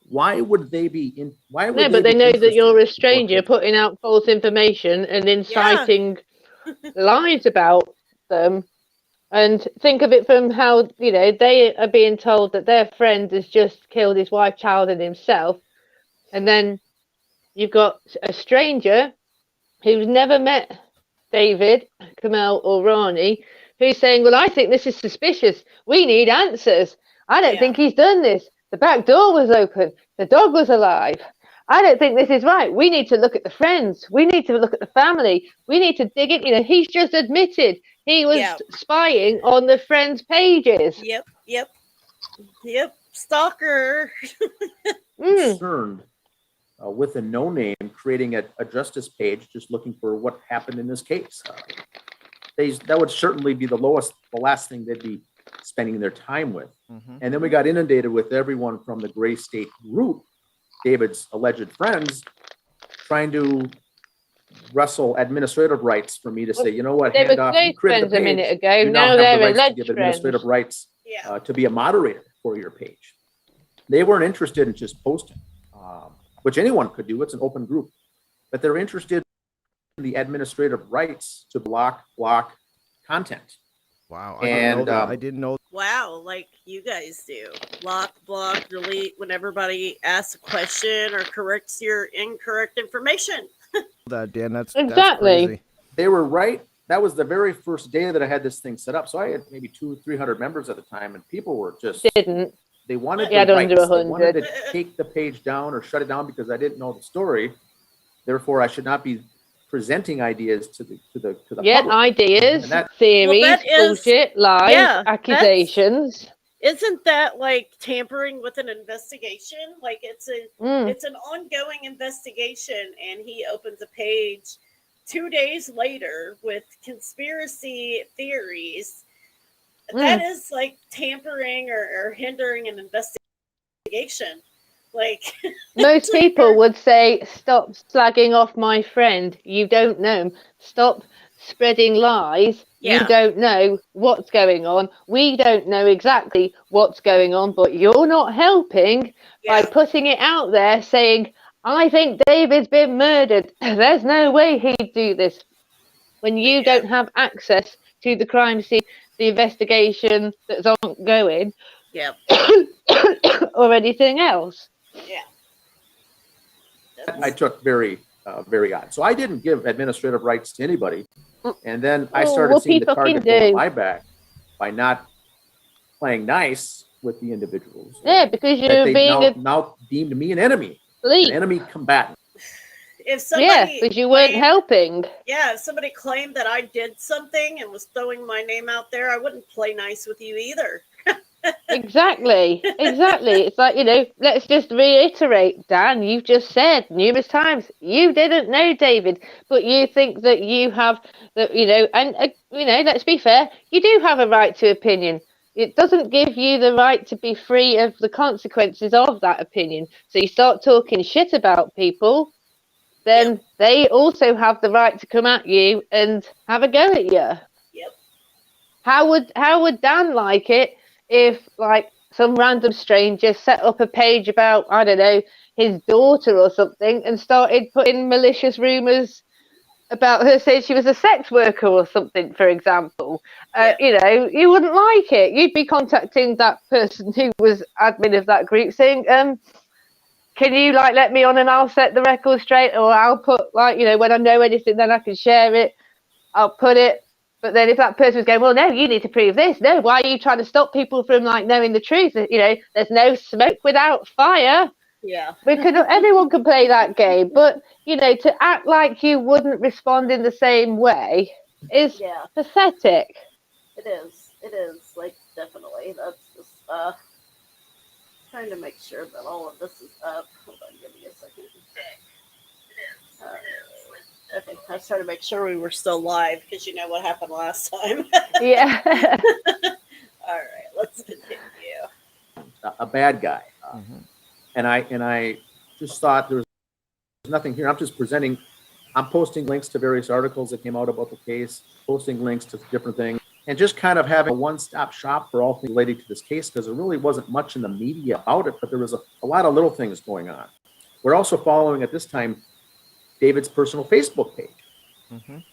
Why would they be in? Why would but they know that you're a stranger putting out false information and inciting lies about them. And think of it from how, they are being told that their friend has just killed his wife, child, and himself. And then you've got a stranger who's never met David, Kamel, or Ronnie, who's saying, well, I think this is suspicious. We need answers. I don't think he's done this. The back door was open. The dog was alive. I don't think this is right. We need to look at the friends. We need to look at the family. We need to dig in. He's just admitted he was spying on the friends' pages. Yep. Stalker. Concerned with a no-name creating a justice page, just looking for what happened in this case. That would certainly be the last thing they'd be spending their time with. And then we got inundated with everyone from the Gray State group, David's alleged friends, trying to wrestle administrative rights for me to say, you know what, hand off friends a minute ago. Now they're alleged friends. Administrative rights to be a moderator for your page. They weren't interested in just posting, which anyone could do. It's an open group, but they're interested in the administrative rights to block content. Wow, I didn't know. Wow, like you guys do. Block, delete when everybody asks a question or corrects your incorrect information. That, Dan, that's exactly. They were right. That was the very first day that I had this thing set up. So I had maybe 200-300 members at the time, and people were just they wanted to take the page down or shut it down because I didn't know the story. Therefore, I should not be presenting ideas to the public. Ideas, theories, bullshit, lies, accusations. Isn't that like tampering with an investigation? Like it's an ongoing investigation, and he opens a page 2 days later with conspiracy theories. That is like tampering or hindering an investigation. Like, Most people would say, stop slagging off my friend. You don't know him. Stop spreading lies. You yeah, don't know what's going on. We don't know exactly what's going on, but you're not helping by yeah, putting it out there saying, I think David's been murdered. There's no way he'd do this. When you yeah, don't have access to the crime scene, the investigation that's ongoing, yeah, or anything else. yeah. I took very odd. So I didn't give administrative rights to anybody. And then I Oh, started seeing whoopee the fucking target go on do. my back by not playing nice with the individuals. Yeah, because That you're they being a now deemed me an enemy police. combatant. If Yeah, somebody because you weren't claimed, helping. yeah, if somebody claimed that I did something and was throwing my name out there, I wouldn't play nice with you either. Exactly. It's like, let's just reiterate, Dan, you've just said numerous times you didn't know David, but you think that you have that, let's be fair, you do have a right to opinion. It doesn't give you the right to be free of the consequences of that opinion. So you start talking shit about people, Yep, then they also have the right to come at you and have a go at you. yep, How would Dan like it if like some random stranger set up a page about, I don't know, his daughter or something and started putting malicious rumors about her, saying she was a sex worker or something, for example? yep, You wouldn't like it. You'd be contacting that person who was admin of that group saying, can you like let me on and I'll set the record straight, or I'll put like, when I know anything then I can share it. I'll put it. But then if that person was going, well, no, you need to prove this. No, why are you trying to stop people from like knowing the truth? There's no smoke without fire. yeah, Everyone can play that game, but to act like you wouldn't respond in the same way is yeah. pathetic. It is. It is. Like, definitely. That's just trying to make sure that all of this is up. Hold on, give me a second. Okay, I was trying to make sure we were still live because you know what happened last time. Yeah. All right, let's continue. A bad guy. And I just thought there was nothing here. I'm just presenting. I'm posting links to various articles that came out about the case, posting links to different things, and just kind of having a one-stop shop for all things related to this case, because there really wasn't much in the media about it, but there was a lot of little things going on. We're also following at this time David's personal Facebook page.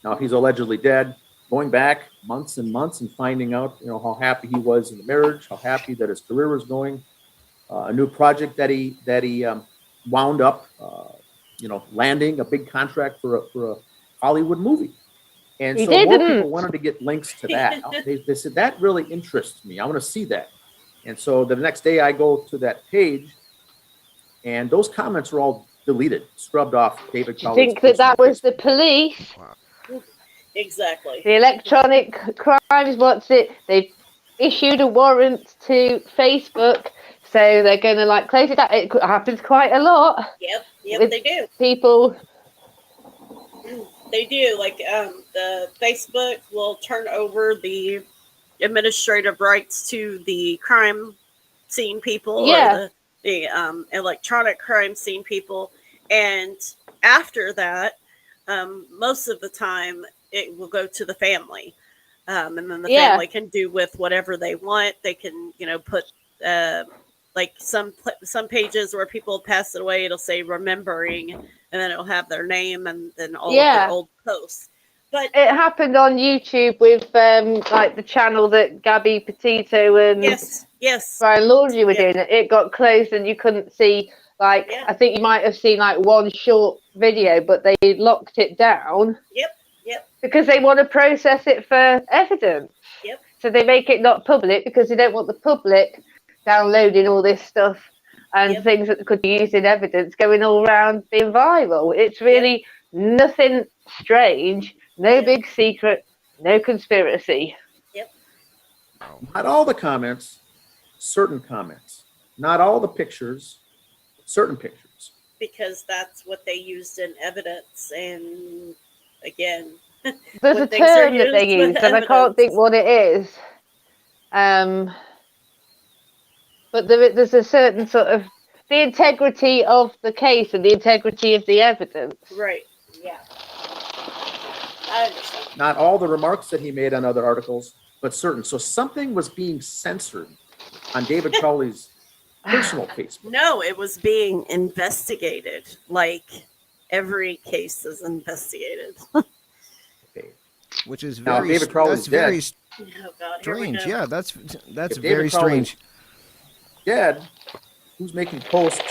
Now he's allegedly dead, going back months and months and finding out, how happy he was in the marriage, how happy that his career was going, a new project that he wound up, landing a big contract for a Hollywood movie. And He so more didn't. people wanted to get links to that. They said, that really interests me. I want to see that. And so the next day I go to that page and those comments are all deleted, scrubbed off David Do you Colley's think that personal was the Facebook. police? Exactly. The electronic crimes, what's it? They've issued a warrant to Facebook, so they're going to like close it down. It happens quite a lot. Yep, with they do. People. They do. Like, the Facebook will turn over the administrative rights to the crime scene people or Yeah. the electronic crime scene people, and after that, most of the time it will go to the family, and then the Yeah. family can do with whatever they want. They can, put like some pages where people pass it away. It'll say remembering, and then it'll have their name and then all of Yeah. their old posts. But It happened on YouTube with like the channel that Gabby Petito and yes, Brian Laundrie were Yep. doing. It got closed and you couldn't see like Yeah. I think you might have seen like one short video, but they locked it down. Yep. Because they want to process it for evidence. Yep. So they make it not public because they don't want the public downloading all this stuff and Yep. things that could be used in evidence going all around being viral. It's really nothing strange, no Yep. big secret, no conspiracy. Not all the comments, certain comments. Not all the pictures, certain pictures. Because that's what they used in evidence, and again, There's when a things are term that they used with use, and I can't think evidence. what it is. But there's a certain sort of the integrity of the case and the integrity of the evidence. Right. Yeah. I understand. Not all the remarks that he made on other articles, but certain. So something was being censored on David Crowley's personal Facebook. No, it was being investigated. Like every case is investigated. Page. Which is Now, very David Crowley's that's very dead. Oh God, here we strange. go. Yeah, that's If very David Crowley's strange. dead, who's making posts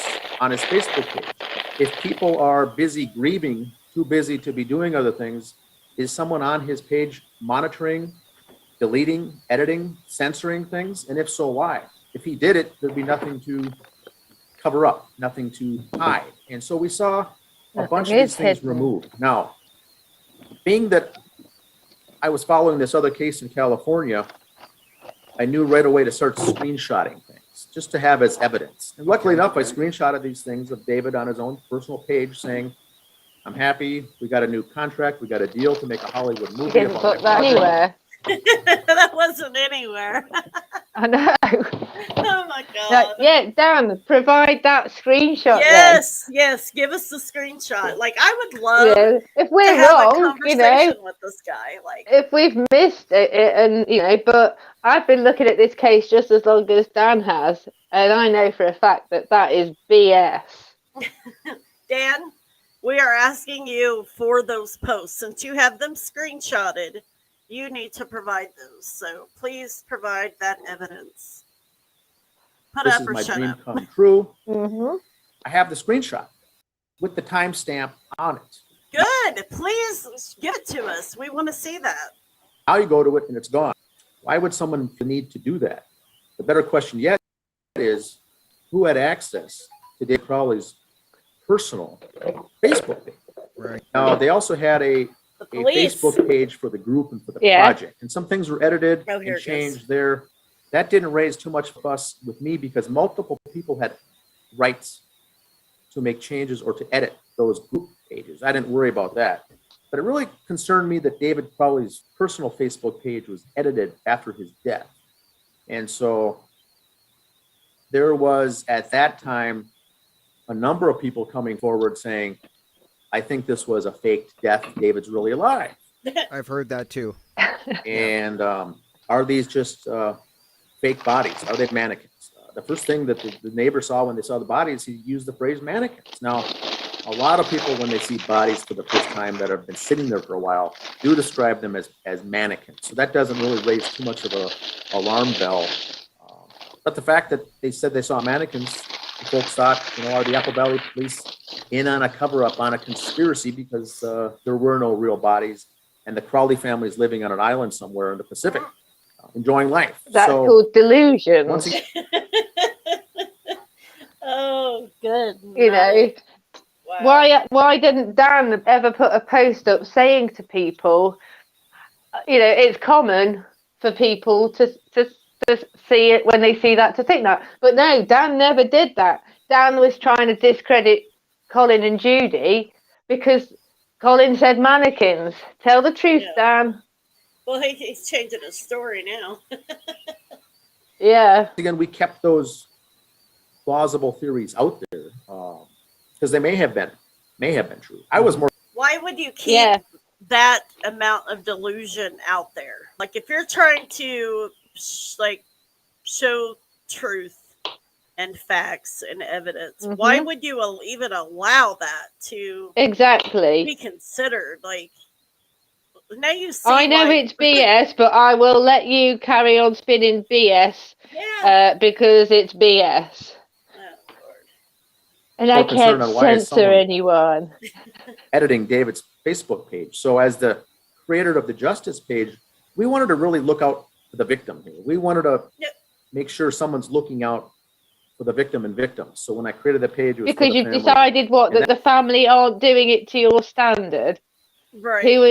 on his Facebook page? If people are busy grieving, too busy to be doing other things, is someone on his page monitoring, deleting, editing, censoring things? And if so, why? If he did it, there'd be nothing to cover up, nothing to hide. And so we saw a bunch of these things removed. Now, being that I was following this other case in California, I knew right away to start screenshotting things just to have as evidence. And luckily enough, I screenshotted these things of David on his own personal page saying, I'm happy, we got a new contract, we got a deal to make a Hollywood You movie didn't about put my that project. anywhere. That wasn't anywhere. I know. Oh my God. No, yeah, Dan, provide that screenshot Yes, yes. Give us the screenshot. Like I would then. love You know, if to we're have a wrong, you know, conversation with this guy. Like, if we've missed it, and you know, but I've been looking at this case just as long as Dan has, and I know for a fact that that is BS. Dan, we are asking you for those posts. Since you have them screenshotted, you need to provide those. So please provide that evidence. Put This up is or my shut dream up. come true. Mm-hmm. I have the screenshot with the timestamp on it. Good. Please give it to us. We want to see that. Now you go to it and it's gone. Why would someone need to do that? The better question yet is who had access to Dave Crowley's personal Facebook page? Right. Now, they also had a The police. Facebook page for the group and for the Yeah. project. And some things were edited Oh, here and it goes. changed there. That didn't raise too much fuss with me because multiple people had rights to make changes or to edit those group pages. I didn't worry about that. But it really concerned me that David Crowley's personal Facebook page was edited after his death. And so there was, at that time, a number of people coming forward saying, I think this was a faked death. David's really alive. I've heard that too. And are these just fake bodies? Are they mannequins? The first thing that the neighbor saw when they saw the bodies, he used the phrase mannequins. Now, a lot of people, when they see bodies for the first time that have been sitting there for a while, do describe them as mannequins. So that doesn't really raise too much of a alarm bell. But the fact that they said they saw mannequins, the folks thought, are the Apple Valley Police in on a cover-up, on a conspiracy because there were no real bodies, and the Crowley family is living on an island somewhere in the Pacific, enjoying life. That's So, called delusions. once again, Oh, good. You know, Wow. why didn't Dan ever put a post up saying to people, it's common for people to see it when they see that, to think that. But no, Dan never did that. Dan was trying to discredit Colin and Judy because Colin said mannequins. Tell the truth, Yeah. Dan. Well, he's changing his story now. Yeah. again, we kept those plausible theories out there because they may have been true. I was more Why would you keep Yeah. that amount of delusion out there? Like, if you're trying to show truth and facts and evidence, why Mhm. would you even allow that to Exactly. be considered? Like, now you see. I know it's BS, but I will let you carry on spinning BS Yeah. because it's BS. Oh, Lord. And I more concerned can't on why is censor someone anyone. editing David's Facebook page. So as the creator of the Justice page, we wanted to really look out for the victim here. We wanted to Yep. make sure someone's looking out for the victim and victims. So when I created the page, it was for Because the you've family. decided And that the family aren't doing it to your standard. Right. Who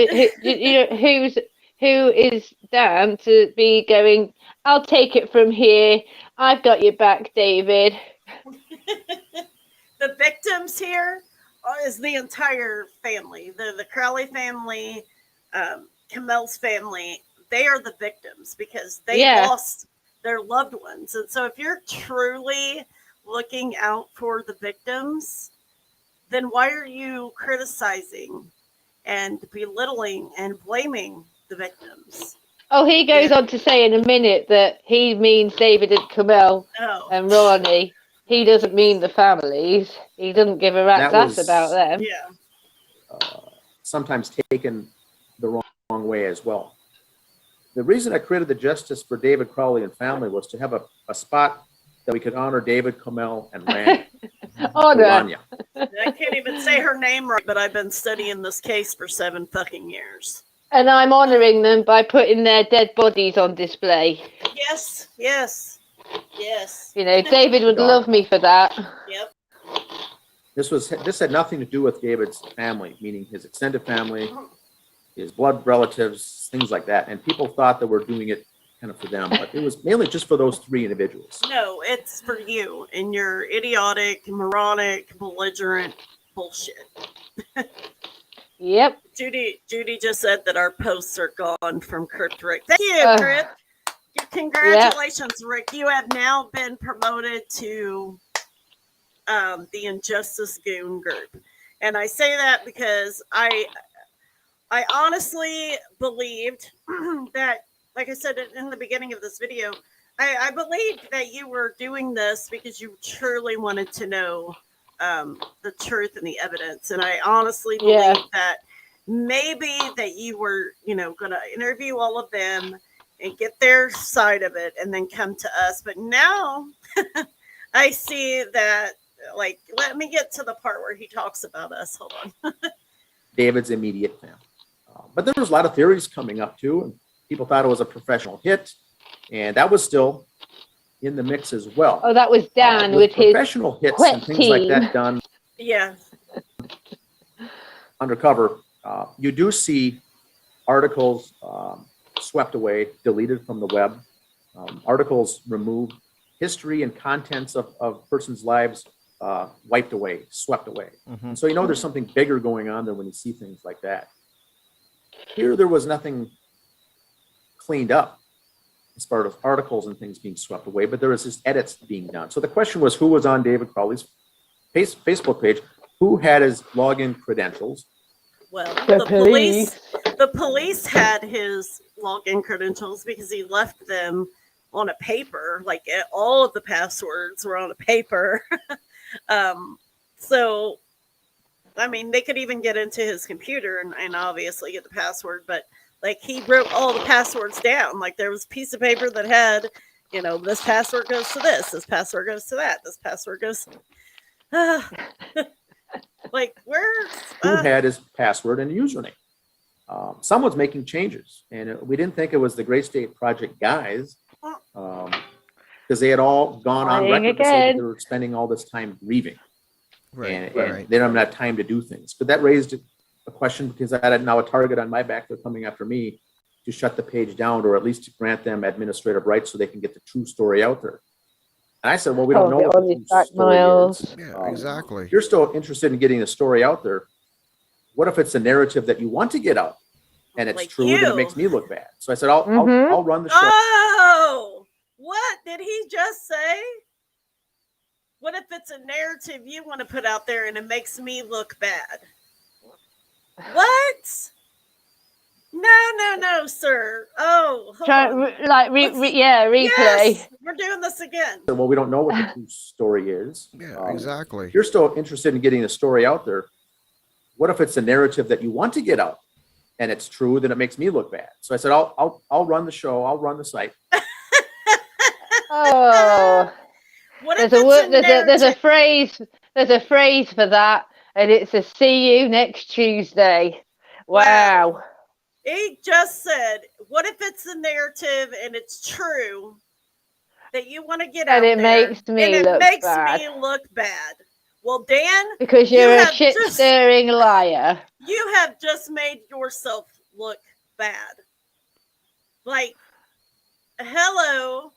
is Dan to be going, I'll take it from here. I've got your back, David. The victims here is the entire family. The Crowley family, Kamel's family. They are the victims because they Yeah. lost their loved ones. And so if you're truly looking out for the victims, then why are you criticizing and belittling and blaming the victims? Oh, he goes on to say in a minute that he means David and Camille Oh, and Ronnie. He doesn't mean the families. He doesn't give a rat's That ass was about them. yeah. sometimes taken the wrong way as well. The reason I created the Justice for David Crowley and Family was to have a spot that we could honor David, Camille, and Randy. Honor. Rania. I can't even say her name right, but I've been studying this case for 7 fucking years. And I'm honouring them by putting their dead bodies on display. Yes, yes, yes. You know, David would love me for that. Yep. This had nothing to do with David's family, meaning his extended family, his blood relatives, things like that. And people thought that we're doing it kind of for them, but it was mainly just for those 3 individuals. No, it's for you and your idiotic, moronic, belligerent bullshit. Yep. Judy just said that our posts are gone from Crypt Rick. Thank you, Crypt. Congratulations, Rick. You have now been promoted to the Injustice Goon group. And I say that because I honestly believed that, like I said in the beginning of this video, I believed that you were doing this because you truly wanted to know the truth and the evidence. And I honestly believe that maybe that you were, going to interview all of them and get their side of it and then come to us. But now I see that, like, let me get to the part where he talks about us. Hold on. David's immediate family. But there was a lot of theories coming up too, and people thought it was a professional hit, and that was still in the mix as well. Oh, that was Dan with his professional hits and things like that done. Yeah. Undercover, you do see articles swept away, deleted from the web, articles removed, history and contents of persons' lives wiped away, swept away. Mm-hmm. So there's something bigger going on there when you see things like that. Here, there was nothing cleaned up as far as articles and things being swept away, but there was just edits being done. So the question was, who was on David Crowley's Facebook page? Who had his login credentials? Well, the police had his login credentials because he left them on a paper. Like all of the passwords were on a paper. So, I mean, they could even get into his computer and obviously get the password, but like he wrote all the passwords down. Like there was a piece of paper that had, this password goes to this password goes to that, this password goes. Like where's who had his password and username? Someone's making changes, and we didn't think it was the Great State Project guys because they had all gone on record to say that they were spending all this time grieving. Right, and they don't have time to do things. But that raised a question because I had now a target on my back. They're coming after me to shut the page down or at least to grant them administrative rights so they can get the true story out there. And I said, well, we don't know what the true story is. Yeah, exactly. If you're still interested in getting the story out there, what if it's a narrative that you want to get out and it's like true and it makes me look bad? So I said, I'll run the show. Oh, what did he just say? What if it's a narrative you want to put out there and it makes me look bad? What? No, sir. Oh, replay. Yes, we're doing this again. Well, we don't know what the true story is. Yeah, exactly. If you're still interested in getting the story out there, what if it's a narrative that you want to get out and it's true, then it makes me look bad? So I said, I'll run the show. I'll run the site. Oh. There's a phrase for that, and it's a see you next Tuesday. Wow. He just said, what if it's a narrative and it's true that you want to get out there? And it makes me look bad. Well, Dan, because you're a shit-stirring liar. You have just made yourself look bad. Like, hello.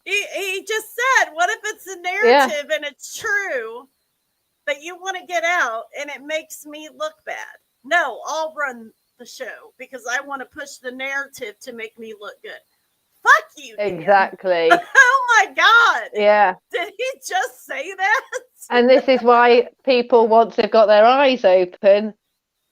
He just said, what if it's a narrative and it's true that you want to get out and it makes me look bad? No, I'll run the show because I want to push the narrative to make me look good. Fuck you, Dan. Exactly. Oh my God. Yeah. Did he just say that? And this is why people, once they've got their eyes open,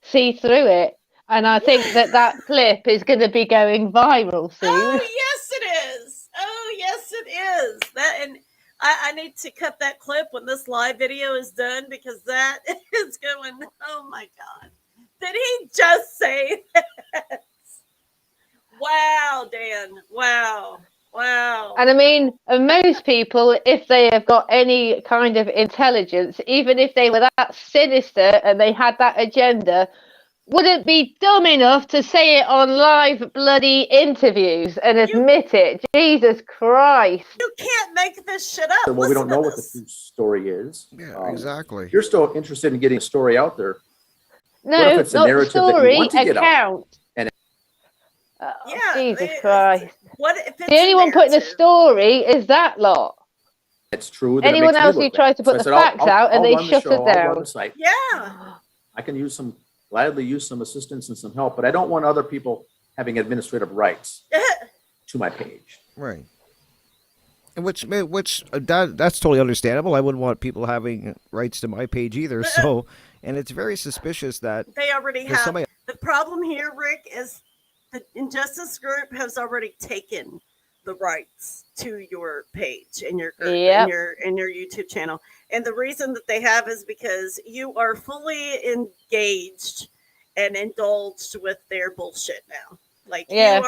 see through it. And I think that clip is going to be going viral soon. Oh, yes, it is. Oh, yes, it is. That, and I need to cut that clip when this live video is done, because that is going, oh my God. Did he just say that? Wow, Dan. Wow. Wow. And I mean, most people, if they have got any kind of intelligence, even if they were that sinister and they had that agenda, wouldn't be dumb enough to say it on live bloody interviews and admit it. Jesus Christ. You can't make this shit up. Well, we don't know what the this. true story is. Yeah, exactly. If you're still interested in getting a story out there, No, what if it's a not narrative that you story, want to get out? account. And Yeah, Jesus Christ. What if it's The only one putting a narrative? story is that lot. it's true. That Anyone it makes me else who look tries bad. to put So I the said, facts out and I'll they run the shut show, it I'll run down. the site. Yeah. I can gladly use some assistance and some help, but I don't want other people having administrative rights to my page. Right. And which that's totally understandable. I wouldn't want people having rights to my page either. So, and it's very suspicious that They already there's have. somebody. The problem here, Rick, is the Injustice Group has already taken the rights to your page and your group Yep. and your YouTube channel. And the reason that they have is because you are fully engaged and indulged with their bullshit now. Like Yeah.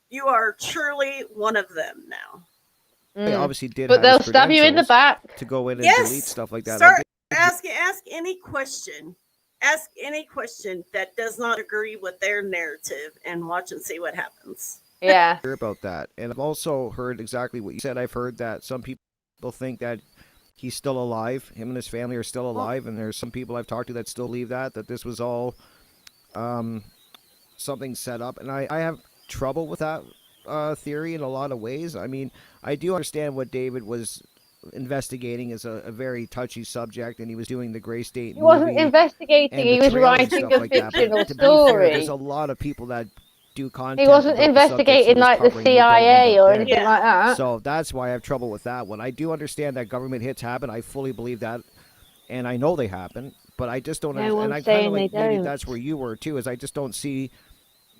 you are truly one of them now. They Mm. obviously did, But have they'll his stab you in the credentials back. to go in and Yes. delete stuff like that. Start ask any question. Ask any question that does not agree with their narrative and watch and see what happens. Yeah. hear about that, and I've also heard exactly what you said. I've heard that some people think that he's still alive. Him and his family are still alive, and there's some people I've talked to that still believe that this was all something set up, and I have trouble with that theory in a lot of ways. I mean, I do understand what David was investigating is a very touchy subject, and he was doing the Gray State He wasn't movie investigating, and he the was trailer and writing stuff a like that. But fictional to be fair, story. there's a lot of people that do content. He wasn't about the subjects he investigating was like the covering and don't end CIA up or there. anything Yeah. like that. So that's why I have trouble with that one. I do understand that government hits happen. I fully believe that, and I know they happen. But I just don't. No And one's I kind saying of like they maybe don't. that's where you were too. Is I just don't see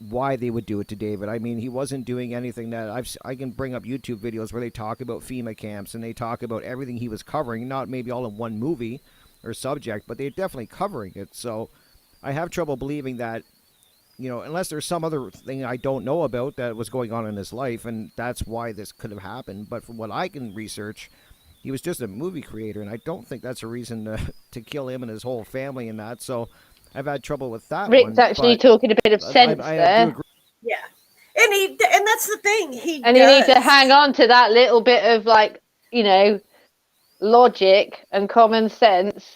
why they would do it to David. I mean, he wasn't doing anything that I can bring up YouTube videos where they talk about FEMA camps and they talk about everything he was covering. Not maybe all in one movie or subject, but they're definitely covering it. So I have trouble believing that. You know, unless there's some other thing I don't know about that was going on in his life, and that's why this could have happened. But from what I can research, he was just a movie creator, and I don't think that's a reason to kill him and his whole family and that. So I've had trouble with that Rick's one. actually but talking a bit of sense I there. do agree. Yeah. And that's the thing. And you need to hang on to that little bit of like, logic and common sense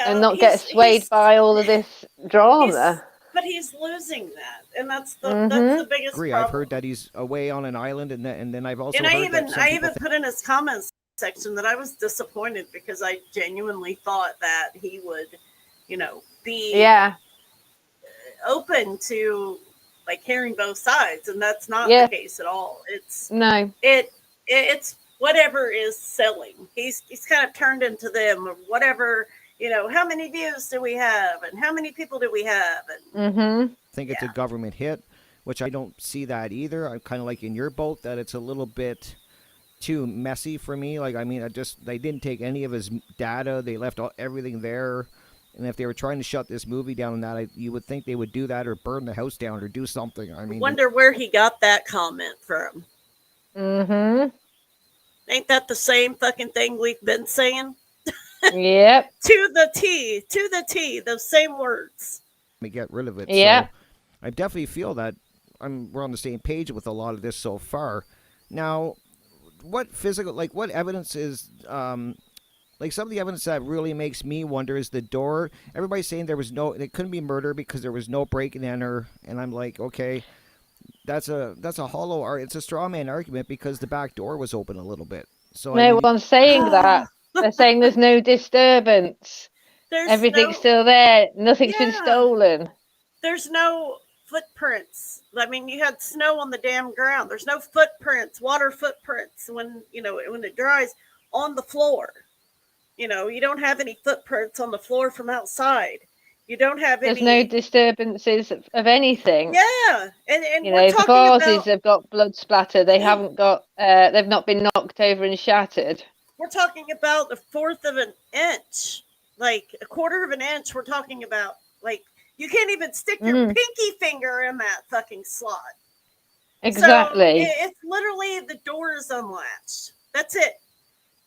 and not get swayed by all of this drama. But he's losing that, and that's the biggest Agree. problem. I've heard that he's away on an island, and then I've also And heard I even that some people put in his comments section that I was disappointed because I genuinely thought that he would, be open to like hearing both sides, and that's not the case at all. It's it's whatever is selling. He's kind of turned into them, or whatever. How many views do we have, and how many people do we have? And think it's a government hit, which I don't see that either. I'm kind of like in your boat that it's a little bit too messy for me. Like, I mean, they didn't take any of his data. They left everything there. And if they were trying to shut this movie down and that, you would think they would do that or burn the house down or do something. I mean, wonder where he got that comment from. Ain't that the same fucking thing we've been saying? Yep. To the T, those same words. Me get rid of it. Yeah. So I definitely feel that we're on the same page with a lot of this so far. Now, what evidence is, like some of the evidence that really makes me wonder is the door. Everybody's saying it couldn't be murder because there was no break and enter. And I'm like, okay, that's a hollow art. It's a straw man argument because the back door was open a little bit. So No one's saying that. They're saying there's no disturbance. Everything's still there. Nothing's been stolen. There's no footprints. I mean, you had snow on the damn ground. There's no footprints, water footprints when, when it dries on the floor. You don't have any footprints on the floor from outside. You don't have There's any. no disturbances of anything. Yeah, and You we're know, the talking vases about. have got blood splatter. They haven't got. They've not been knocked over and shattered. We're talking about a fourth of an inch, like a quarter of an inch. We're talking about, like, you can't even stick your pinky finger in that fucking slot. Exactly. So it's literally the door is unlatched. That's it.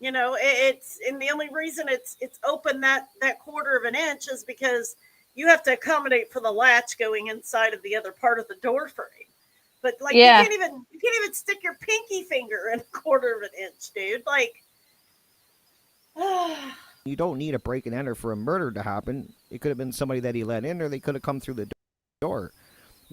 It's, and the only reason it's open that quarter of an inch is because you have to accommodate for the latch going inside of the other part of the door frame. But like, you can't even stick your pinky finger in a quarter of an inch, dude. Like, You don't need a break and enter for a murder to happen. It could have been somebody that he let in, or they could have come through the door.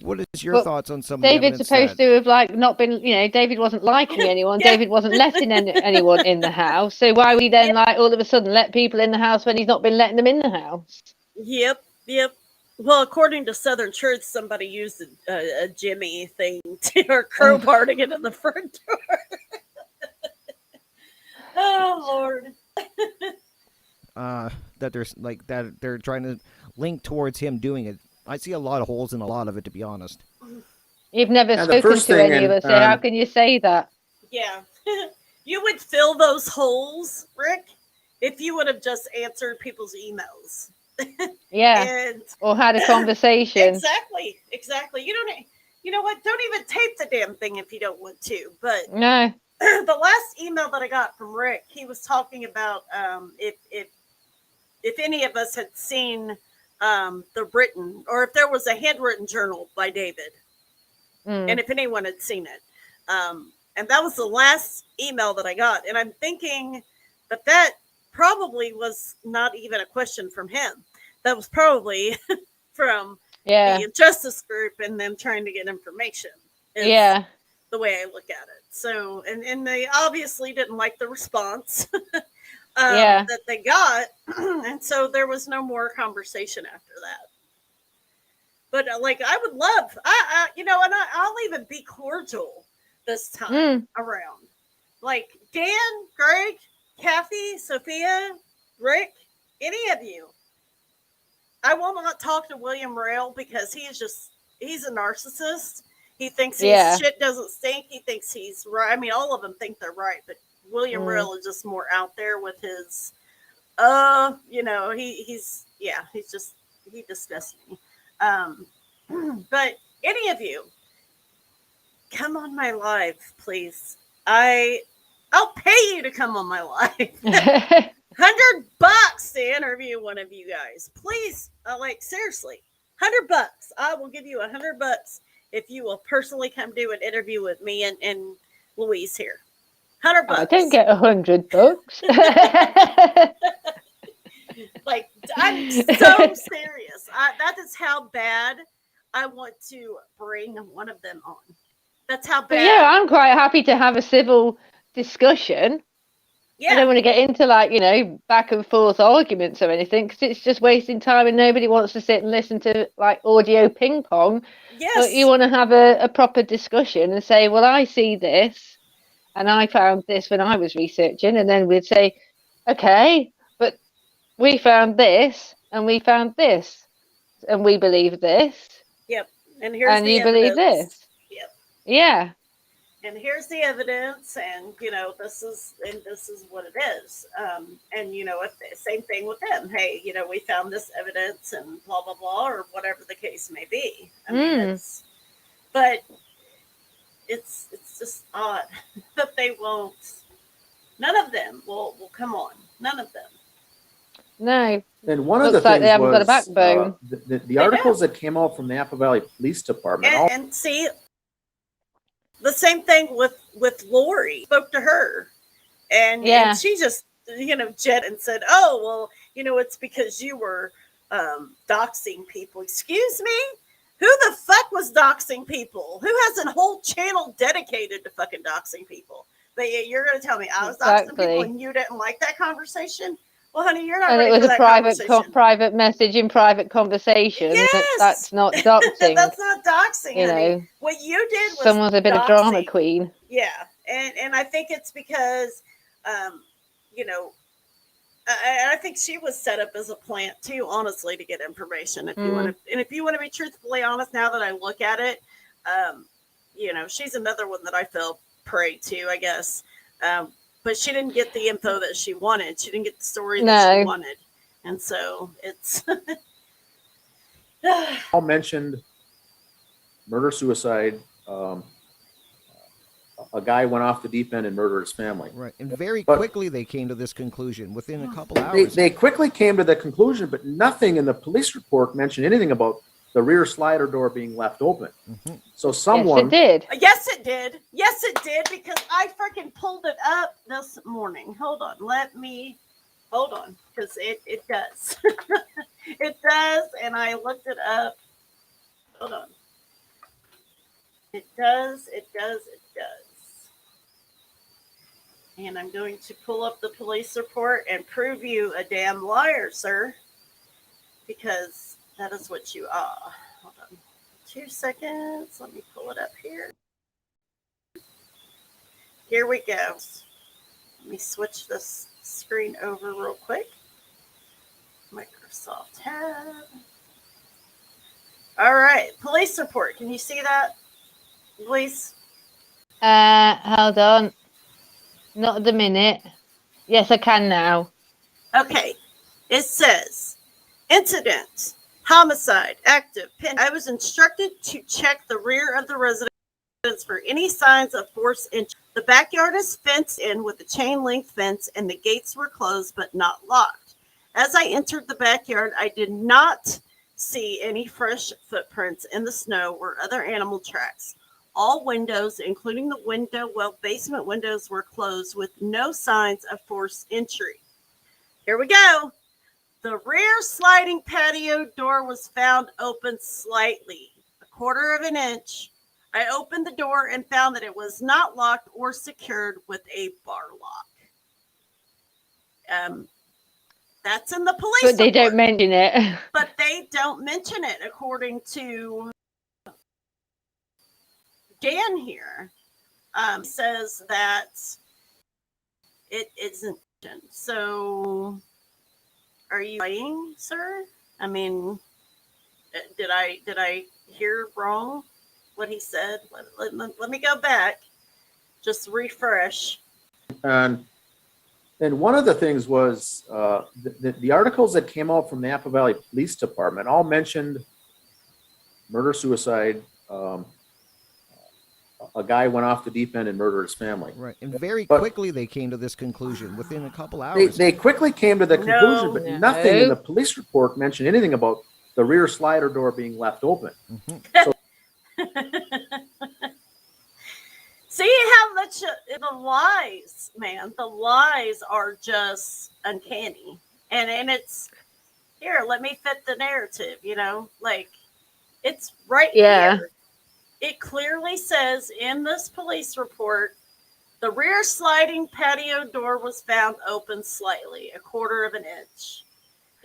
What is your thoughts on some David's of the supposed to have like not been, David wasn't liking anyone. Yeah. David wasn't letting anyone in the house. So why would he then like all of a sudden let people in the house when he's not been letting them in the house? Yep. Well, according to Southern Truth, somebody used a Jimmy thing or crowbar to get in the front door. Oh Lord. That there's like that they're trying to link towards him doing it. I see a lot of holes in a lot of it, to be honest. You've never And the spoken first to thing, any of us, so how can you say that? Yeah. You would fill those holes, Rick, if you would have just answered people's emails. Yeah. And Or had a conversation. Exactly. You know what? Don't even tape the damn thing if you don't want to. But No. the last email that I got from Rick, he was talking about if any of us had seen the written, or if there was a handwritten journal by David, and if anyone had seen it. And that was the last email that I got. And I'm thinking that probably was not even a question from him. That was probably from the Justice Group and them trying to get information. Yeah. The way I look at it. So, and they obviously didn't like the response that they got. And so there was no more conversation after that. But like, I would love, I'll even be cordial this time around. Like Dan, Greg, Kathy, Sophia, Rick, any of you. I will not talk to William Rail because he's a narcissist. He thinks his shit doesn't stink. He thinks he's right. I mean, all of them think they're right, but William Rail is just more out there with his, he disgusts me. But any of you, come on my live, please. I'll pay you to come on my live. $100 to interview one of you guys, please. Seriously, $100. I will give you $100 if you will personally come do an interview with me and Louise here. $100. I don't get $100. Like, I'm so serious. That is how bad I want to bring one of them on. That's how bad. But yeah, I'm quite happy to have a civil discussion. Yeah. I don't want to get into back and forth arguments or anything because it's just wasting time and nobody wants to sit and listen to audio ping pong. Yes. But you want to have a proper discussion and say, well, I see this and I found this when I was researching. And then we'd say, okay, but we found this and we found this and we believe this. Yep. And here's and the you evidence. Believe this. Yep. Yeah. And here's the evidence, and this is what it is. And same thing with them. Hey, we found this evidence, and blah blah blah, or whatever the case may be. I mean, it's just odd that they won't. None of them will come on. None of them. No. And one of the Looks like things they haven't got a was backbone. the articles that came out from the Napa Valley Police Department. And see, the same thing with Lori. Spoke to her, and she just jet and said, "Oh well, it's because you were doxing people." Excuse me, who the fuck was doxing people? Who has a whole channel dedicated to fucking doxing people? But you're gonna tell me I was doxing people and you didn't like that conversation? Well, honey, you're not And ready it was for a that private conversation. private message in private conversation. Yes, That's not doxing. that's not doxing, You honey. know, What you did was someone's a bit of drama doxing. queen. Yeah, and I think it's because, you know, I think she was set up as a plant too, honestly, to get information. If you want to, and if you want to be truthfully honest, now that I look at it, you know, she's another one that I fell prey to, I guess. But she didn't get the info that she wanted. She didn't get the story that she wanted, and so it's. All mentioned murder suicide. A guy went off the deep end and murdered his family. Right, and very quickly they came to this conclusion within a couple hours. They quickly came to the conclusion, but nothing in the police report mentioned anything about the rear slider door being left open. Mm-hmm. So someone. Yes, it did. Yes, it did. Yes, it did, because I freaking pulled it up this morning. Hold on, because it does. It does, and I looked it up. Hold on. It does. And I'm going to pull up the police report and prove you a damn liar, sir. Because that is what you are. Hold on. 2 seconds. Let me pull it up here. Here we go. Let me switch this screen over real quick. Microsoft tab. All right. Police report. Can you see that, please? Hold on. Not at the minute. Yes, I can now. Okay. It says, incident, homicide, active, pin. I was instructed to check the rear of the residence for any signs of forced entry. The backyard is fenced in with a chain link fence, and the gates were closed but not locked. As I entered the backyard, I did not see any fresh footprints in the snow or other animal tracks. All windows, including the basement windows, were closed with no signs of forced entry. Here we go. The rear sliding patio door was found open slightly, 1/4 of an inch. I opened the door and found that it was not locked or secured with a bar lock. That's in the police But they report. don't mention it. But they don't mention it, according to Dan here. Says that it isn't. So, are you lying, sir? I mean, did I hear wrong what he said? Let me go back. Just refresh. And one of the things was the articles that came out from the Napa Valley Police Department all mentioned murder suicide. A guy went off the deep end and murdered his family. Right, and very quickly they came to this conclusion within a couple hours. They quickly came to the conclusion, but nothing in the police report mentioned anything about the rear slider door being left open. Mm-hmm. So, see how much the lies, man. The lies are just uncanny, and it's here. Let me fit the narrative. You know, like it's right here. It clearly says in this police report, the rear sliding patio door was found open slightly, 1/4 of an inch.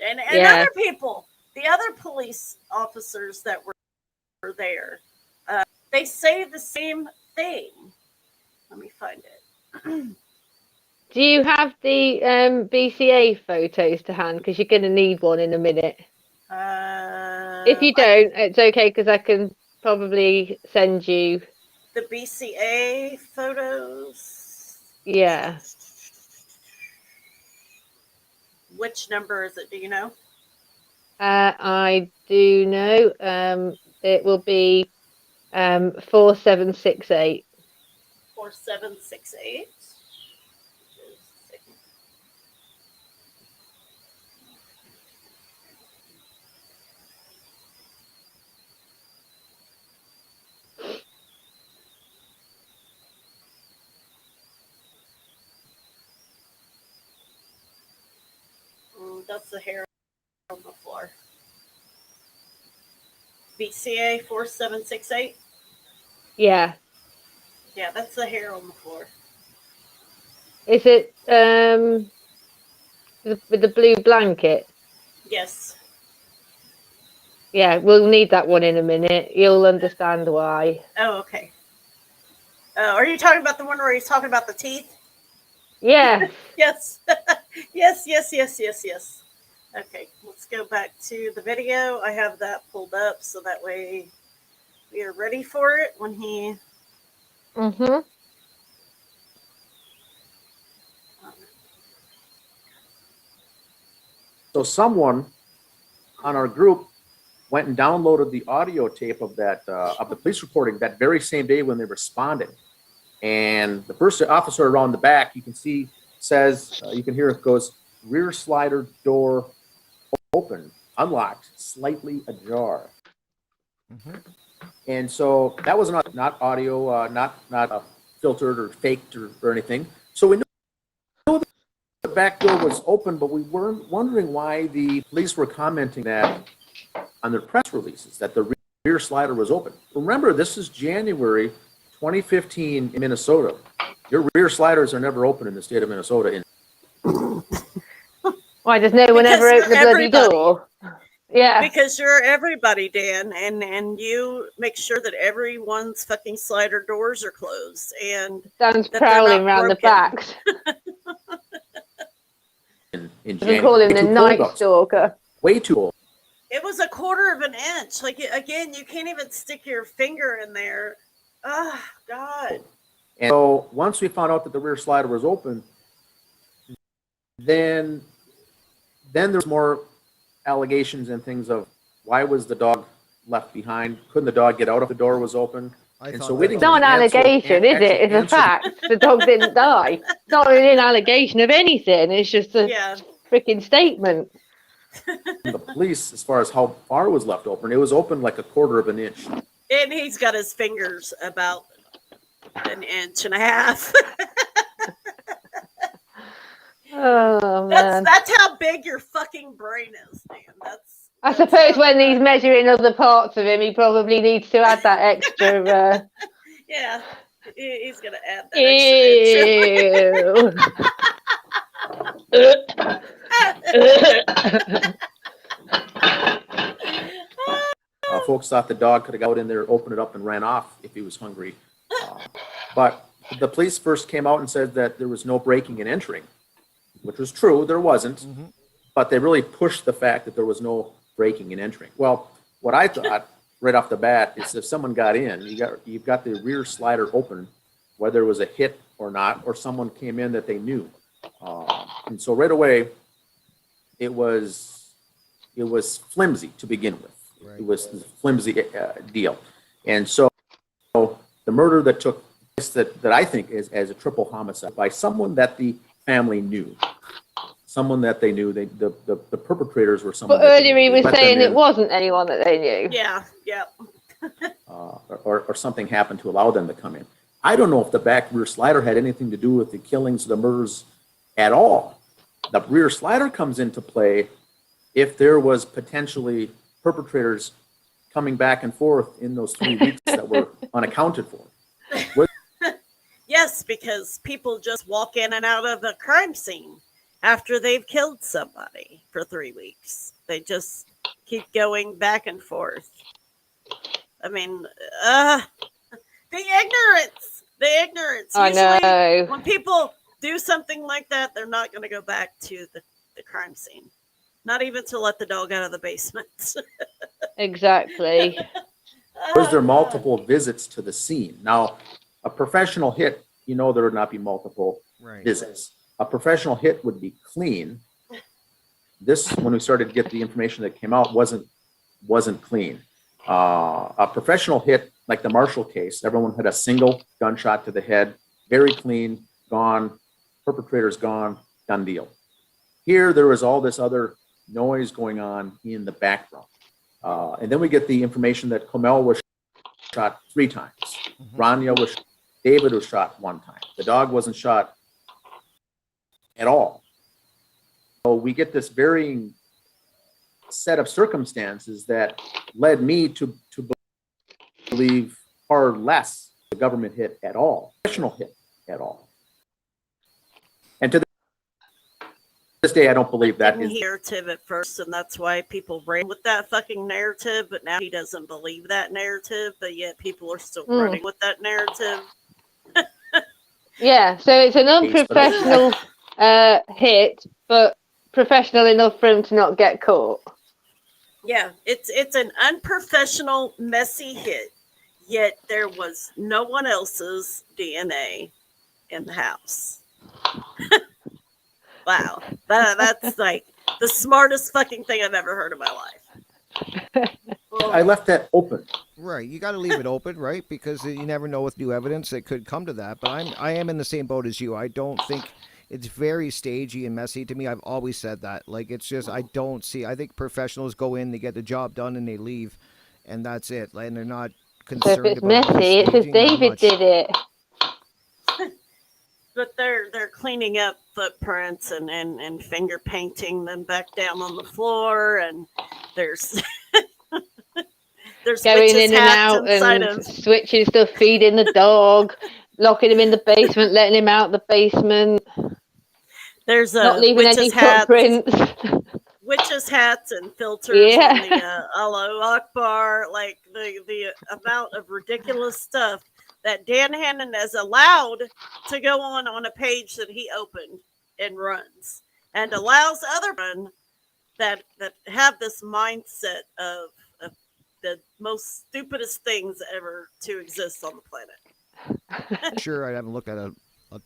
And other people, the other police officers that were there, they say the same thing. Let me find it. Do you have the BCA photos to hand? Because you're going to need one in a minute. If you don't, it's okay, because I can probably send you the BCA photos. Yeah. Which number is it? Do you know? I do know. It will be 4768. 4768. That's the hair on the floor. BCA 4768. Yeah. Yeah, that's the hair on the floor. Is it with the blue blanket. Yes. Yeah, we'll need that one in a minute. You'll understand why. Oh, okay. Are you talking about the one where he's talking about the teeth? Yeah. Yes. yes. Okay, let's go back to the video. I have that pulled up so that way we are ready for it when he. Mm-hmm. So someone on our group went and downloaded the audio tape of that of the police reporting that very same day when they responded. And the first officer around the back, you can see, says, you can hear it goes, rear slider door open, unlocked, slightly ajar. Mm-hmm. And so that was not audio, not filtered or faked or anything. So we know the back door was open, but we weren't wondering why the police were commenting that on their press releases that the rear slider was open. Remember, this is January 2015 in Minnesota. Your rear sliders are never open in the state of Minnesota. Why does no one ever open the bloody door? Yeah. Because you're everybody, Dan, and you make sure that everyone's fucking slider doors are closed and Dan's that prowling around the backs. in You January. can call him the Night Stalker. Way too old. it was a quarter of an inch. Like, again, you can't even stick your finger in there. Oh, God. And so once we found out that the rear slider was open, then there's more allegations and things of why was the dog left behind? Couldn't the dog get out if the door was open? And so we didn't It's not an allegation, is it? It's a fact. The dog didn't die. It's not really an allegation of anything. It's just a freaking statement. The police, as far as how far it was left open, it was open like a quarter of an inch. And he's got his fingers about an inch and a half. Oh, man. That's how big your fucking brain is, Dan. I suppose when he's measuring other parts of him, he probably needs to add that extra. Yeah, he's gonna add that extra. Folks thought the dog could have got out in there, opened it up, and ran off if he was hungry. But the police first came out and said that there was no breaking and entering, which was true. There wasn't. Mm-hmm. But they really pushed the fact that there was no breaking and entering. Well, what I thought right off the bat is if someone got in, you've got the rear slider open, whether it was a hit or not, or someone came in that they knew. And so right away, it was flimsy to begin with. Right. It was a flimsy deal. And so the murder that took place that I think is as a triple homicide by someone that the family knew. Someone that they knew, the perpetrators were someone. But earlier he was saying it wasn't anyone that they knew. Yeah. Or something happened to allow them to come in. I don't know if the back rear slider had anything to do with the killings, the murders at all. The rear slider comes into play if there was potentially perpetrators coming back and forth in those 3 weeks that were unaccounted for. Yes, because people just walk in and out of a crime scene after they've killed somebody for 3 weeks. They just keep going back and forth. I mean, the ignorance. I know. When people do something like that, they're not going to go back to the crime scene. Not even to let the dog out of the basement. Exactly. Was there multiple visits to the scene? Now, a professional hit, there would not be multiple visits. A professional hit would be clean. This, when we started to get the information that came out, wasn't clean. A professional hit, like the Marshall case, everyone had a single gunshot to the head, very clean, gone, perpetrator's gone, done deal. Here, there was all this other noise going on in the background. And then we get the information that Comel was shot 3 times. Mm-hmm. David was shot 1 time. The dog wasn't shot at all. So we get this varying set of circumstances that led me to believe far less the government hit at all, professional hit at all. And to this day, I don't believe that didn't is. narrative at first, and that's why people ran with that fucking narrative. But now he doesn't believe that narrative, but yet people are still running with that narrative. Yeah, so it's an unprofessional hit, but professional enough for him to not get caught. Yeah, it's an unprofessional, messy hit. Yet there was no one else's DNA in the house. Wow, that's like the smartest fucking thing I've ever heard in my life. I left that open. Right, you got to leave it open, right? Because you never know with new evidence it could come to that. But I am in the same boat as you. I don't think it's very stagey and messy to me. I've always said that. Like it's just I don't see. I think professionals go in, they get the job done, and they leave, and that's it. And they're not concerned So if it's about messy, it's because David did it. But they're cleaning up footprints and finger painting them back down on the floor, and there's Going in and out and switching stuff, feeding the dog, locking him in the basement, letting him out the basement. There's not leaving any footprints. Witches' hats and filters on the Allahu Akbar, like the amount of ridiculous stuff that Dan Hennen has allowed to go on a page that he opened and runs, and allows other men that have this mindset of the most stupidest things ever to exist on the planet. Sure, I haven't looked at a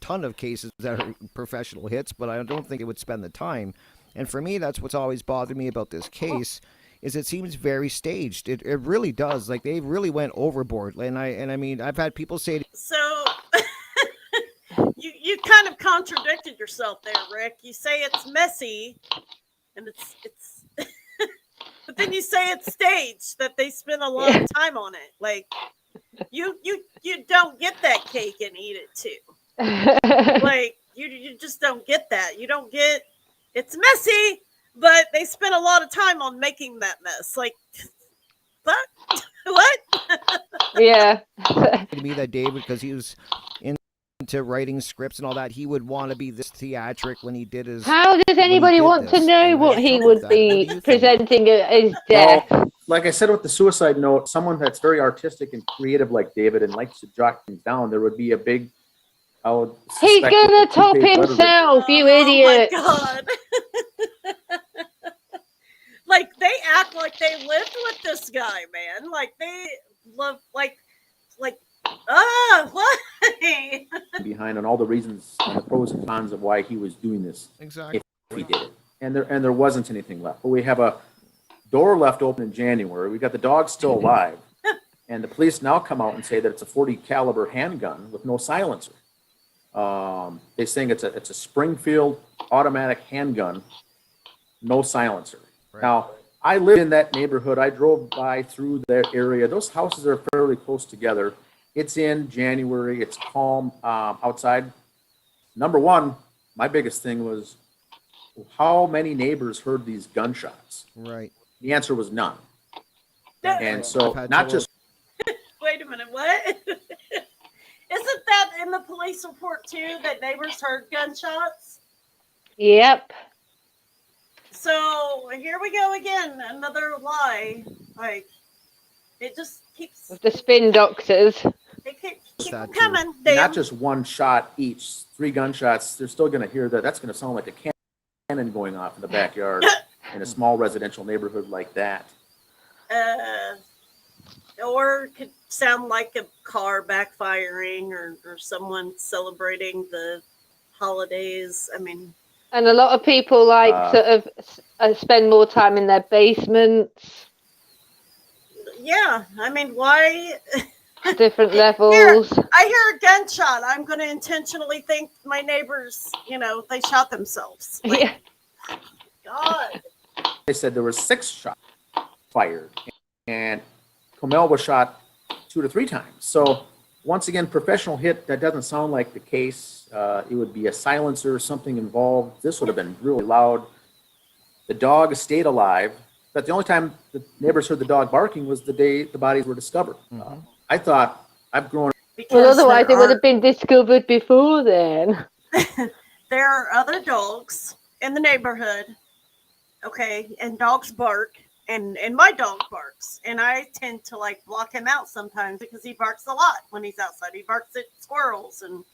ton of cases that are professional hits, but I don't think it would spend the time. And for me, that's what's always bothered me about this case, is it seems very staged. It really does. Like they really went overboard. And I mean, I've had people say. So you kind of contradicted yourself there, Rick. You say it's messy, and it's but then you say it's staged, that they spent a lot of time on it. Like you don't get that cake and eat it too. Like you just don't get that. You don't get it's messy, but they spent a lot of time on making that mess. Like what? Yeah. To me that David, because he was into writing scripts and all that, he would want to be this theatric when he did his. How does anybody want to know what he would be presenting at his death? Well, like I said with the suicide note, someone that's very artistic and creative like David and likes to jot things down, there would be a big. He's gonna top himself, you idiot! Oh my God. Like they act like they lived with this guy, man. Like they love, like, why? Behind on all the reasons and the pros and cons of why he was doing this. Exactly. If he did it, and there wasn't anything left. But we have a door left open in January. We got the dog still alive, and the police now come out and say that it's a .40 caliber handgun with no silencer. They're saying it's a Springfield automatic handgun, no silencer. Right. Now, I live in that neighborhood. I drove by through that area. Those houses are fairly close together. It's in January. It's calm outside. Number one, my biggest thing was how many neighbors heard these gunshots? Right. The answer was none. And so not just. Wait a minute, what? Isn't that in the police report too, that neighbors heard gunshots? Yep. So here we go again, another lie. Like it just keeps with the spin doctors. It keeps coming. Not just one shot each, 3 gunshots. They're still going to hear that. That's going to sound like a cannon going off in the backyard in a small residential neighborhood like that. Or it could sound like a car backfiring or someone celebrating the holidays. I mean, and a lot of people sort of spend more time in their basements. Yeah, I mean, why? Different levels. I hear a gunshot. I'm going to intentionally think my neighbors, they shot themselves. Like, yeah. God. They said there were 6 shots fired, and Comel was shot 2 to 3 times. So once again, professional hit, that doesn't sound like the case. It would be a silencer or something involved. This would have been really loud. The dog stayed alive, but the only time the neighbors heard the dog barking was the day the bodies were discovered. Mm-hmm. I thought, I've grown. Well, otherwise it would have been discovered before then. There are other dogs in the neighborhood, okay, and dogs bark, and my dog barks, and I tend to like block him out sometimes because he barks a lot when he's outside. He barks at squirrels and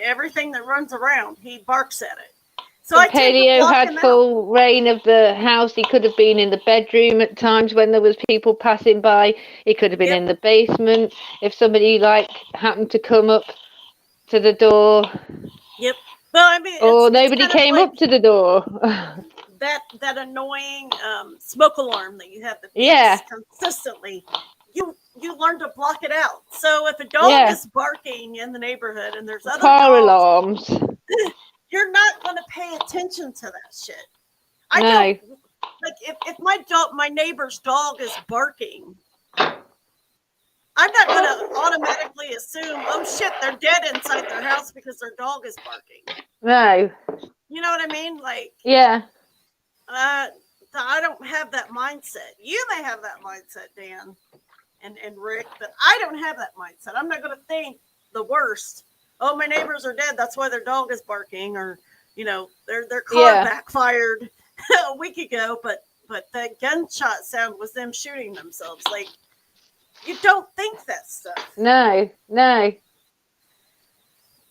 everything that runs around. He barks at it. So I tend to Paleo block had him out. full reign of the house. He could have been in the bedroom at times when there was people passing by. He could have been Yep. in the basement if somebody like happened to come up to the door, Yep. Well, I mean, or it's nobody kind of came like up to the door. that annoying smoke alarm that you have to Yeah. beeps consistently. You learn to block it out. So if a dog Yeah. is barking in the neighborhood and there's other Car dogs, alarms. you're not going to pay attention to that shit. I No. don't like if my neighbor's dog is barking. I'm not going to automatically assume, oh shit, they're dead inside their house because their dog is barking. No. You know what I mean? Like, Yeah. I don't have that mindset. You may have that mindset, Dan and Rick, but I don't have that mindset. I'm not going to think the worst. Oh, my neighbors are dead. That's why their dog is barking, or their car backfired a week ago. But that gunshot sound was them shooting themselves. Like, you don't think that stuff. No.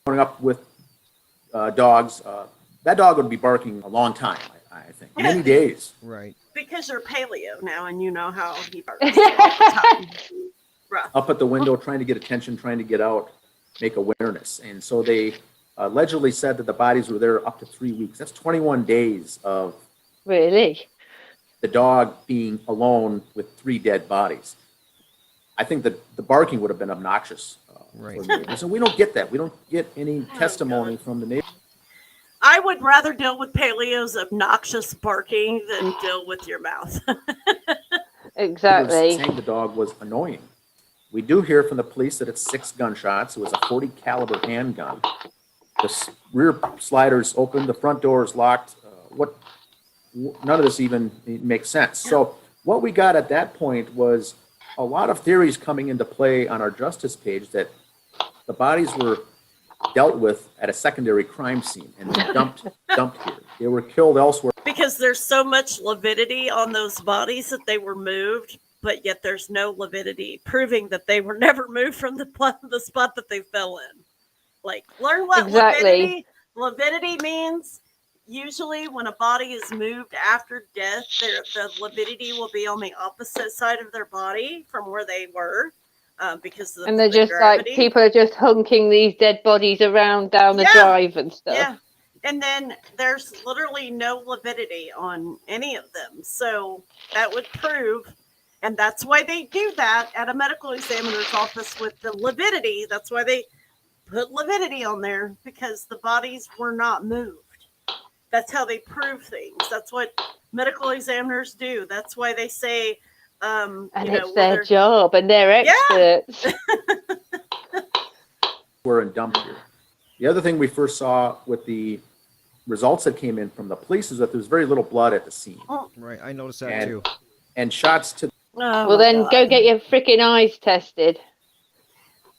Growing up with dogs, that dog would be barking a long time, I think. Many days. Right. Because you're paleo now and you know how he barks all the time. Rough. Up at the window, trying to get attention, trying to get out, make awareness. And so they allegedly said that the bodies were there up to 3 weeks. That's 21 days of Really? the dog being alone with 3 dead bodies. I think that the barking would have been obnoxious. Right. For the neighbors. And we don't get that. We don't get any testimony from the neighbors. I would rather deal with paleo's obnoxious barking than deal with your mouth. Exactly. Saying the dog was annoying. We do hear from the police that it's 6 gunshots. It was a .40 caliber handgun. The rear slider's open. The front door is locked. None of this even makes sense. So what we got at that point was a lot of theories coming into play on our justice page that the bodies were dealt with at a secondary crime scene and dumped here. They were killed elsewhere. Because there's so much lividity on those bodies that they were moved, but yet there's no lividity proving that they were never moved from the spot that they fell in. Like, learn what lividity means. Usually when a body is moved after death, the lividity will be on the opposite side of their body from where they were. Because of and they're the just gravity. like, people are just hunking these dead bodies around down the drive and stuff. Yeah. And then there's literally no lividity on any of them. So that would prove, and that's why they do that at a medical examiner's office with the lividity. That's why they put lividity on there, because the bodies were not moved. That's how they prove things. That's what medical examiners do. That's why they say, and it's their job, and they're experts. We're in dump here. The other thing we first saw with the results that came in from the police is that there's very little blood at the scene. Right, I noticed that too. And shots to. Well, then go get your freaking eyes tested.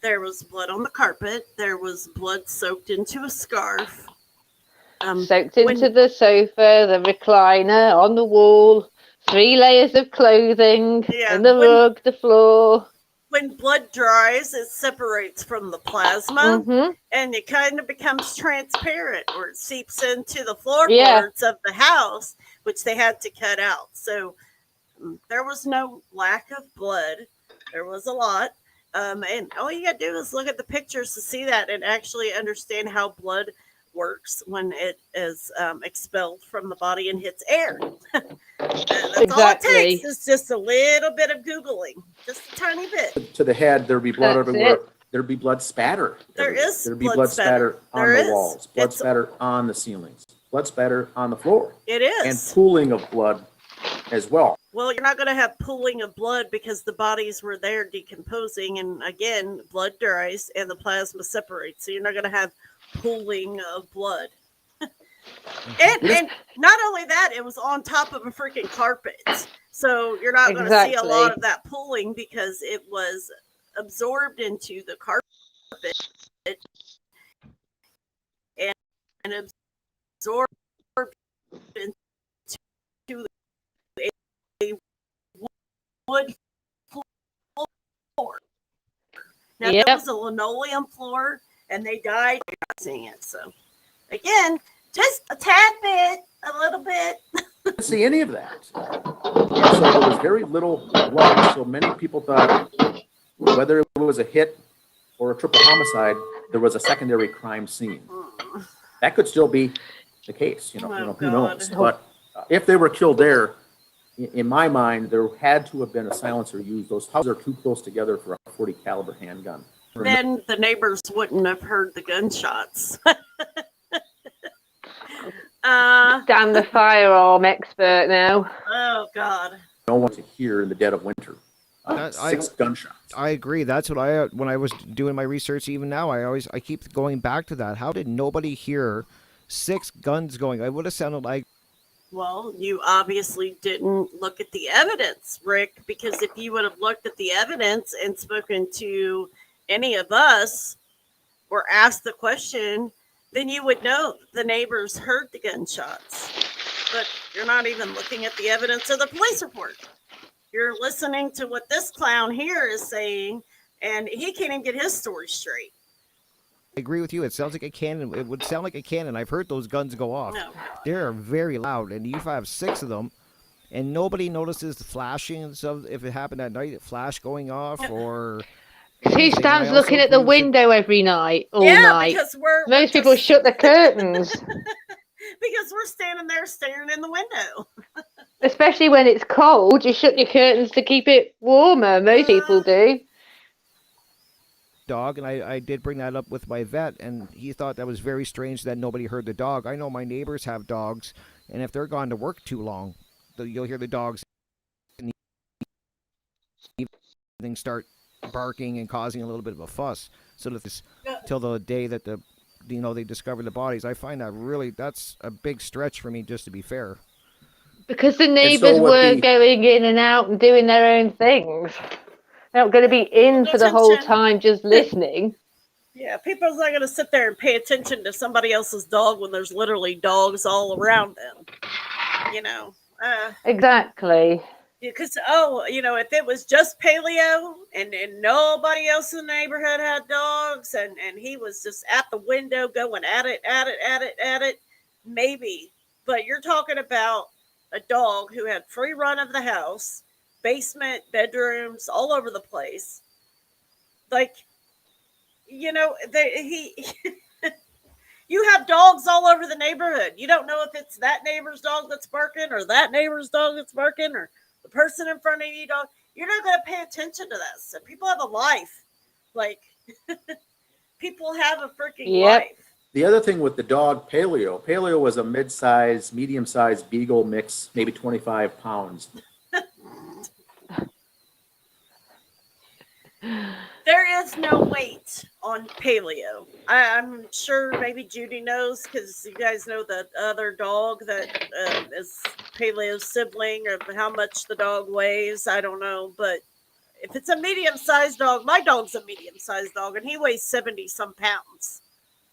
There was blood on the carpet. There was blood soaked into a scarf. Soaked into the sofa, the recliner, on the wall, 3 layers of clothing, and the rug, the floor. When blood dries, it separates from the plasma, and it kind of becomes transparent, or it seeps into the floorboards of the house, which they had to cut out. So there was no lack of blood. There was a lot. And all you got to do is look at the pictures to see that and actually understand how blood works when it is expelled from the body and hits air. That's all it takes. It's just a little bit of Googling, just a tiny bit. To the head, there'd be blood everywhere. There'd be blood spatter. There'd be blood spatter on the walls, blood spatter on the ceilings, blood spatter on the floor. It is. And pooling of blood as well. Well, you're not going to have pooling of blood because the bodies were there decomposing, and again, blood dries and the plasma separates. So you're not going to have pooling of blood. and not only that, it was on top of a freaking carpet. So you're not going to see a lot of that pooling because it was absorbed into the carpet and absorbed into a wood floor. Now, Yep. there was a linoleum floor, and they died seeing it. So, again, just a tad bit, a little bit. Didn't see any of that. And so there was very little blood. So many people thought whether it was a hit or a triple homicide, there was a secondary crime scene. That could still be the case. Who knows? But if they were killed there, in my mind, there had to have been a silencer used. Those houses are too close together for a 40 caliber handgun. Then the neighbors wouldn't have heard the gunshots. Damn the firearm expert now. Oh God. No one to hear in the dead of winter. 6 gunshots. I agree. That's what when I was doing my research. Even now, I keep going back to that. How did nobody hear 6 guns going? It would have sounded like. Well, you obviously didn't look at the evidence, Rick, because if you would have looked at the evidence and spoken to any of us or asked the question, then you would know the neighbors heard the gunshots. But you're not even looking at the evidence of the police report. You're listening to what this clown here is saying, and he can't even get his story straight. I agree with you. It sounds like a cannon. It would sound like a cannon. I've heard those guns go off. Oh, They're very loud, and you have 6 of them, and nobody notices the flashing and stuff. If it happened at night, flash going off, or Who stands looking at the window every night, all night? Because most people shut the curtains. Because we're standing there staring in the window. Especially when it's cold, you shut your curtains to keep it warmer. Most people do. Dog, and I did bring that up with my vet, and he thought that was very strange that nobody heard the dog. I know my neighbors have dogs, and if they're gone to work too long, you'll hear the dogs in the evening start barking and causing a little bit of a fuss. So that this till the day that they discover the bodies. I find that's a big stretch for me, just to be fair. Because the neighbours weren't going in and out and doing their own things. They're not going to be in for the whole time just listening. Yeah, people's not going to sit there and pay attention to somebody else's dog when there's literally dogs all around them. Exactly. Because, if it was just Paleo and nobody else in the neighborhood had dogs and he was just at the window going at it, maybe. But you're talking about a dog who had free run of the house, basement, bedrooms, all over the place. Like, you have dogs all over the neighborhood. You don't know if it's that neighbor's dog that's barking or that neighbor's dog that's barking or the person in front of you dog. You're not going to pay attention to that. So people have a life. Like, people have a freaking life. The other thing with the dog Paleo was a medium-sized beagle mix, maybe 25 pounds. There is no weight on Paleo. I'm sure maybe Judy knows because you guys know the other dog that is Paleo's sibling or how much the dog weighs. I don't know. But if it's a medium-sized dog, my dog's a medium-sized dog and he weighs 70-some pounds.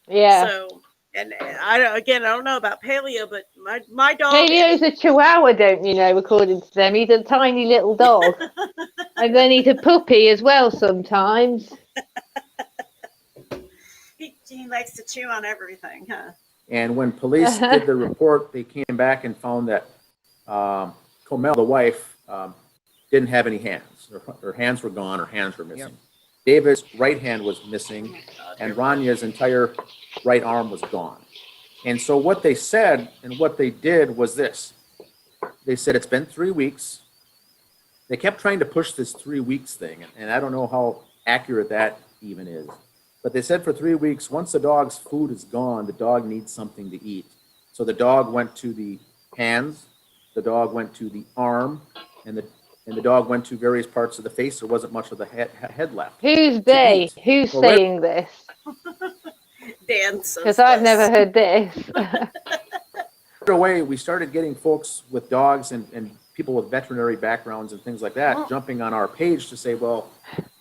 Yeah. So, and I don't know about Paleo, but my dog. Paleo's a Chihuahua, don't you know? According to them, he's a tiny little dog, and then he's a puppy as well sometimes. He likes to chew on everything, huh? And when police did the report, they came back and found that Comel, the wife, didn't have any hands. Her hands were gone. Her hands were missing. Yep. David's right hand was missing, and Ranya's entire right arm was gone. And so what they said and what they did was this. They said it's been 3 weeks. They kept trying to push this 3 weeks thing, and I don't know how accurate that even is. But they said for 3 weeks, once the dog's food is gone, the dog needs something to eat. So the dog went to the hands, the dog went to the arm, and the dog went to various parts of the face. There wasn't much of the head left. Who's they? Who's saying this? Dan says because I've never heard this. Right away, we started getting folks with dogs and people with veterinary backgrounds and things like that jumping on our page to say, well,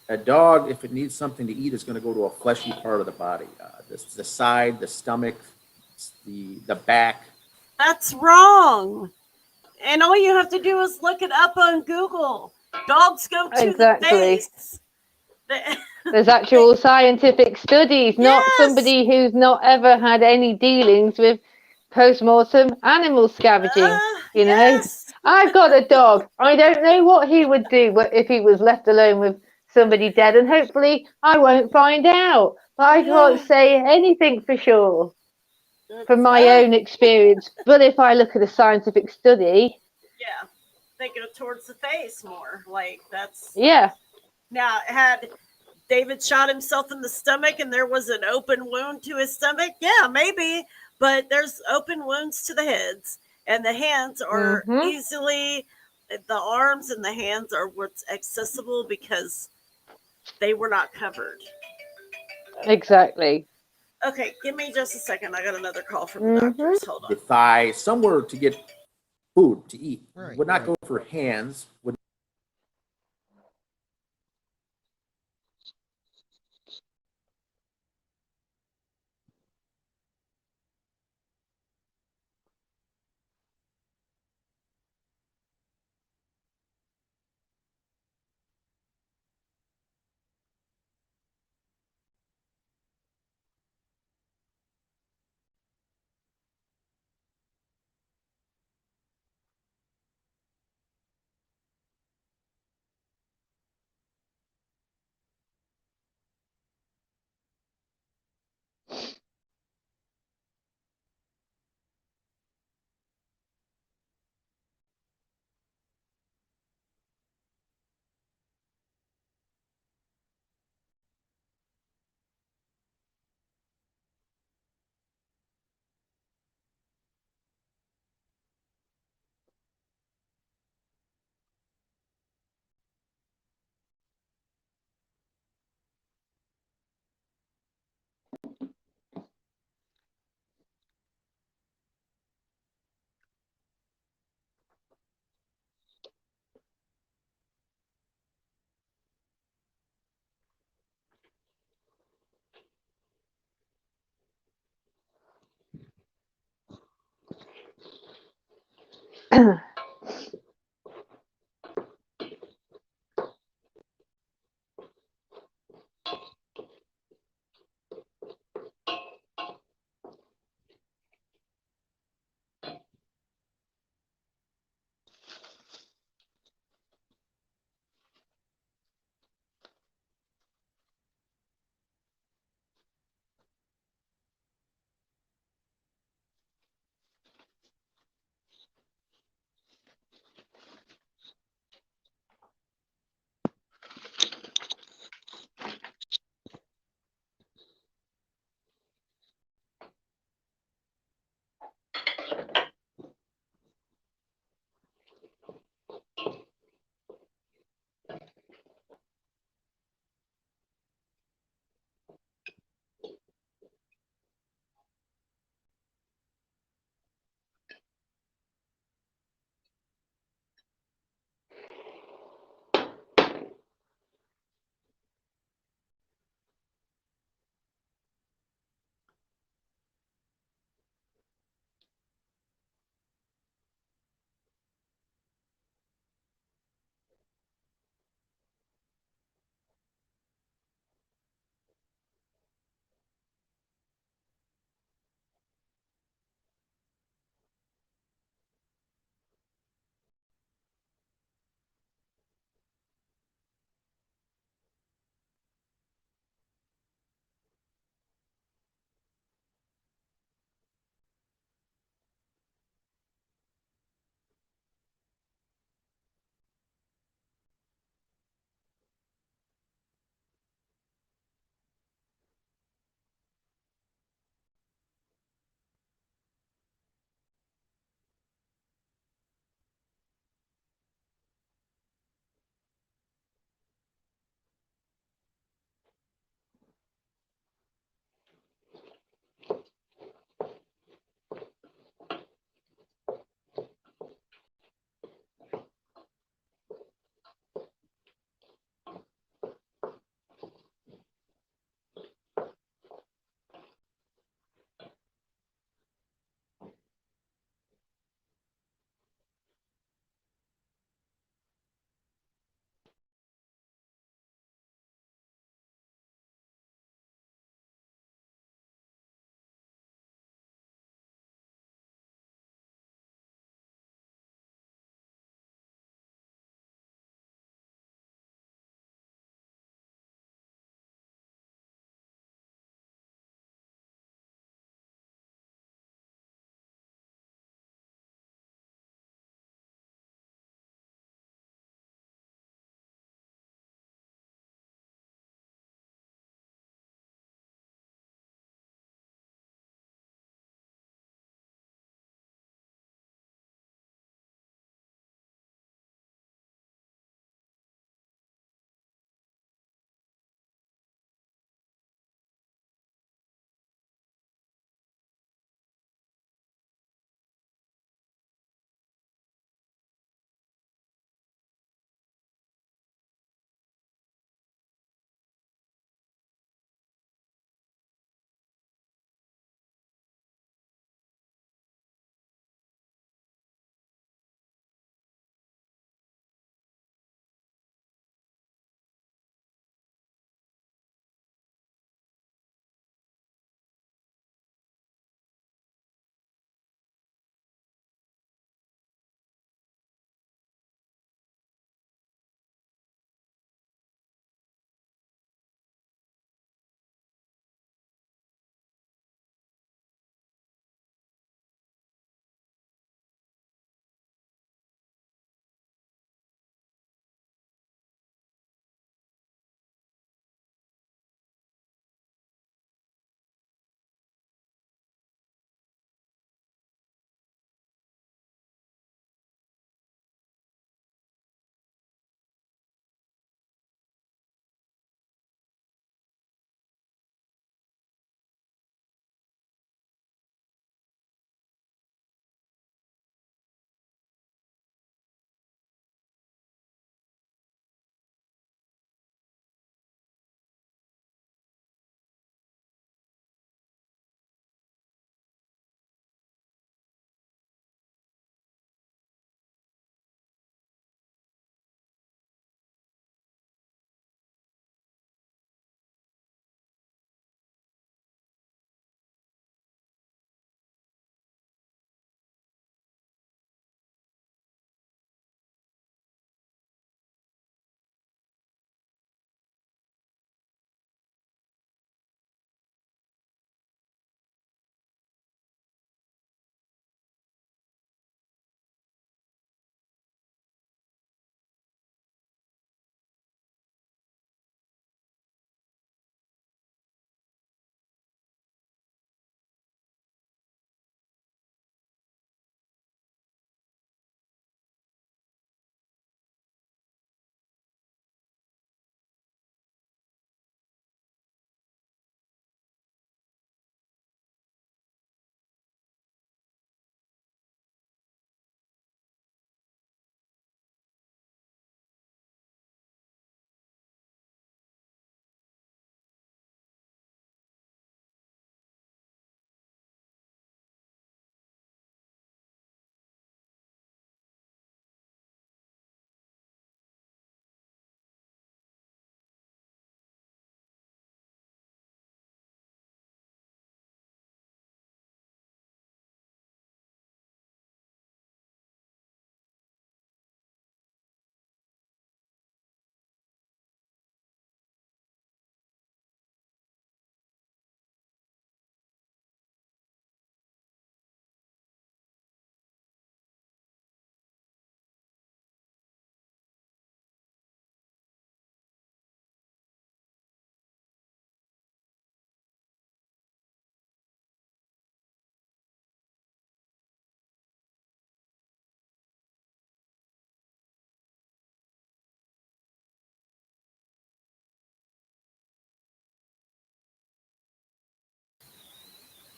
a dog, if it needs something to eat, is going to go to a fleshy part of the body. The side, the stomach, the back. That's wrong. And all you have to do is look it up on Google. Dogs go to the Exactly. face. There's actual scientific studies, not Yes. somebody who's not ever had any dealings with post-mortem animal scavenging. You know, Yes. I've got a dog. I don't know what he would do if he was left alone with somebody dead, and hopefully I won't find out. But I can't say anything for sure from my own experience. But if I look at a scientific study, yeah, they go towards the face more. Like that's yeah, now had David shot himself in the stomach and there was an open wound to his stomach. Yeah, maybe, but there's open wounds to the heads, and the hands are easily. The arms and the hands are what's accessible because they were not covered. exactly. Okay, give me just a second. I got another call from the doctors. Hold on. The thigh, somewhere to get food to eat. Right, Would not right. go for hands. Would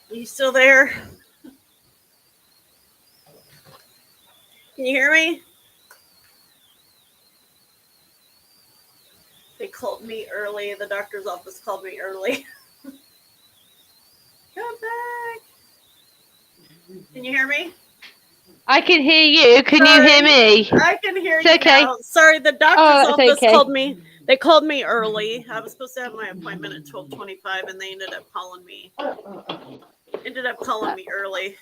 Are you still there? Can you hear me? They called me early. The doctor's office called me early. Come back. Can you hear me? I can hear you. Can you hear me? I can hear It's you okay. now. Sorry, the doctor's Oh, that's office okay. called me. They called me early. I was supposed to have my appointment at 12:25, and they ended up calling me. Early.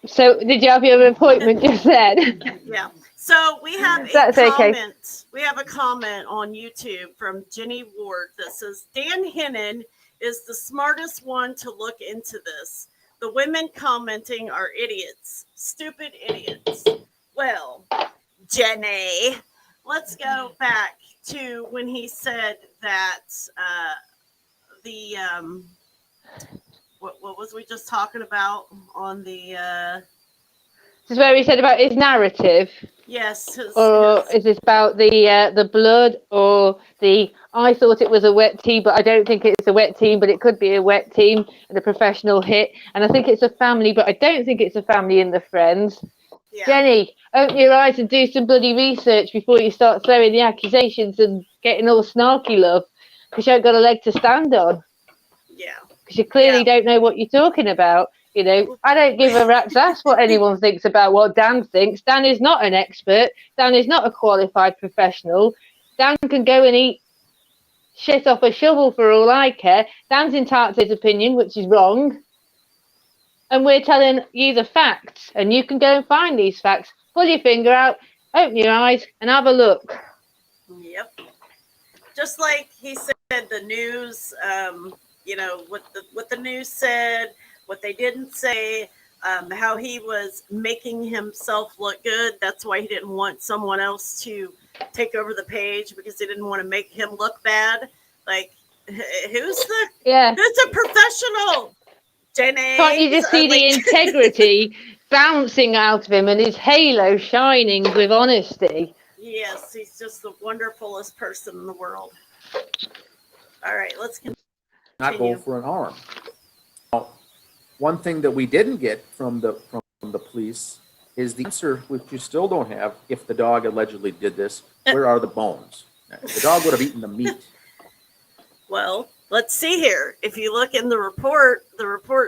So, did you have your appointment just then? Yeah. So we have a That's okay. comment. We have a comment on YouTube from Jenny Ward that says Dan Hennen is the smartest one to look into this. The women commenting are idiots, stupid idiots. Well, Jenny, let's go back to when he said that the what was we just talking about on the This is where he said about his narrative. yes, Or is this about the blood or the I thought it was a wet team, but I don't think it's a wet team, but it could be a wet team and a professional hit. And I think it's a family, but I don't think it's a family in the friends. yeah. Jenny, open your eyes and do some bloody research before you start throwing the accusations and getting all snarky, love, because you ain't got a leg to stand on. Yeah. Because you clearly don't know what you're talking about. You know, I don't give a rat's ass what anyone thinks about what Dan thinks. Dan is not an expert. Dan is not a qualified professional. Dan can go and eat shit off a shovel for all I care. Dan's entitled to his opinion, which is wrong. And we're telling you the facts. And you can go and find these facts. Pull your finger out, open your eyes, and have a look. Yep. Just like he said, the news, you know, what the news said, what they didn't say, how he was making himself look good. That's why he didn't want someone else to take over the page, because he didn't want to make him look bad. Like, who's a professional? Jenny. Can't you just see the integrity bouncing out of him and his halo shining with honesty? Yes, he's just the wonderfulest person in the world. All right, let's continue. Not go for an arm. Now, one thing that we didn't get from the police is the answer, which you still don't have. If the dog allegedly did this, where are the bones? The dog would have eaten the meat. Well, let's see here. If you look in the report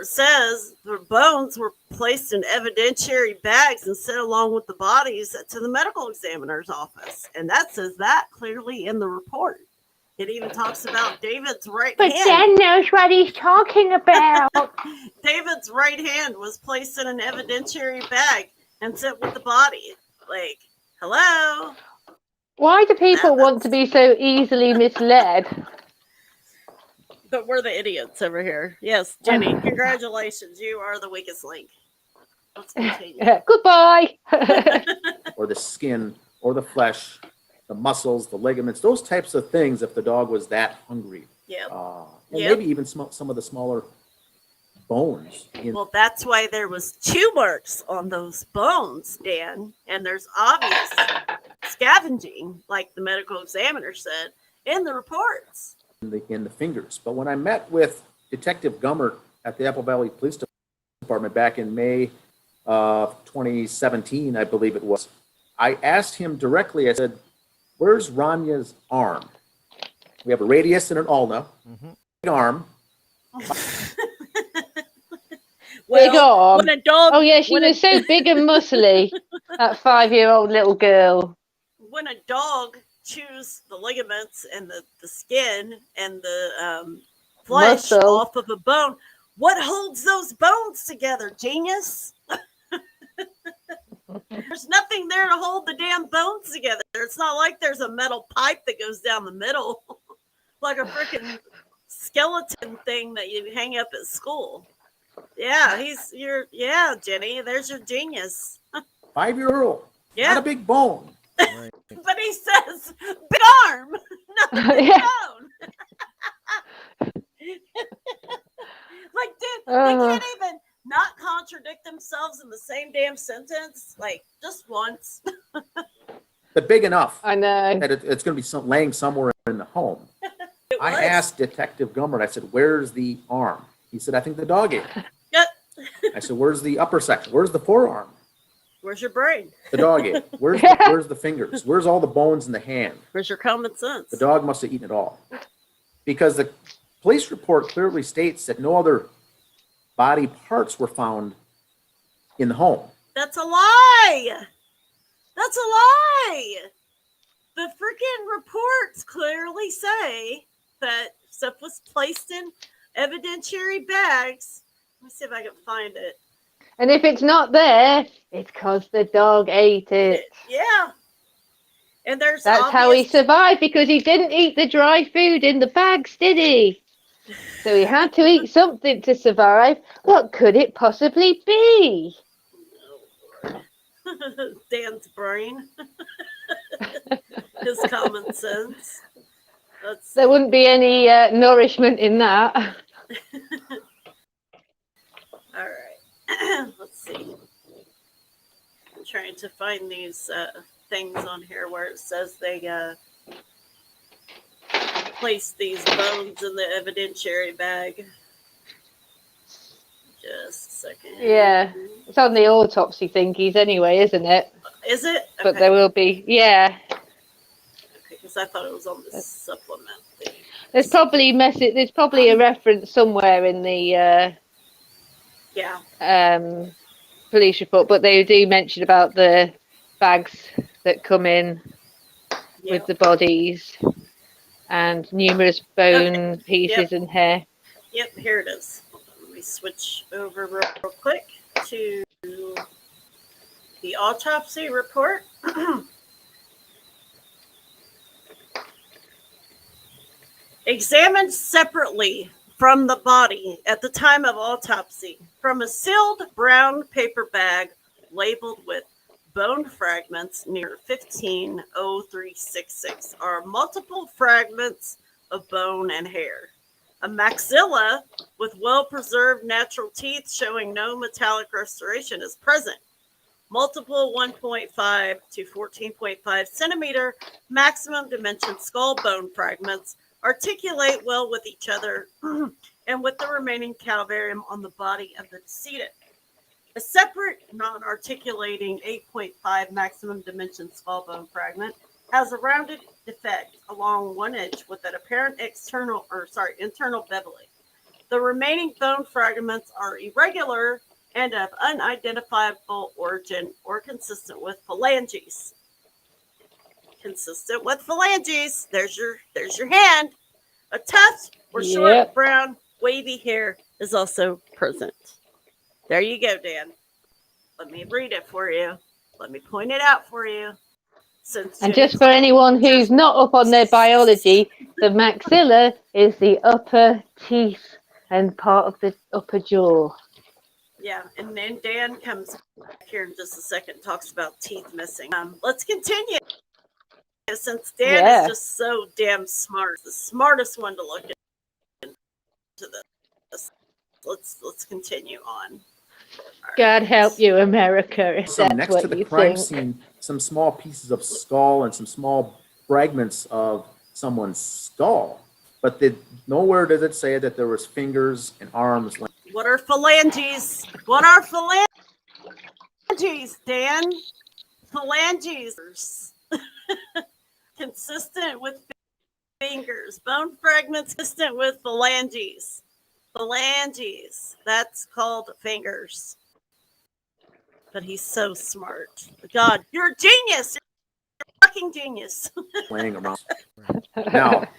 says the bones were placed in evidentiary bags and sent along with the bodies to the medical examiner's office. And that says that clearly in the report. It even talks about David's right hand. But Dan knows what he's talking about. David's right hand was placed in an evidentiary bag and sent with the body. Like, hello? Why do people want to be so easily misled? But we're the idiots over here. Yes, Jenny, congratulations. You are the weakest link. Let's continue. Goodbye. Or the skin, or the flesh, the muscles, the ligaments, those types of things, if the dog was that hungry. Yep. Maybe even some of the smaller bones. Well, that's why there was chew marks on those bones, Dan. And there's obvious scavenging, like the medical examiner said, in the reports. In the fingers. But when I met with Detective Gummert at the Apple Valley Police Department back in May of 2017, I believe it was, I asked him directly, I said, where's Ranya's arm? We have a radius and an ulna. Big arm. Big arm. When a dog, oh, yeah, she was so big and muscly, that 5-year-old little girl. When a dog chews the ligaments and the skin and the flesh off of a bone, what holds those bones together, genius? There's nothing there to hold the damn bones together. It's not like there's a metal pipe that goes down the middle like a freaking skeleton thing that you hang up at school. Yeah, Jenny, there's your genius. 5-year-old. Yeah. Not a big bone. Right. But he says big arm, not a big bone. Like, dude, they can't even not contradict themselves in the same damn sentence, like just once. But big enough. I know. That it's going to be laying somewhere in the home. I asked Detective Gummert, I said, where's the arm? He said, I think the dog ate it. Yep. I said, where's the upper section? Where's the forearm? Where's your brain? The dog ate it. Where's the fingers? Where's all the bones in the hand? Where's your common sense? The dog must have eaten it all. Because the police report clearly states that no other body parts were found in the home. That's a lie. That's a lie. The freaking reports clearly say that stuff was placed in evidentiary bags. Let me see if I can find it. And if it's not there, it's because the dog ate it. Yeah. And there's That's how he survived, because he didn't eat the dry food in the bags, did he? So he had to eat something to survive. What could it possibly be? Dan's brain. His common sense. There wouldn't be any nourishment in that. All right. Let's see. I'm trying to find these things on here where it says they placed these bones in the evidentiary bag. Just a second. Yeah, it's on the autopsy thingies anyway, isn't it? Is it? Okay. But there will be, yeah. Okay, because I thought it was on the supplement thing. There's probably a reference somewhere in the police report, but they do mention about the bags that come in with the bodies and numerous bone pieces and hair. Yep, here it is. Let me switch over real quick to the autopsy report. Examined separately from the body at the time of autopsy, from a sealed brown paper bag labeled with bone fragments near 150366 are multiple fragments of bone and hair. A maxilla with well-preserved natural teeth showing no metallic restoration is present. Multiple 1.5 to 14.5 centimeter maximum dimension skull bone fragments articulate well with each other and with the remaining calvarium on the body of the decedent. A separate non-articulating 8.5 maximum dimension skull bone fragment has a rounded defect along one edge with an apparent internal beveling. The remaining bone fragments are irregular and of unidentifiable origin or consistent with phalanges. Consistent with phalanges. There's your hand. A tuft or short brown wavy hair is also present. There you go, Dan. Let me read it for you. Let me point it out for you. And just for anyone who's not up on their biology, the maxilla is the upper teeth and part of the upper jaw. Yeah, and then Dan comes back here in just a second and talks about teeth missing. Let's continue. Since Dan is just so damn smart, the smartest one to look into this. Let's continue on. God help you, America. If So that's next what to the you crime think. scene, some small pieces of skull and some small fragments of someone's skull. But nowhere does it say that there was fingers and arms. What are phalanges? What are phalanges, Dan? Phalanges. Consistent with fingers. Bone fragments consistent with phalanges. Phalanges. That's called fingers. But he's so smart. God, you're a genius. You're a fucking genius. Laying around. Now,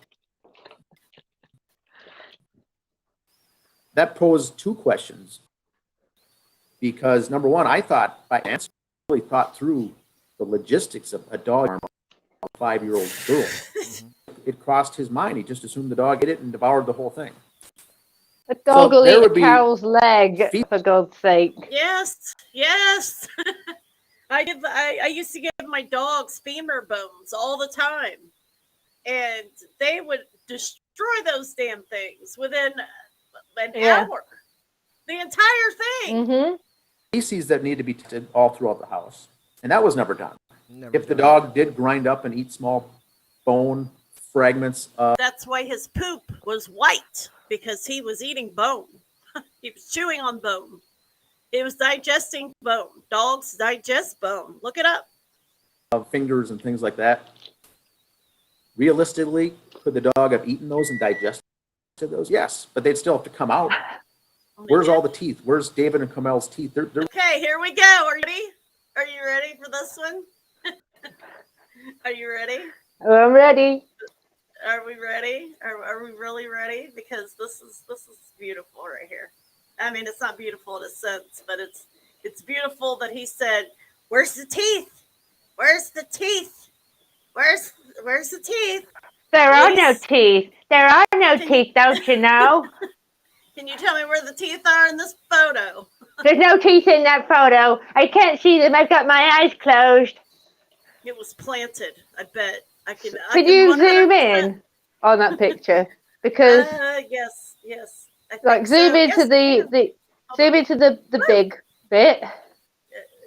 that posed two questions. Because number one, I really thought through the logistics of a dog arm of a 5-year-old girl. It crossed his mind. He just assumed the dog ate it and devoured the whole thing. A dog will there eat would a cow's leg, for God's sake. Yes. I used to give my dogs femur bones all the time. And they would destroy those damn things within an hour. The entire thing. Mm-hmm. Species that need to be tested all throughout the house. And that was never done. If the dog did grind up and eat small bone fragments. That's why his poop was white, because he was eating bone. He was chewing on bone. He was digesting bone. Dogs digest bone. Look it up. Fingers and things like that. Realistically, could the dog have eaten those and digested those? Yes, but they'd still have to come out. Where's all the teeth? Where's David and Kamel's teeth? They're Okay, here we go. Are you ready? Are you ready for this one? Are you ready? I'm ready. Are we ready? Are we really ready? Because this is beautiful right here. I mean, it's not beautiful in a sense, but it's beautiful that he said, "Where's the teeth? Where's the teeth? Where's the teeth?" There are no Please? teeth. There are no teeth, don't you know? Can you tell me where the teeth are in this photo? There's no teeth in that photo. I can't see them. I've got my eyes closed. It was planted. I bet. I can You 100%. zoom in on that picture? Because Yes. I like think zoom so. into Yes, the zoom into the big bit.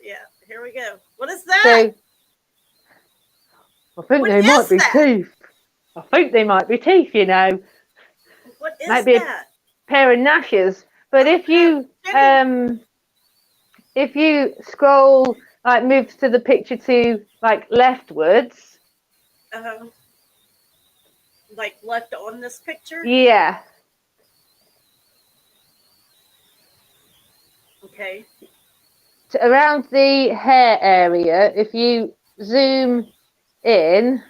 Yeah. Here we go. What is that? So I think What they is might be that? teeth. I think they might be teeth, you know. What is Might be that? a pair of gnashes. But if you scroll, like move to the picture to like leftwards. Like left on this picture? Yeah. Okay. Around the hair area, if you zoom in,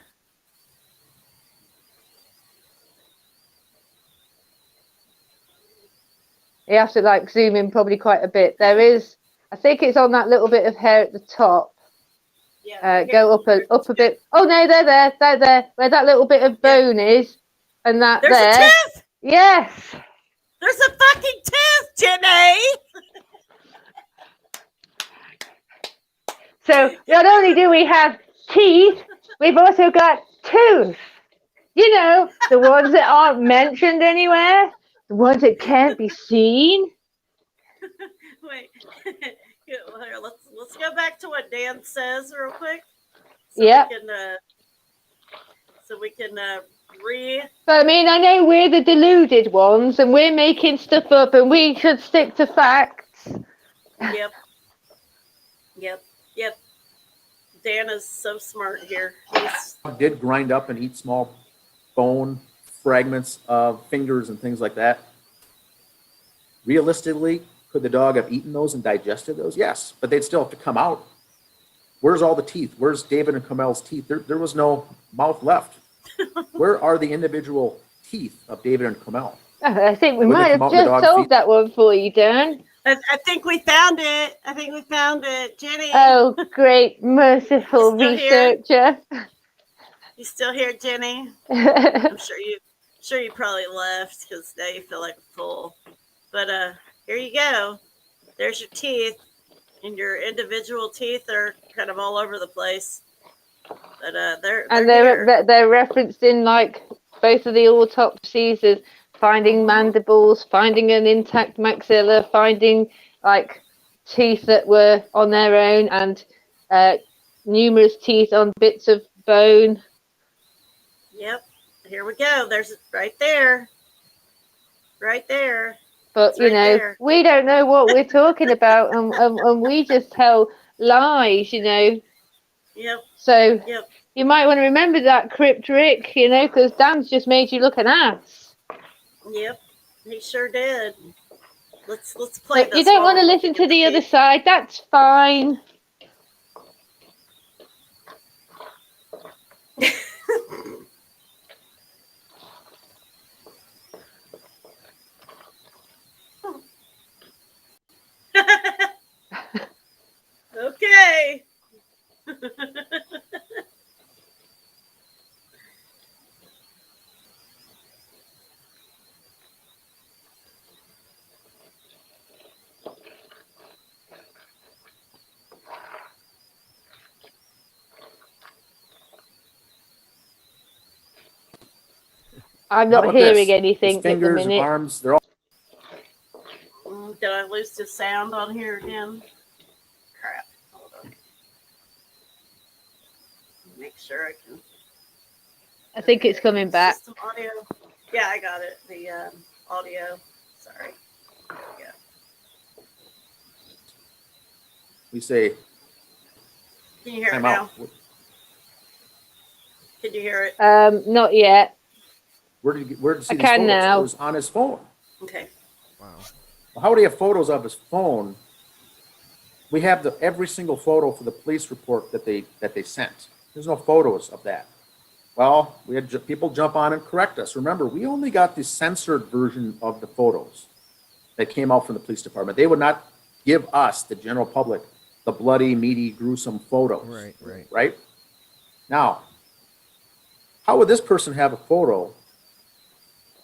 you have to like zoom in probably quite a bit. There is, I think it's on that little bit of hair at the top. Yeah. Go up a bit. Oh no, they're there, where that little bit of bone is, and that There's there. a tooth. Yes. There's a fucking tooth, Jenny. So not only do we have teeth, we've also got tooth. You know, the ones that aren't mentioned anywhere, the ones that can't be seen. Wait. Here, let's go back to what Dan says real quick. Yep. So we can But I mean, I know we're the deluded ones, and we're making stuff up, and we should stick to facts. Yep. Dan is so smart here. did grind up and eat small bone fragments of fingers and things like that. Realistically, could the dog have eaten those and digested those? Yes, but they'd still have to come out. Where's all the teeth? Where's David and Kamel's teeth? There was no mouth left. Where are the individual teeth of David and Kamel? I think we might have just solved that one for you, Dan. I think we found it. Jenny. Oh, great, merciful researcher. You still here, Jenny? I'm sure you probably left because now you feel like a fool. But here you go. There's your teeth, and your individual teeth are kind of all over the place. But they're referenced in like both of the autopsies as finding mandibles, finding an intact maxilla, finding like teeth that were on their own, and numerous teeth on bits of bone. Yep. Here we go. There's right there. But it's there. We don't know what we're talking about, and we just tell lies, Yep. So you might want to remember that, Crypt Rick, because Dan's just made you look an ass. Yep, he sure did. Let's play this. You don't want to listen to the other side. That's fine. Okay. I'm not hearing anything his fingers, at the minute. Arms, they're all. Did I lose the sound on here again? Crap. Hold on. Make sure I can. I think it's coming back. System audio. Yeah, I got it. The audio. Sorry. We say, Can you hear it "I'm now? out." Can you hear it? Not yet. Where did you see I these can photos? now. It was on his phone. Okay. Wow. Well, how would he have photos of his phone? We have every single photo for the police report that they sent. There's no photos of that. Well, we had people jump on and correct us. Remember, we only got the censored version of the photos that came out from the police department. They would not give us, the general public, the bloody, meaty, gruesome photos. Right? Now, how would this person have a photo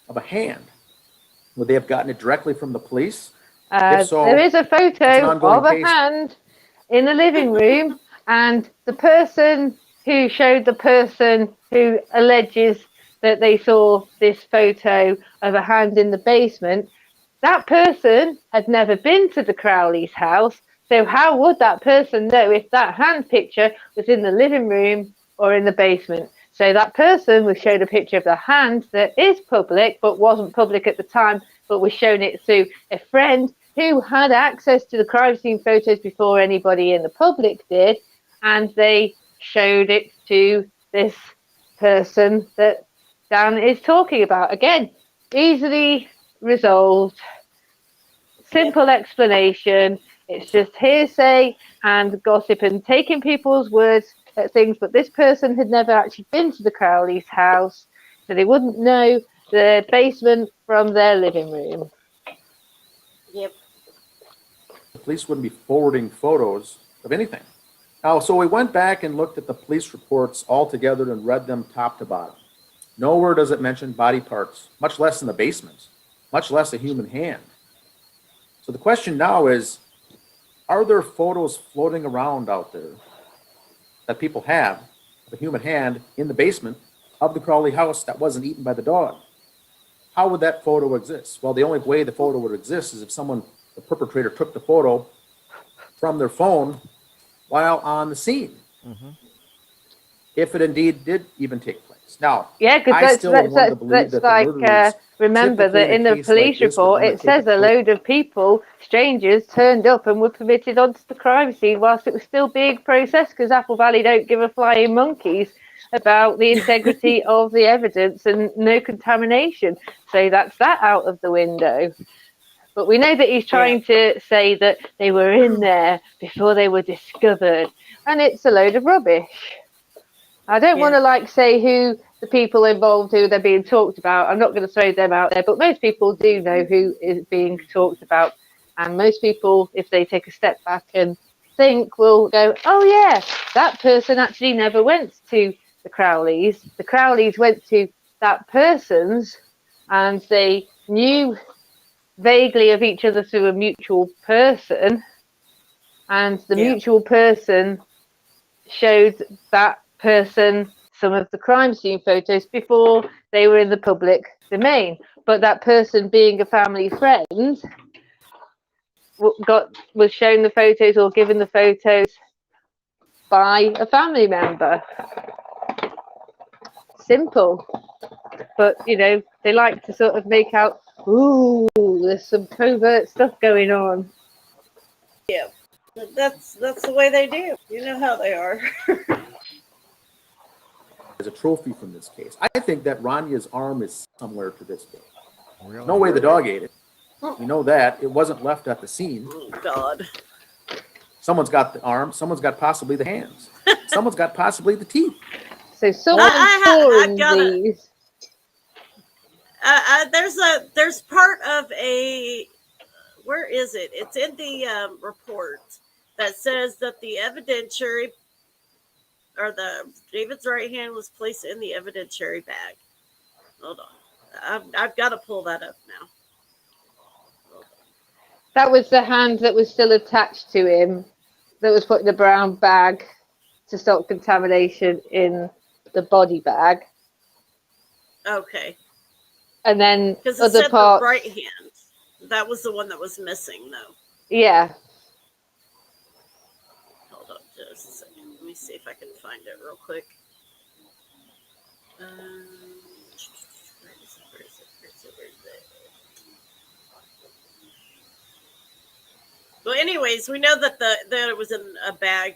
of a hand? Would they have gotten it directly from the police? If so, there is a photo ongoing of a case. hand in the living room, and the person who showed the person who alleges that they saw this photo of a hand in the basement, that person had never been to the Crowley's house. So how would that person know if that hand picture was in the living room or in the basement? So that person was shown a picture of the hand that is public, but wasn't public at the time, but was shown it through a friend who had access to the crime scene photos before anybody in the public did, and they showed it to this person that Dan is talking about. Again, easily resolved, simple explanation. It's just hearsay and gossip and taking people's words at things, but this person had never actually been to the Crowley's house, so they wouldn't know the basement from their living room. Yep. The police wouldn't be forwarding photos of anything. Now, so we went back and looked at the police reports all together and read them top to bottom. Nowhere does it mention body parts, much less in the basement, much less a human hand. So the question now is, are there photos floating around out there that people have of a human hand in the basement of the Crowley house that wasn't eaten by the dog? How would that photo exist? Well, the only way the photo would exist is if the perpetrator took the photo from their phone while on the scene. Mm-hmm. If it indeed did even take place. Now, yeah, because that's like remember that in the police report it says a load of people, strangers, turned up and were permitted onto the crime scene whilst it was still being processed, because Apple Valley don't give a flying monkeys about the integrity of the evidence and no contamination. So that's that out of the window. But we know that he's trying to say that they were in there before they were discovered, and it's a load of rubbish. I don't want to say who the people involved, who they're being talked about. I'm not going to throw them out there, but most people do know who is being talked about. And most people, if they take a step back and think, will go, oh yeah, that person actually never went to the Crowleys. The Crowleys went to that person's, and they knew vaguely of each other through a mutual person. And the mutual person showed that person some of the crime scene photos before they were in the public domain, but that person, being a family friend, was shown the photos or given the photos by a family member. Simple, but they like to sort of make out, ooh, there's some covert stuff going on. Yeah, that's the way they do. You know how they are. As a trophy from this case. I think that Ranya's arm is somewhere to this day. Really? No way the dog ate it. We know that. It wasn't left at the scene. Oh, God. Someone's got the arm. Someone's got possibly the hands. Someone's got possibly the teeth. So someone's storing these. There's part of a, where is it? It's in the report that says that the evidentiary, or David's right hand was placed in the evidentiary bag. Hold on. I've got to pull that up now. That was the hand that was still attached to him, that was put in the brown bag to stop contamination in the body bag. Okay. And then because other said parts. The right hand. That was the one that was missing, though. Yeah. Hold on just a second. Let me see if I can find it real quick. Where is it? Well, anyways, we know that that it was in a bag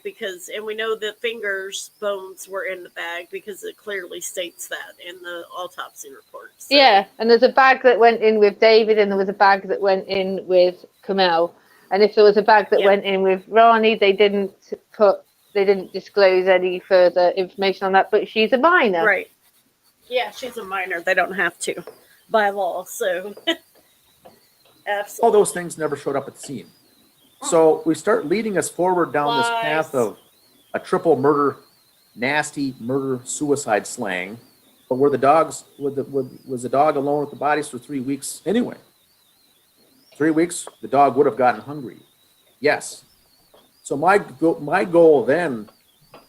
and we know the fingers bones were in the bag because it clearly states that in the autopsy report. So. Yeah, and there's a bag that went in with David, and there was a bag that went in with Kamel. And if there was a bag that went in with Rani, they didn't disclose any further information on that. But she's a minor, right? Yeah, she's a minor. They don't have to by law. So, absolutely, all those things never showed up at the scene. So we start leading us forward down this path of a triple murder, nasty murder suicide slang, but where the dogs was the dog alone with the bodies for 3 weeks anyway. 3 weeks, the dog would have gotten hungry. Yes. So my goal then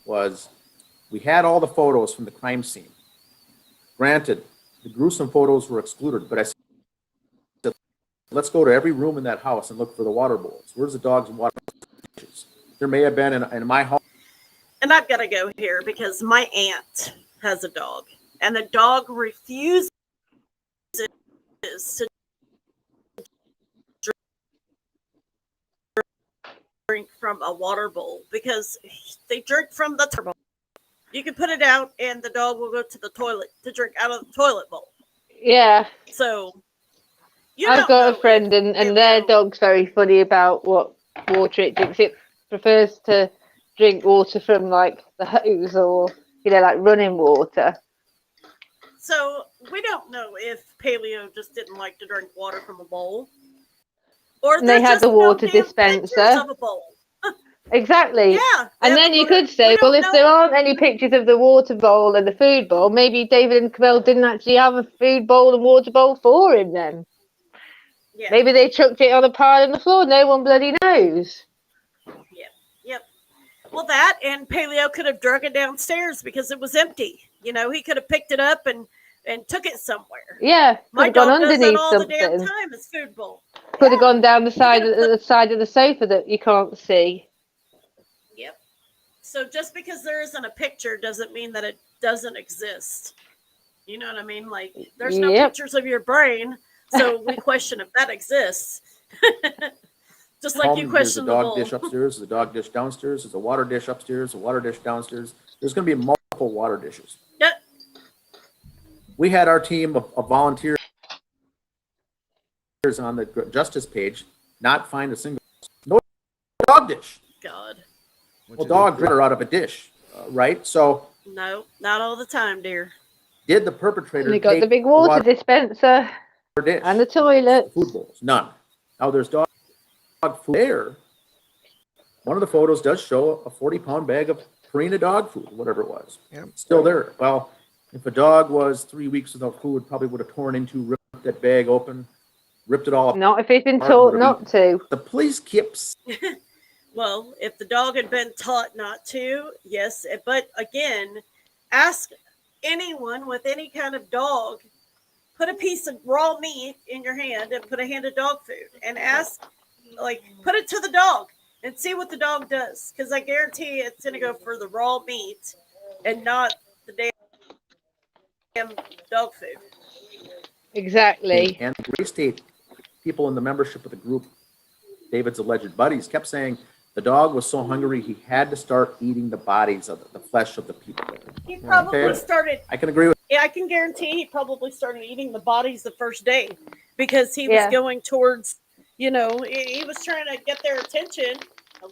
was we had all the photos from the crime scene. Granted, the gruesome photos were excluded, but I said, let's go to every room in that house and look for the water bowls. Where's the dog's water dishes? There may have been in my home. And I've got to go here because my aunt has a dog, and the dog refuses to drink from a water bowl because they drink from the bowl. You can put it out, and the dog will go to the toilet to drink out of the toilet bowl. Yeah. So. I've got a friend, and their dog's very funny about what water it drinks. It prefers to drink water from like the hose or like running water. So we don't know if Paleo just didn't like to drink water from a bowl, or they had the water dispenser. Of a bowl. Exactly. Yeah. And then you could say, well, if there aren't any pictures of the water bowl and the food bowl, maybe David and Camille didn't actually have a food bowl and water bowl for him then. Yeah. Maybe they chucked it on a pile on the floor. No one bloody knows. Yep. Well, that and Paleo could have drug it downstairs because it was empty. He could have picked it up and took it somewhere. Yeah. My dog dog does that all something. the damn time. It's food bowl. Could have gone down the side of the sofa that you can't see. Yep. So just because there isn't a picture doesn't mean that it doesn't exist. You know what I mean? Like there's no pictures of your brain. So we question if that exists. Just like you question the bowl. There's a dog dish upstairs, there's a dog dish downstairs, there's a water dish upstairs, a water dish downstairs. There's going to be multiple water dishes. Yep. We had our team of volunteers on the justice page not find a single dog dish. God. Well, dog drink her out of a dish, right? So. No, not all the time, dear. Did the perpetrator and they got the big water dispenser. Dish. And the toilet. Food bowls, none. Now there's dog food there. One of the photos does show a 40-pound bag of Purina dog food, whatever it was. Yep. Still there. Well, if a dog was 3 weeks without food, probably would have torn into, ripped that bag open, ripped it all. Not if he's been taught not to. The police keeps. Well, if the dog had been taught not to, yes. But again, ask anyone with any kind of dog. Put a piece of raw meat in your hand and put a hand of dog food and put it to the dog and see what the dog does. Because I guarantee it's going to go for the raw meat and not the damn dog food. Exactly. And the Gray State people in the membership of the group, David's alleged buddies, kept saying the dog was so hungry he had to start eating the bodies of the flesh of the people. He probably started. I can agree with. Yeah, I can guarantee he probably started eating the bodies the first day because he was going towards, he was trying to get their attention,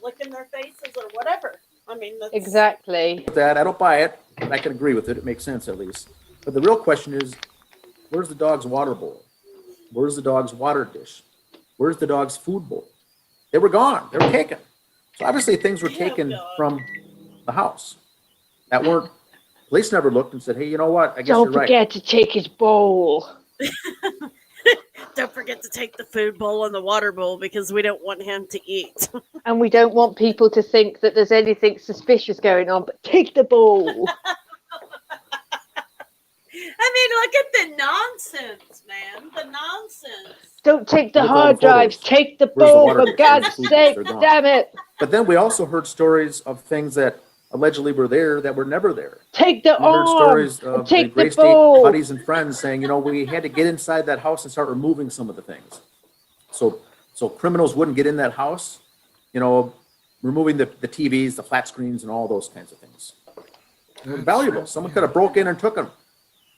licking their faces or whatever. I mean, that's... Exactly. That I don't buy it, but I can agree with it. It makes sense at least. But the real question is, where's the dog's water bowl? Where's the dog's water dish? Where's the dog's food bowl? They were gone. They were taken. So obviously things were taken from the house that weren't. Police never looked and said, hey, you know what? I guess you're right. Don't forget to take his bowl. Don't forget to take the food bowl and the water bowl because we don't want him to eat. And we don't want people to think that there's anything suspicious going on, but take the bowl. I mean, look at the nonsense, man. The nonsense. Don't take the hard drives. Take the bowl, for God's sake. Damn it. But then we also heard stories of things that allegedly were there that were never there. Take the arm. We heard stories of take the Gray State buddies and friends saying, we had to get inside that house and start removing some of the things. So criminals wouldn't get in that house. you know, removing the TVs, the flat screens, and all those kinds of things. They were valuable. Someone could have broke in and took them.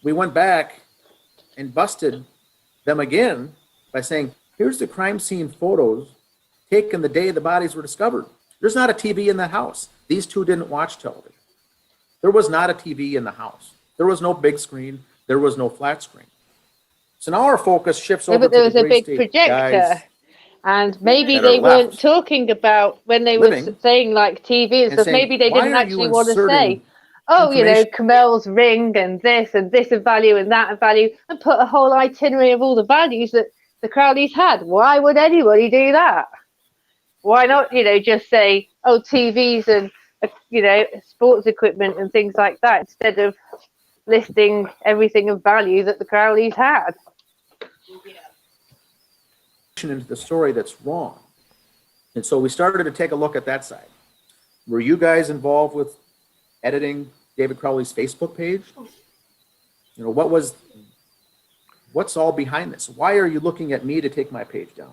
We went back and busted them again by saying, here's the crime scene photos taken the day the bodies were discovered. There's not a TV in that house. These two didn't watch television. There was not a TV in the house. There was no big screen. There was no flat screen. So now our focus shifts over but there to was the a Gray big State projector. guys. And maybe that are they weren't left talking about when they were living saying like TV and and stuff. saying, Maybe they why didn't are you actually want to inserting say, oh, you know, information? Camel's ring and this of value and that of value, and put a whole itinerary of all the values that the Crowleys had. Why would anybody do that? Why not, you know, just say, oh, TVs and, you know, sports equipment and things like that instead of listing everything of value that the Crowleys had? Into the story that's wrong. And so we started to take a look at that side. Were you guys involved with editing David Crowley's Facebook page? You know, what's all behind this? Why are you looking at me to take my page down?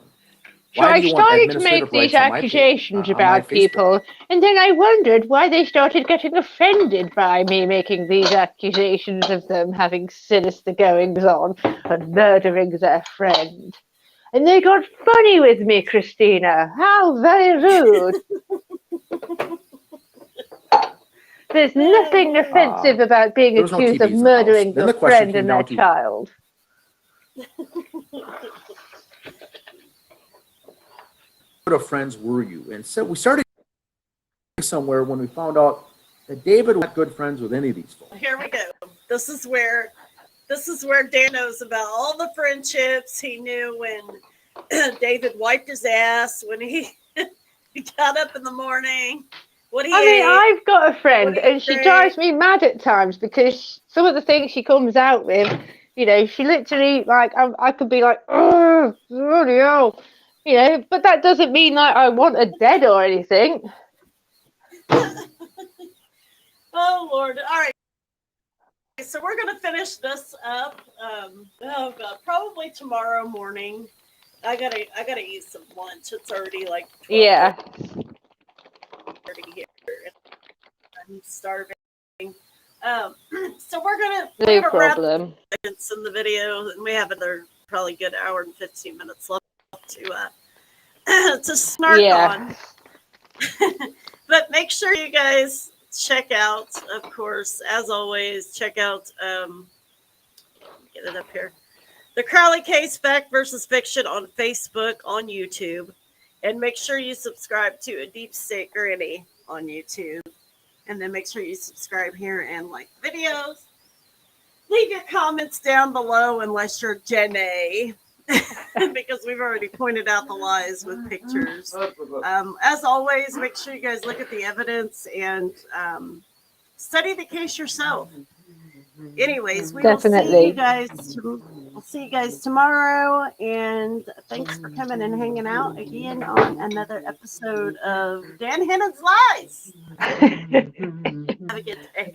So I started to make administrative these rights on my accusations page, on my about people, and then I wondered why they started getting offended by me making these accusations of them having sinister goings on and murdering their friend. And they got funny with me, Christina. How very rude. There's nothing offensive about being there was no accused TVs of in the house. murdering Then your the question friend came and down their to- child. What of friends were you? And so we started somewhere when we found out that David was not good friends with any of these folks. Here we go. This is where Dan knows about all the friendships. He knew when David wiped his ass, when he got up in the morning. What he ate. I've got a friend, What do you and she think? drives me mad at times because some of the things she comes out with, you know, she literally, like, I could be like, oh, bloody hell, you know, but that doesn't mean like I want her dead or anything. Oh Lord! All right, so we're gonna finish this up. Oh God, probably tomorrow morning. I gotta eat some lunch. It's already like 12:30 Yeah. here. I'm starving. So we're No gonna wrap problem. this in the video, and we have another probably good hour and 15 minutes left to snark Yeah. on. But make sure you guys check out, of course, as always, check out get it up here. The Crowley Case, Fact versus Fiction on Facebook, on YouTube. And make sure you subscribe to A Deep State Granny on YouTube. And then make sure you subscribe here and like the videos. Leave your comments down below unless you're Jenny. Because we've already pointed out the lies with pictures. As always, make sure you guys look at the evidence and study the case yourself. Anyways, we will see you guys. We'll see you guys tomorrow, and thanks for coming and hanging out again on another episode of Dan Hennen's Lies. Have a good day.